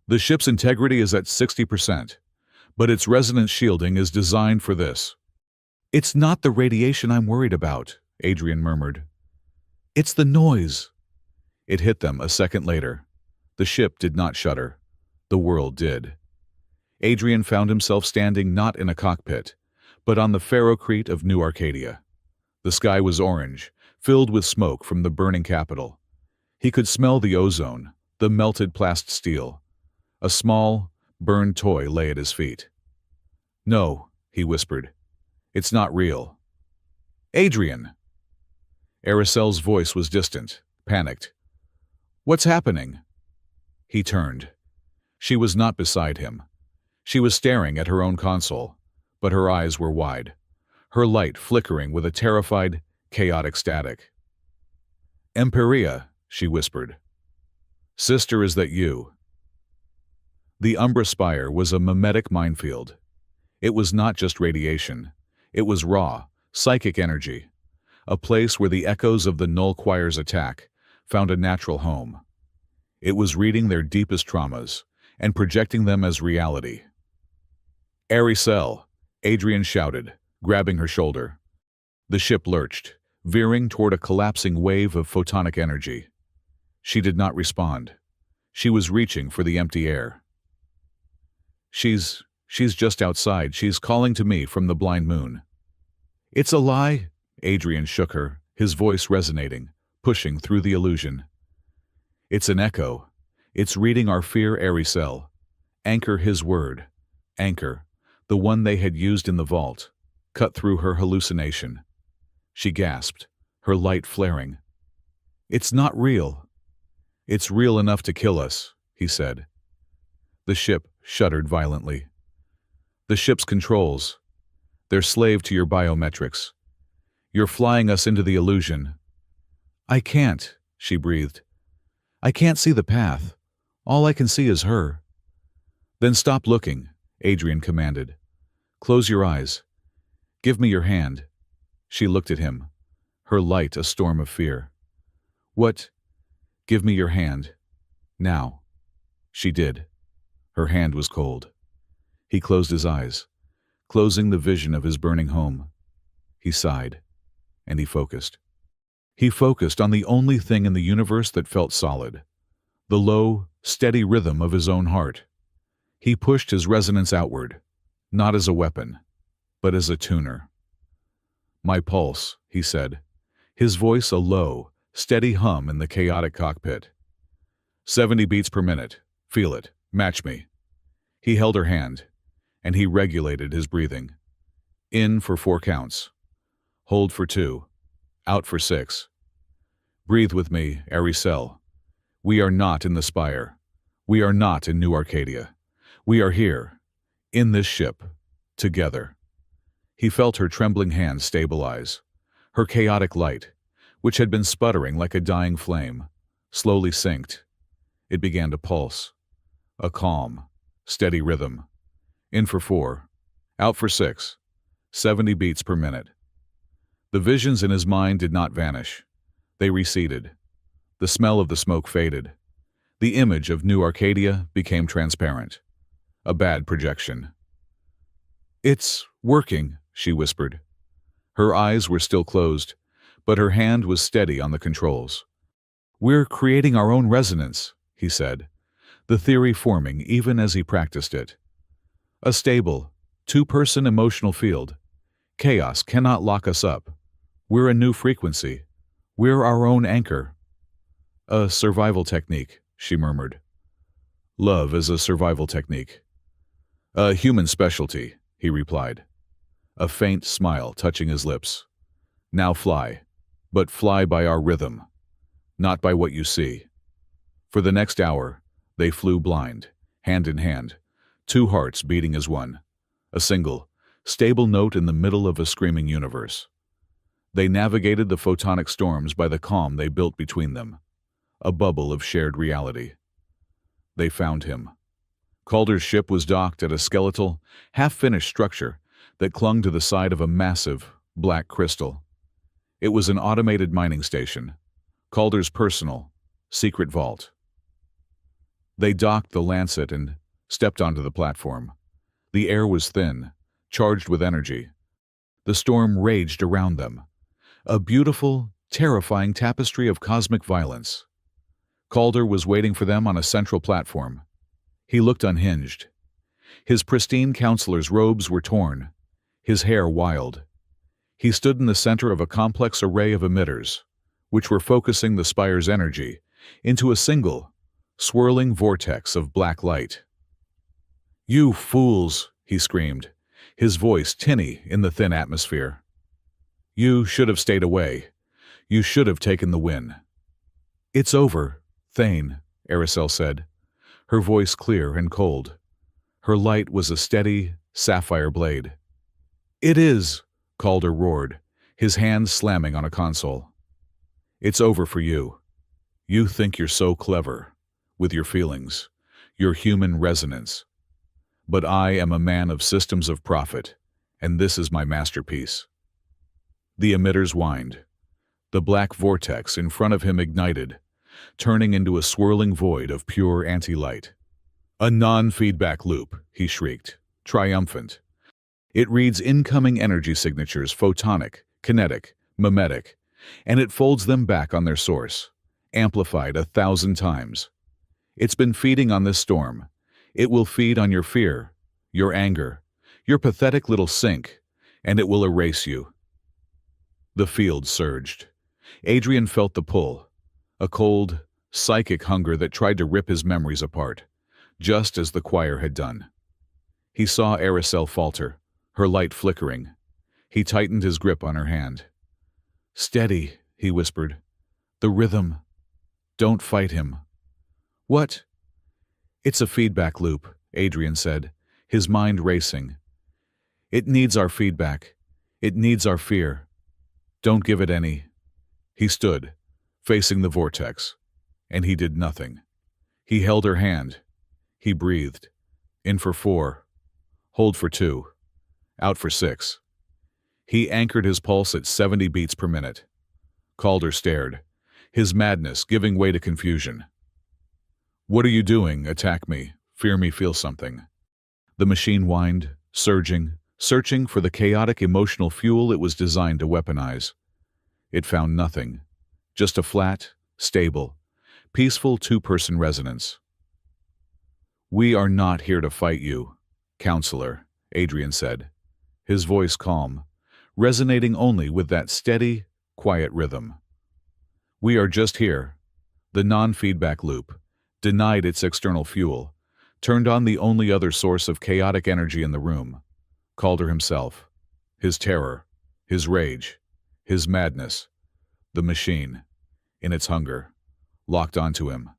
The ship's integrity is at 60%, but its resonance shielding is designed for this. It's not the radiation I'm worried about, Adrian murmured. It's the noise. It hit them a second later. The ship did not shudder. The world did. Adrian found himself standing not in a cockpit, but on the ferrocrete of New Arcadia. The sky was orange, filled with smoke from the burning capital. He could smell the ozone, the melted plast steel. A small, burned toy lay at his feet. No, he whispered. It's not real. Adrian! Aricel's voice was distant, panicked. What's happening? He turned. She was not beside him. She was staring at her own console, but her eyes were wide, her light flickering with a terrified, chaotic static. Emperia, she whispered. Sister, is that you? The Umbra Spire was a mimetic minefield. It was not just radiation. It was raw, psychic energy, a place where the echoes of the Null Choir's attack found a natural home. It was reading their deepest traumas and projecting them as reality. Aricel, Adrian shouted, grabbing her shoulder. The ship lurched, veering toward a collapsing wave of photonic energy. She did not respond. She was reaching for the empty air. She's just outside. She's calling to me from the blind moon. It's a lie, Adrian shook her, his voice resonating, pushing through the illusion. It's an echo. It's reading our fear, Aricel. Anchor his word. Anchor, the one they had used in the vault, cut through her hallucination. She gasped, her light flaring. It's not real. It's real enough to kill us, he said. The ship shuddered violently. The ship's controls. They're slave to your biometrics. You're flying us into the illusion. I can't, she breathed. I can't see the path. All I can see is her. Then stop looking, Adrian commanded. Close your eyes. Give me your hand. She looked at him, her light a storm of fear. What? Give me your hand. Now. She did. Her hand was cold. He closed his eyes, closing the vision of his burning home. He sighed, and he focused. He focused on the only thing in the universe that felt solid, the low, steady rhythm of his own heart. He pushed his resonance outward, not as a weapon, but as a tuner. My pulse, he said, his voice a low, steady hum in the chaotic cockpit. 70 beats per minute. Feel it. Match me. He held her hand, and he regulated his breathing. In for 4 counts. Hold for 2. Out for 6. Breathe with me, Aricel. We are not in the Spire. We are not in New Arcadia. We are here, in this ship, together. He felt her trembling hands stabilize. Her chaotic light, which had been sputtering like a dying flame, slowly synced. It began to pulse. A calm, steady rhythm. In for 4, out for 6, 70 beats per minute. The visions in his mind did not vanish. They receded. The smell of the smoke faded. The image of New Arcadia became transparent. A bad projection. "It's working," she whispered. Her eyes were still closed, but her hand was steady on the controls. "We're creating our own resonance," he said, the theory forming even as he practiced it. "A stable, two-person emotional field. Chaos cannot lock us up. We're a new frequency. We're our own anchor." "A survival technique," she murmured. "Love is a survival technique." "A human specialty," he replied. A faint smile touching his lips. "Now fly, but fly by our rhythm, not by what you see." For the next hour, they flew blind, hand in hand, two hearts beating as one, a single, stable note in the middle of a screaming universe. They navigated the photonic storms by the calm they built between them, a bubble of shared reality. They found him. Calder's ship was docked at a skeletal, half-finished structure that clung to the side of a massive, black crystal. It was an automated mining station, Calder's personal, secret vault. They docked the Lancet and stepped onto the platform. The air was thin, charged with energy. The storm raged around them, a beautiful, terrifying tapestry of cosmic violence. Calder was waiting for them on a central platform. He looked unhinged. His pristine counselor's robes were torn, his hair wild. He stood in the center of a complex array of emitters, which were focusing the Spire's energy into a single, swirling vortex of black light. "You fools!" he screamed, his voice tinny in the thin atmosphere. "You should have stayed away. You should have taken the win." "It's over, Thane," Aricel said, her voice clear and cold. Her light was a steady, sapphire blade. "It is," Calder roared, his hands slamming on a console. "It's over for you. You think you're so clever, with your feelings, your human resonance. But I am a man of systems of profit, and this is my masterpiece." The emitters whined. The black vortex in front of him ignited, turning into a swirling void of pure anti-light. "A non-feedback loop," he shrieked, triumphant. "It reads incoming energy signatures, photonic, kinetic, mimetic, and it folds them back on their source, amplified 1,000 times. It's been feeding on this storm. It will feed on your fear, your anger, your pathetic little sink, and it will erase you." The field surged. Adrian felt the pull, a cold, psychic hunger that tried to rip his memories apart, just as the choir had done. He saw Aricel falter, her light flickering. He tightened his grip on her hand. "Steady," he whispered. "The rhythm. Don't fight him." "What?" "It's a feedback loop," Adrian said, his mind racing. "It needs our feedback. It needs our fear. Don't give it any." He stood, facing the vortex, and he did nothing. He held her hand. He breathed. In for 4. Hold for 2. Out for 6. He anchored his pulse at 70 beats per minute. Calder stared, his madness giving way to confusion. "What are you doing? Attack me. Fear me, feel something." The machine whined, surging, searching for the chaotic emotional fuel it was designed to weaponize. It found nothing, just a flat, stable, peaceful two-person resonance. "We are not here to fight you, counselor," Adrian said, his voice calm, resonating only with that steady, quiet rhythm. "We are just here." The non-feedback loop, denied its external fuel, turned on the only other source of chaotic energy in the room, Calder himself, his terror, his rage, his madness, the machine. in its hunger, locked onto him.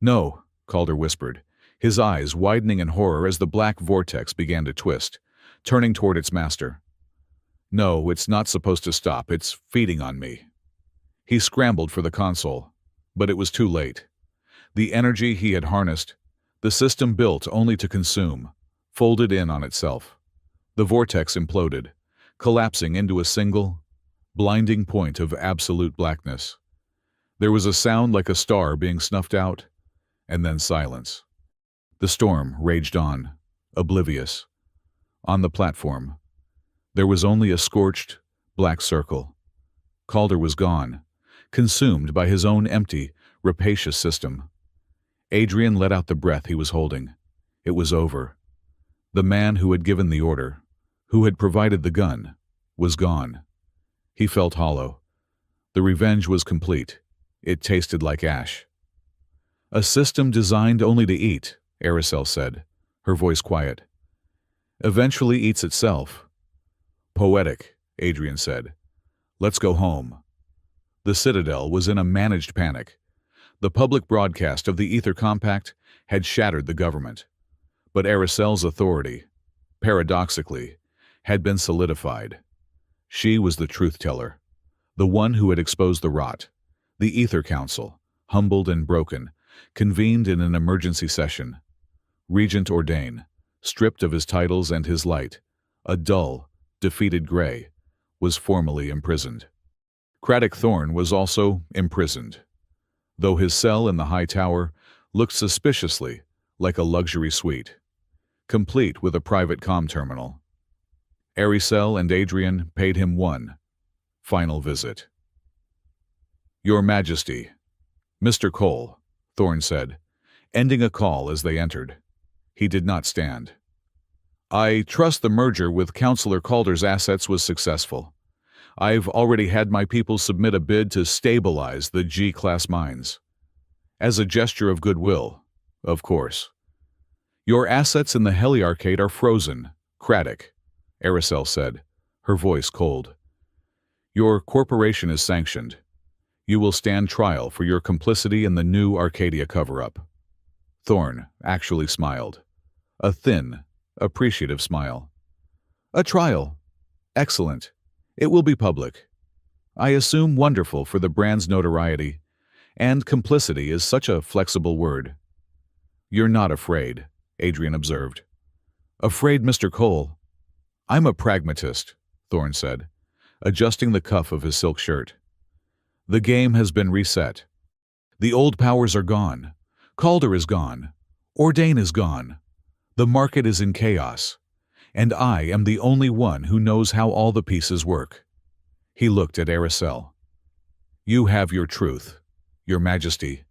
"No," Calder whispered, his eyes widening in horror as the black vortex began to twist, turning toward its master. "No, it's not supposed to stop. It's feeding on me." He scrambled for the console, but it was too late. The energy he had harnessed, the system built only to consume, folded in on itself. The vortex imploded, collapsing into a single, blinding point of absolute blackness. There was a sound like a star being snuffed out, and then silence. The storm raged on, oblivious. On the platform, there was only a scorched, black circle. Calder was gone, consumed by his own empty, rapacious system. Adrian let out the breath he was holding. It was over. The man who had given the order, who had provided the gun, was gone. He felt hollow. The revenge was complete. It tasted like ash. "A system designed only to eat," Aracel said, her voice quiet. "Eventually eats itself." "Poetic," Adrian said. "Let's go home." The Citadel was in a managed panic. The public broadcast of the Ether Compact had shattered the government. But Aracel's authority, paradoxically, had been solidified. She was the truth-teller, the one who had exposed the rot. The Ether Council, humbled and broken, convened in an emergency session. Regent Ordain, stripped of his titles and his light, a dull, defeated gray, was formally imprisoned. Craddock Thorne was also imprisoned, though his cell in the high tower looked suspiciously like a luxury suite, complete with a private comm terminal. Aracel and Adrian paid him one final visit. "Your Majesty." "Mr. Cole," Thorne said, ending a call as they entered. He did not stand. "I trust the merger with Councillor Calder's assets was successful. I've already had my people submit a bid to stabilize the G-class mines. As a gesture of goodwill, of course. Your assets in the Heliarcade are frozen, Craddock," Aracel said, her voice cold. "Your corporation is sanctioned. You will stand trial for your complicity in the new Arcadia cover-up." Thorne actually smiled. A thin, appreciative smile. "A trial. Excellent. It will be public. I assume wonderful for the brand's notoriety, and complicity is such a flexible word." "You're not afraid," Adrian observed. "Afraid, Mr. Cole?" "I'm a pragmatist," Thorne said, adjusting the cuff of his silk shirt. "The game has been reset. The old powers are gone. Calder is gone. Ordain is gone. The market is in chaos. And I am the only one who knows how all the pieces work." He looked at Aracel. "You have your truth, Your Majesty.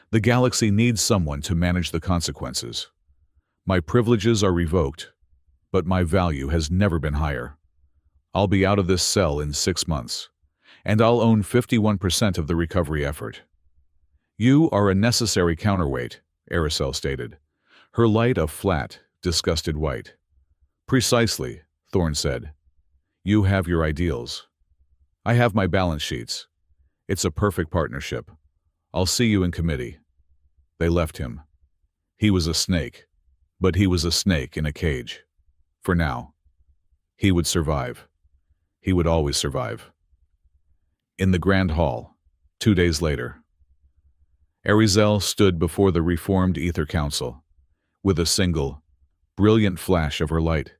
The galaxy needs someone to manage the consequences. My privileges are revoked, but my value has never been higher. I'll be out of this cell in 6 months, and I'll own 51% of the recovery effort." "You are a necessary counterweight," Aracel stated, her light a flat, disgusted white. "Precisely," Thorne said. "You have your ideals. I have my balance sheets. It's a perfect partnership. I'll see you in committee." They left him. He was a snake, but he was a snake in a cage. For now. He would survive. He would always survive. In the Grand Hall, 2 days later, Aracel stood before the reformed Ether Council. With a single, brilliant flash of her light,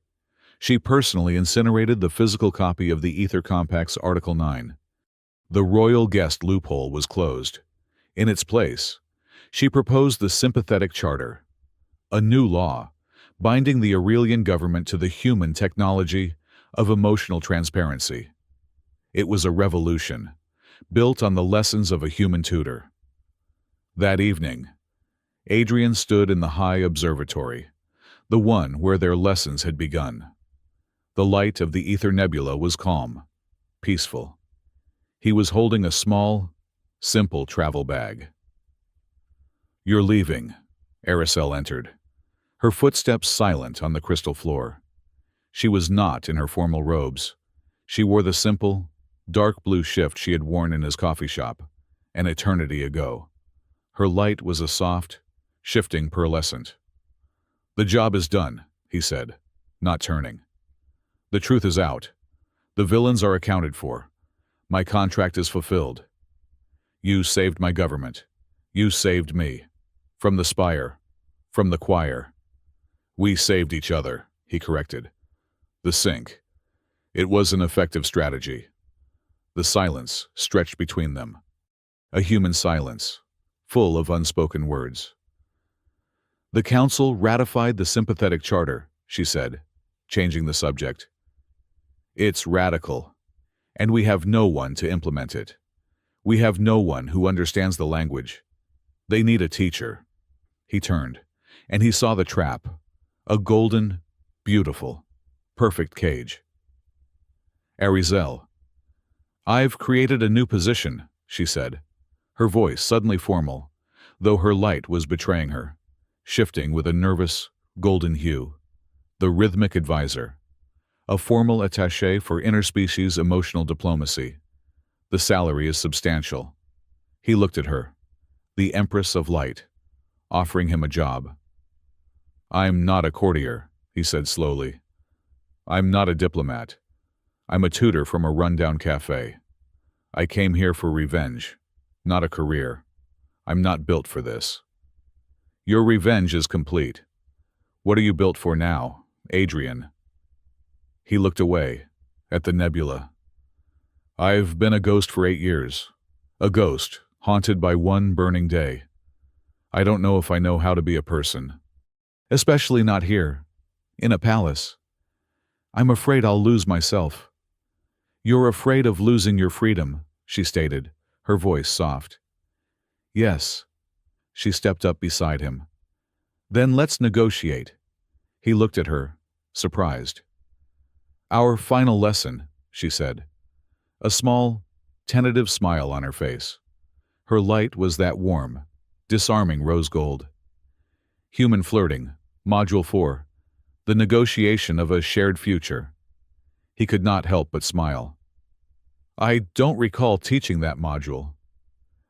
she personally incinerated the physical copy of the Ether Compact's Article 9. The royal guest loophole was closed. In its place, she proposed the Sympathetic Charter, a new law binding the Aurelian government to the human technology of emotional transparency. It was a revolution, built on the lessons of a human tutor. That evening, Adrian stood in the high observatory, the one where their lessons had begun. The light of the Ether Nebula was calm, peaceful. He was holding a small, simple travel bag. "You're leaving," Aracel entered, her footsteps silent on the crystal floor. She was not in her formal robes. She wore the simple, dark blue shift she had worn in his coffee shop, an eternity ago. Her light was a soft, shifting pearlescent. "The job is done," he said, not turning. "The truth is out. The villains are accounted for. My contract is fulfilled. You saved my government. You saved me. From the spire. From the choir. We saved each other," he corrected. "The sink. It was an effective strategy." The silence stretched between them. A human silence, full of unspoken words. "The council ratified the sympathetic charter," she said, changing the subject. "It's radical, and we have no one to implement it. We have no one who understands the language. They need a teacher." He turned, and he saw the trap, a golden, beautiful, perfect cage. "Arizel, I've created a new position," she said, her voice suddenly formal, though her light was betraying her, shifting with a nervous, golden hue. "The rhythmic advisor, a formal attaché for interspecies emotional diplomacy. The salary is substantial." He looked at her, the Empress of Light, offering him a job. "I'm not a courtier," he said slowly. "I'm not a diplomat. I'm a tutor from a rundown cafe. I came here for revenge, not a career. I'm not built for this." "Your revenge is complete. What are you built for now, Adrian?" He looked away, at the nebula. "I've been a ghost for 8 years. A ghost, haunted by one burning day. I don't know if I know how to be a person. Especially not here, in a palace. I'm afraid I'll lose myself." "You're afraid of losing your freedom," she stated, her voice soft. "Yes." She stepped up beside him. "Then let's negotiate." He looked at her, surprised. "Our final lesson," she said. A small, tentative smile on her face. Her light was that warm, disarming rose gold. "Human flirting, Module 4, the negotiation of a shared future." He could not help but smile. "I don't recall teaching that module."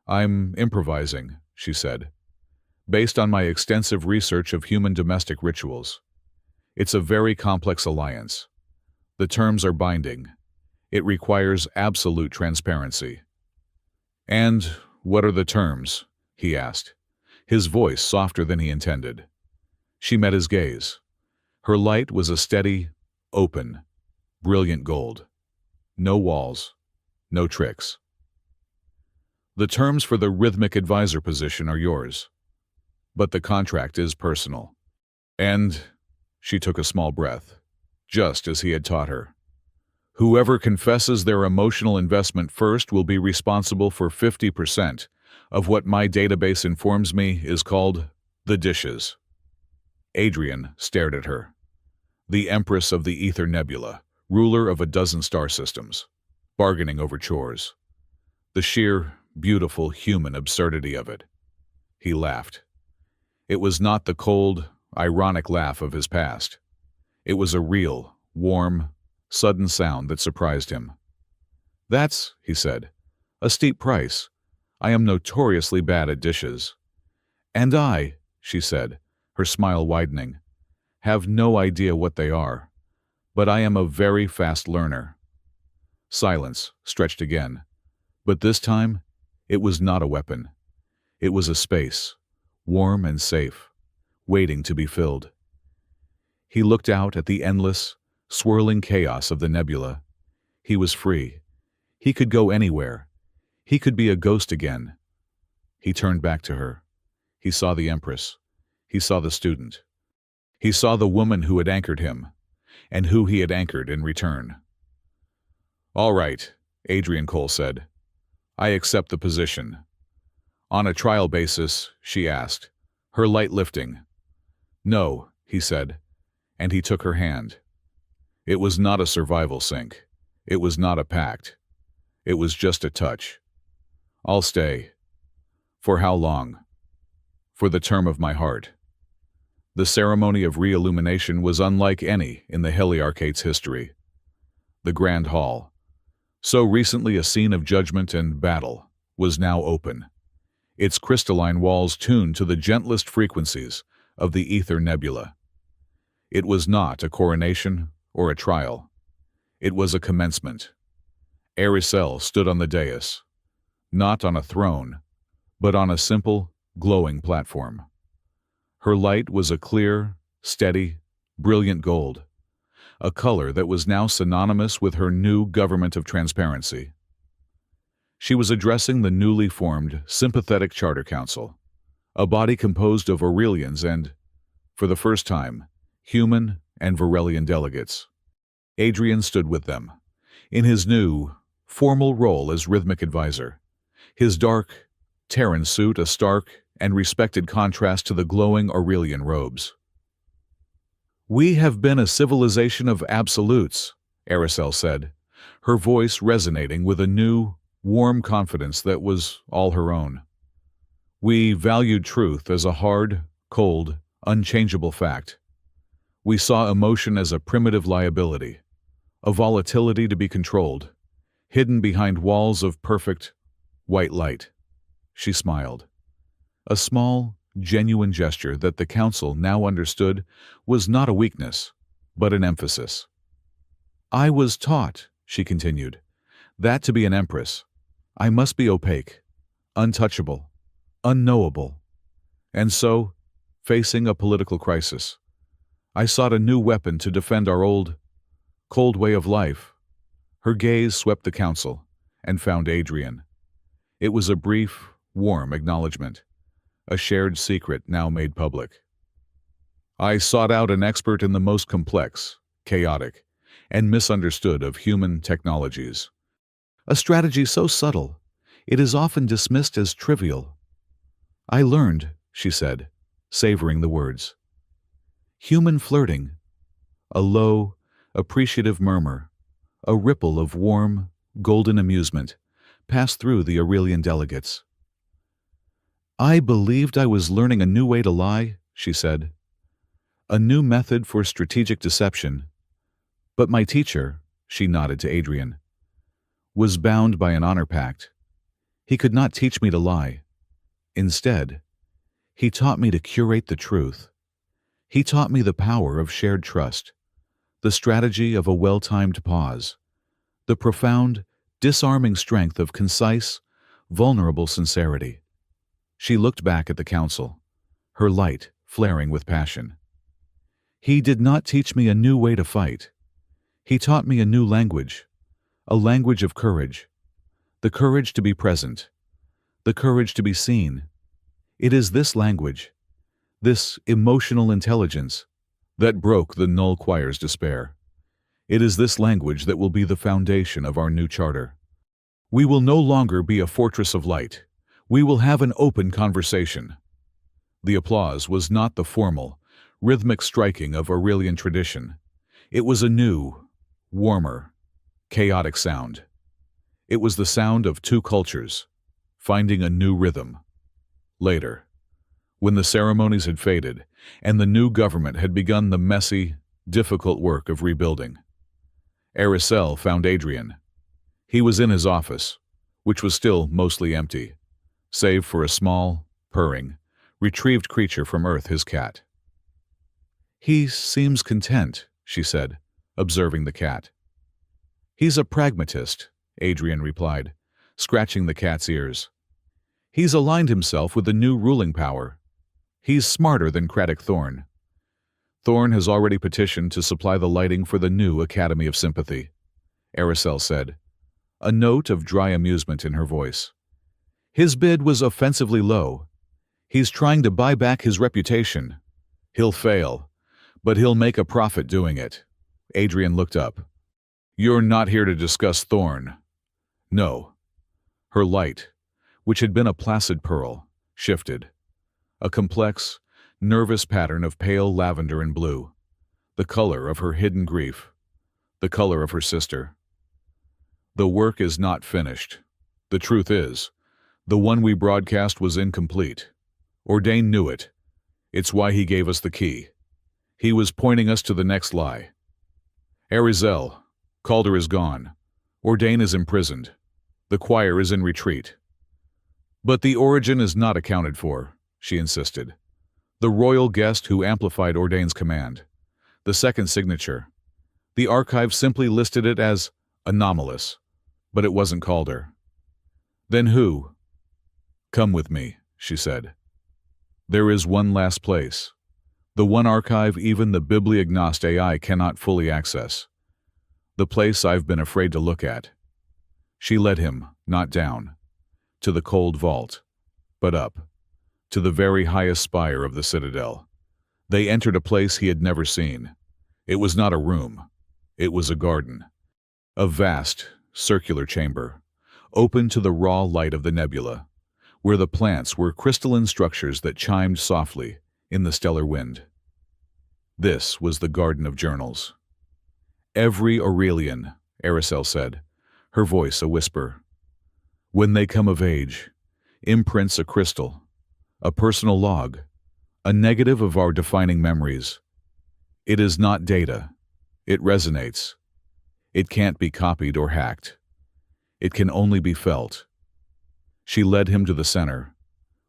"I'm improvising," she said, "based on my extensive research of human domestic rituals. It's a very complex alliance. The terms are binding. It requires absolute transparency." "And what are the terms?" he asked, his voice softer than he intended. She met his gaze. Her light was a steady, open, brilliant gold. No walls, no tricks. "The terms for the rhythmic advisor position are yours. But the contract is personal." And she took a small breath, just as he had taught her. "Whoever confesses their emotional investment first will be responsible for 50% of what my database informs me is called the dishes." Adrian stared at her. The Empress of the Ether Nebula, ruler of a dozen star systems, bargaining over chores. The sheer, beautiful human absurdity of it. He laughed. It was not the cold, ironic laugh of his past. It was a real, warm, sudden sound that surprised him. "That's," he said, "a steep price. I am notoriously bad at dishes." "And I," she said, her smile widening, "have no idea what they are. But I am a very fast learner." Silence stretched again, but this time it was not a weapon. It was a space, warm and safe, waiting to be filled. He looked out at the endless, swirling chaos of the nebula. He was free. He could go anywhere. He could be a ghost again. He turned back to her. He saw the Empress. He saw the student. He saw the woman who had anchored him, and who he had anchored in return. "All right," Adrian Cole said. "I accept the position." "On a trial basis?" she asked, her light lifting. "No," he said, and he took her hand. It was not a survival sync. It was not a pact. It was just a touch. "I'll stay." "For how long?" "For the term of my heart." The ceremony of re-illumination was unlike any in the Heliarchate's history. The Grand Hall, so recently a scene of judgment and battle, was now open, its crystalline walls tuned to the gentlest frequencies of the ether nebula. It was not a coronation or a trial. It was a commencement. Aricel stood on the dais, not on a throne, but on a simple, glowing platform. Her light was a clear, steady, brilliant gold, a color that was now synonymous with her new government of transparency. She was addressing the newly formed Sympathetic Charter Council, a body composed of Aurelians and, for the first time, human and Varelian delegates. Adrian stood with them, in his new, formal role as rhythmic advisor, his dark, Terran suit a stark and respected contrast to the glowing Aurelian robes. "We have been a civilization of absolutes," Aricel said, her voice resonating with a new, warm confidence that was all her own. "We valued truth as a hard, cold, unchangeable fact. We saw emotion as a primitive liability, a volatility to be controlled, hidden behind walls of perfect, white light." She smiled. A small, genuine gesture that the council now understood was not a weakness, but an emphasis. "I was taught," she continued, "that to be an empress, I must be opaque, untouchable, unknowable. And so, facing a political crisis, I sought a new weapon to defend our old, cold way of life." Her gaze swept the council and found Adrian. It was a brief, warm acknowledgement, a shared secret now made public. "I sought out an expert in the most complex, chaotic, and misunderstood of human technologies. A strategy so subtle, it is often dismissed as trivial. I learned," she said, savoring the words. "Human flirting, a low, appreciative murmur, a ripple of warm, golden amusement, passed through the Aurelian delegates. "I believed I was learning a new way to lie," she said, "a new method for strategic deception. But my teacher," she nodded to Adrian, "was bound by an honor pact. He could not teach me to lie. Instead, he taught me to curate the truth. He taught me the power of shared trust, the strategy of a well-timed pause, the profound, disarming strength of concise, vulnerable sincerity." She looked back at the council, her light flaring with passion. "He did not teach me a new way to fight. He taught me a new language, a language of courage, the courage to be present, the courage to be seen. It is this language, this emotional intelligence, that broke the Null Choir's despair. It is this language that will be the foundation of our new charter. We will no longer be a fortress of light. We will have an open conversation." The applause was not the formal, rhythmic striking of Aurelian tradition. It was a new, warmer, chaotic sound. It was the sound of two cultures, finding a new rhythm. Later, when the ceremonies had faded and the new government had begun the messy, difficult work of rebuilding, Aricel found Adrian. He was in his office, which was still mostly empty, save for a small, purring, retrieved creature from Earth, his cat. "He seems content," she said, observing the cat. "He's a pragmatist," Adrian replied, scratching the cat's ears. "He's aligned himself with the new ruling power. He's smarter than Craddock Thorn. Thorn has already petitioned to supply the lighting for the new Academy of Sympathy," Aricel said, a note of dry amusement in her voice. "His bid was offensively low. He's trying to buy back his reputation. He'll fail, but he'll make a profit doing it." Adrian looked up. "You're not here to discuss Thorn." "No." Her light, which had been a placid pearl, shifted. A complex, nervous pattern of pale lavender and blue, the color of her hidden grief, the color of her sister. "The work is not finished. The truth is, the one we broadcast was incomplete. Ordain knew it. It's why he gave us the key. He was pointing us to the next lie. Arizel, Calder is gone. Ordain is imprisoned. The choir is in retreat. But the origin is not accounted for, she insisted. The royal guest who amplified Ordain's command. The second signature. The archive simply listed it as anomalous, but it wasn't Calder. Then who? Come with me, she said. There is one last place. The one archive even the bibliognost AI cannot fully access. The place I've been afraid to look at. She led him, not down, to the cold vault, but up, to the very highest spire of the citadel. They entered a place he had never seen. It was not a room. It was a garden. A vast, circular chamber, open to the raw light of the nebula, where the plants were crystalline structures that chimed softly in the stellar wind. This was the Garden of Journals. Every Aurelian, Aracel said, her voice a whisper. When they come of age, imprints a crystal, a personal log, a negative of our defining memories. It is not data. It resonates. It can't be copied or hacked. It can only be felt. She led him to the center,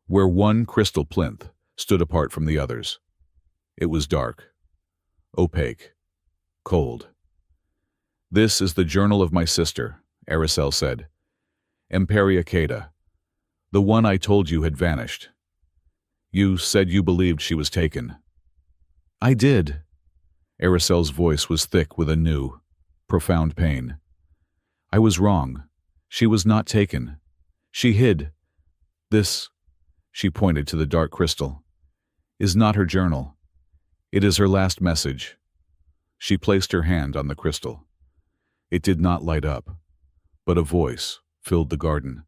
where one crystal plinth stood apart from the others. It was dark, opaque, cold. This is the journal of my sister, Aracel said. Emperia Cata, the one I told you had vanished. You said you believed she was taken. I did. Aracel's voice was thick with a new, profound pain. I was wrong. She was not taken. She hid. This, she pointed to the dark crystal, is not her journal. It is her last message. She placed her hand on the crystal. It did not light up, but a voice filled the garden.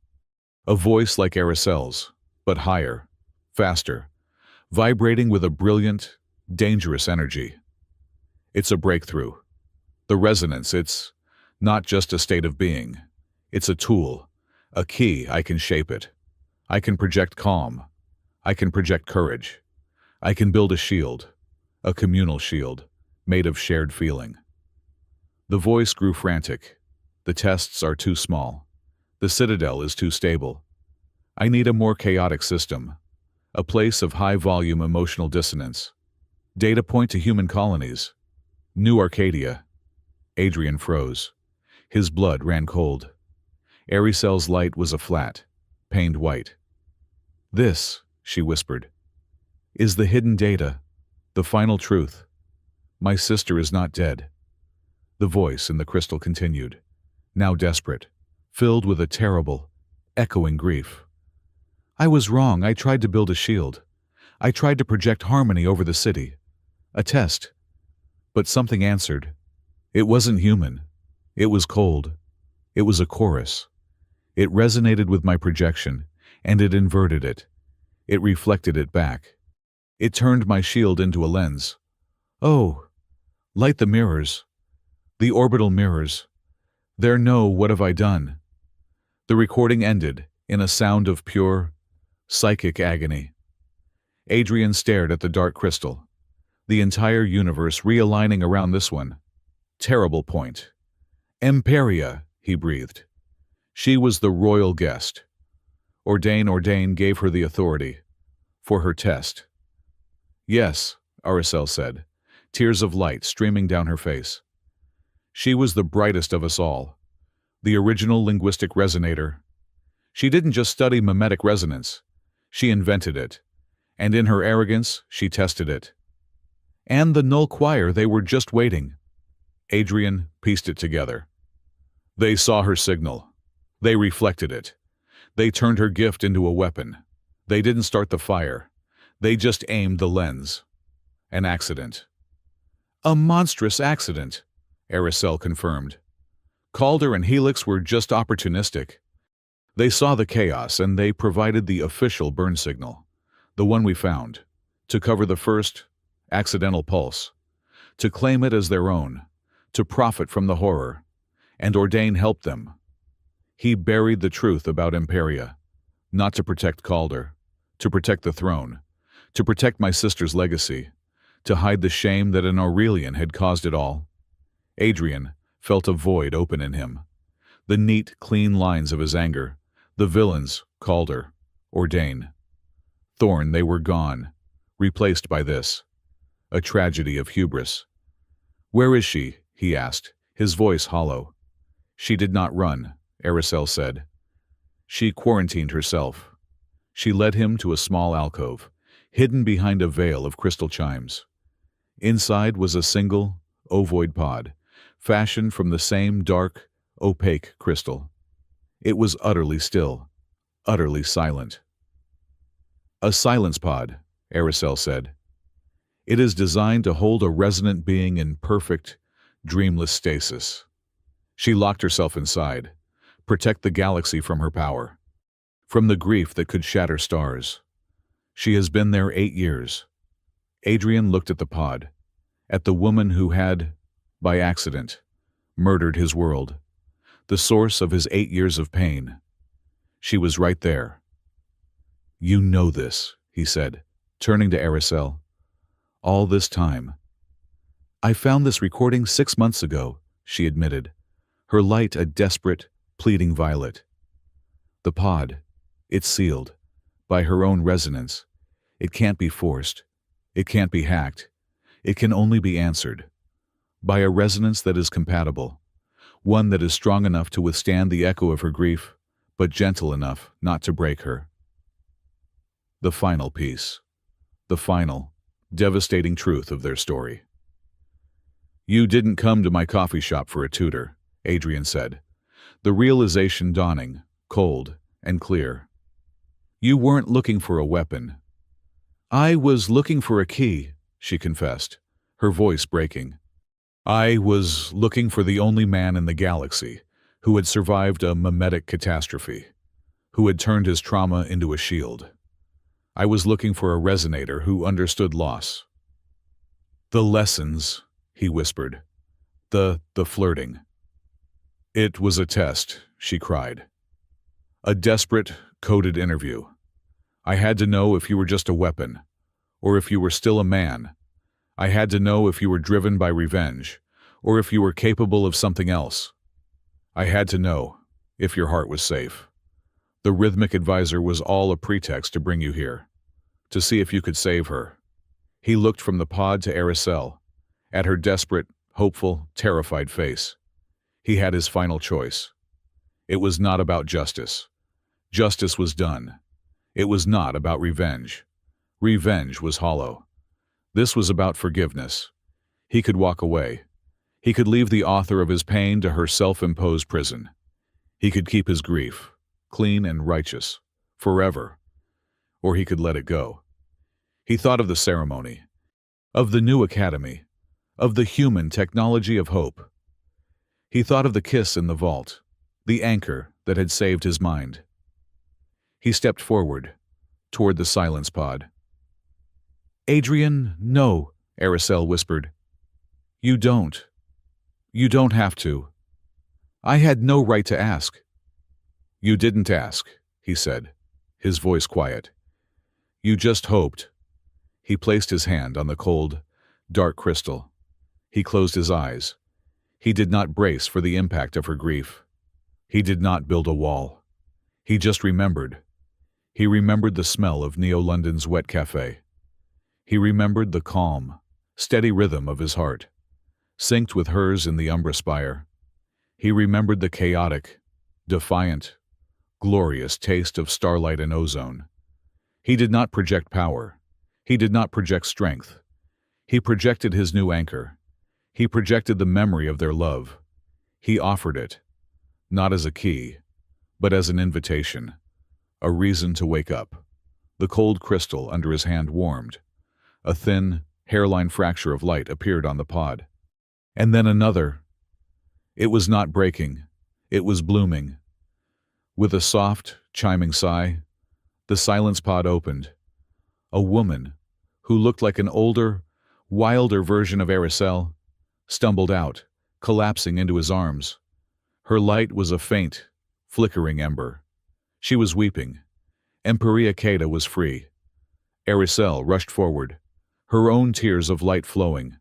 A voice like Aracel's, but higher, faster, vibrating with a brilliant, dangerous energy. It's a breakthrough. The resonance, it's not just a state of being. It's a tool, a key. I can shape it. I can project calm. I can project courage. I can build a shield, a communal shield, made of shared feeling. The voice grew frantic. The tests are too small. The citadel is too stable. I need a more chaotic system, a place of high-volume emotional dissonance. Data point to human colonies. New Arcadia. Adrian froze. His blood ran cold. Aracel's light was a flat, pained white. This, she whispered, is the hidden data, the final truth. My sister is not dead. The voice in the crystal continued, now desperate, filled with a terrible, echoing grief. I was wrong. I tried to build a shield. I tried to project harmony over the city. A test. But something answered. It wasn't human. It was cold. It was a chorus. It resonated with my projection, and it inverted it. It reflected it back. It turned my shield into a lens. Oh, light the mirrors. The orbital mirrors. There, no, what have I done? The recording ended in a sound of pure, psychic agony. Adrian stared at the dark crystal, the entire universe realigning around this one. Terrible point. Emperia, he breathed. She was the royal guest. Ordain gave her the authority. For her test. Yes, Aracel said, tears of light streaming down her face. She was the brightest of us all. The original linguistic resonator. She didn't just study mimetic resonance. She invented it. And in her arrogance, she tested it. And the null choir, they were just waiting. Adrian pieced it together. They saw her signal. They reflected it. They turned her gift into a weapon. They didn't start the fire. They just aimed the lens. An accident. A monstrous accident, Aracel confirmed. Calder and Helix were just opportunistic. They saw the chaos and they provided the official burn signal, the one we found, to cover the first accidental pulse, to claim it as their own, to profit from the horror, and Ordain helped them. He buried the truth about Emperia, not to protect Calder, to protect the throne, to protect my sister's legacy, to hide the shame that an Aurelian had caused it all. Adrian felt a void open in him. The neat, clean lines of his anger, the villain's, Calder, Ordain. Thorn, they were gone, replaced by this. A tragedy of hubris. "Where is she?" he asked, his voice hollow. "She did not run," Aracel said. "She quarantined herself." She led him to a small alcove, hidden behind a veil of crystal chimes. Inside was a single, ovoid pod, fashioned from the same dark, opaque crystal. It was utterly still, utterly silent. "A silence pod," Aracel said. "It is designed to hold a resonant being in perfect, dreamless stasis." She locked herself inside, protect the galaxy from her power, from the grief that could shatter stars. She has been there 8 years. Adrian looked at the pod, at the woman who had, by accident, murdered his world, the source of his 8 years of pain. She was right there. "You know this," he said, turning to Aracel. "All this time." "I found this recording 6 months ago," she admitted, her light a desperate, pleading violet. "The pod, it's sealed, by her own resonance. It can't be forced. It can't be hacked. It can only be answered. By a resonance that is compatible, one that is strong enough to withstand the echo of her grief, but gentle enough not to break her." The final piece. The final, devastating truth of their story. "You didn't come to my coffee shop for a tutor," Adrian said, the realization dawning, cold and clear. "You weren't looking for a weapon." "I was looking for a key," she confessed, her voice breaking. "I was looking for the only man in the galaxy who had survived a mimetic catastrophe, who had turned his trauma into a shield. I was looking for a resonator who understood loss." "The lessons," he whispered. The flirting." "It was a test," she cried. "A desperate, coded interview. I had to know if you were just a weapon, or if you were still a man. I had to know if you were driven by revenge, or if you were capable of something else. I had to know if your heart was safe. The rhythmic advisor was all a pretext to bring you here, to see if you could save her." He looked from the pod to Aracel, at her desperate, hopeful, terrified face. He had his final choice. It was not about justice. Justice was done. It was not about revenge. Revenge was hollow. This was about forgiveness. He could walk away. He could leave the author of his pain to her self-imposed prison. He could keep his grief, clean and righteous, forever. Or he could let it go. He thought of the ceremony, of the new academy, of the human technology of hope. He thought of the kiss in the vault, the anchor that had saved his mind. He stepped forward, toward the silence pod. "Adrian, no," Aracel whispered. "You don't. You don't have to. I had no right to ask." "You didn't ask," he said, his voice quiet. "You just hoped." He placed his hand on the cold, dark crystal. He closed his eyes. He did not brace for the impact of her grief. He did not build a wall. He just remembered. He remembered the smell of Neo-London's wet cafe. He remembered the calm, steady rhythm of his heart, synced with hers in the umbra spire. He remembered the chaotic, defiant, glorious taste of starlight and ozone. He did not project power. He did not project strength. He projected his new anchor. He projected the memory of their love. He offered it, not as a key, but as an invitation, a reason to wake up. The cold crystal under his hand warmed. A thin, hairline fracture of light appeared on the pod. And then another. It was not breaking. It was blooming. With a soft, chiming sigh, the silence pod opened. A woman, who looked like an older, wilder version of Aracel, stumbled out, collapsing into his arms. Her light was a faint, flickering ember. She was weeping. Emperia Keda was free. Aracel rushed forward, her own tears of light flowing.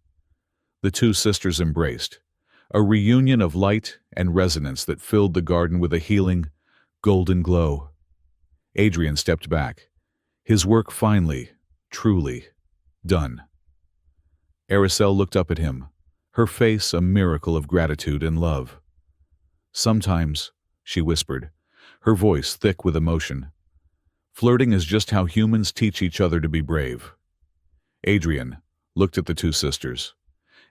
The two sisters embraced, a reunion of light and resonance that filled the garden with a healing, golden glow. Adrian stepped back. His work finally, truly, done. Araceli looked up at him, her face a miracle of gratitude and love. "Sometimes," she whispered, her voice thick with emotion, "flirting is just how humans teach each other to be brave." Adrian looked at the two sisters,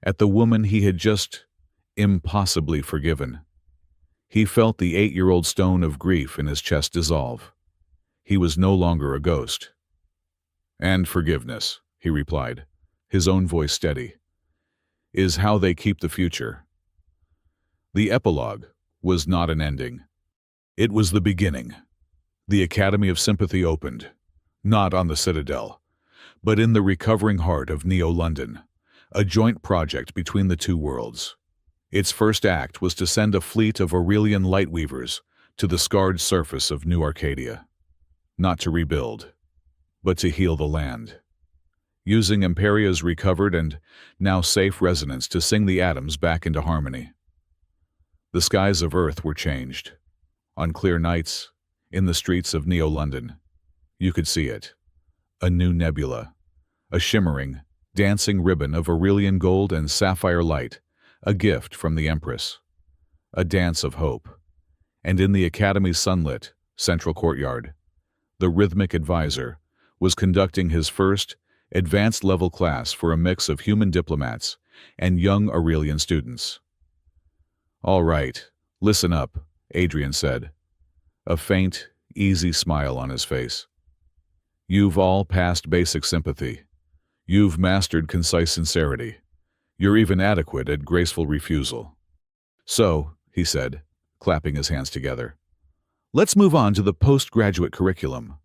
at the woman he had just impossibly forgiven. He felt the 8-year-old stone of grief in his chest dissolve. He was no longer a ghost. "And forgiveness," he replied, his own voice steady, "is how they keep the future." The epilogue was not an ending. It was the beginning. The Academy of Sympathy opened, not on the Citadel, but in the recovering heart of Neo-London, a joint project between the two worlds. Its first act was to send a fleet of Aurelian lightweavers to the scarred surface of New Arcadia, not to rebuild, but to heal the land, using Emperia's recovered and now safe resonance to sing the atoms back into harmony. The skies of Earth were changed. On clear nights, in the streets of Neo-London, you could see it. A new nebula, a shimmering, dancing ribbon of Aurelian gold and sapphire light, a gift from the Empress. A dance of hope. And in the Academy's sunlit, central courtyard, the rhythmic advisor was conducting his first, advanced-level class for a mix of human diplomats and young Aurelian students. "All right, listen up," Adrian said, a faint, easy smile on his face. "You've all passed basic sympathy. You've mastered concise sincerity. You're even adequate at graceful refusal. So," he said, clapping his hands together, "let's move on to the postgraduate curriculum."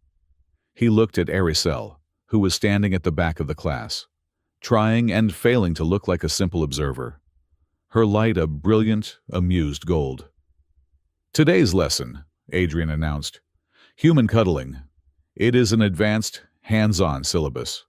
He looked at Araceli, who was standing at the back of the class, trying and failing to look like a simple observer, her light a brilliant, amused gold. "Today's lesson," Adrian announced, "human cuddling. It is an advanced, hands-on syllabus.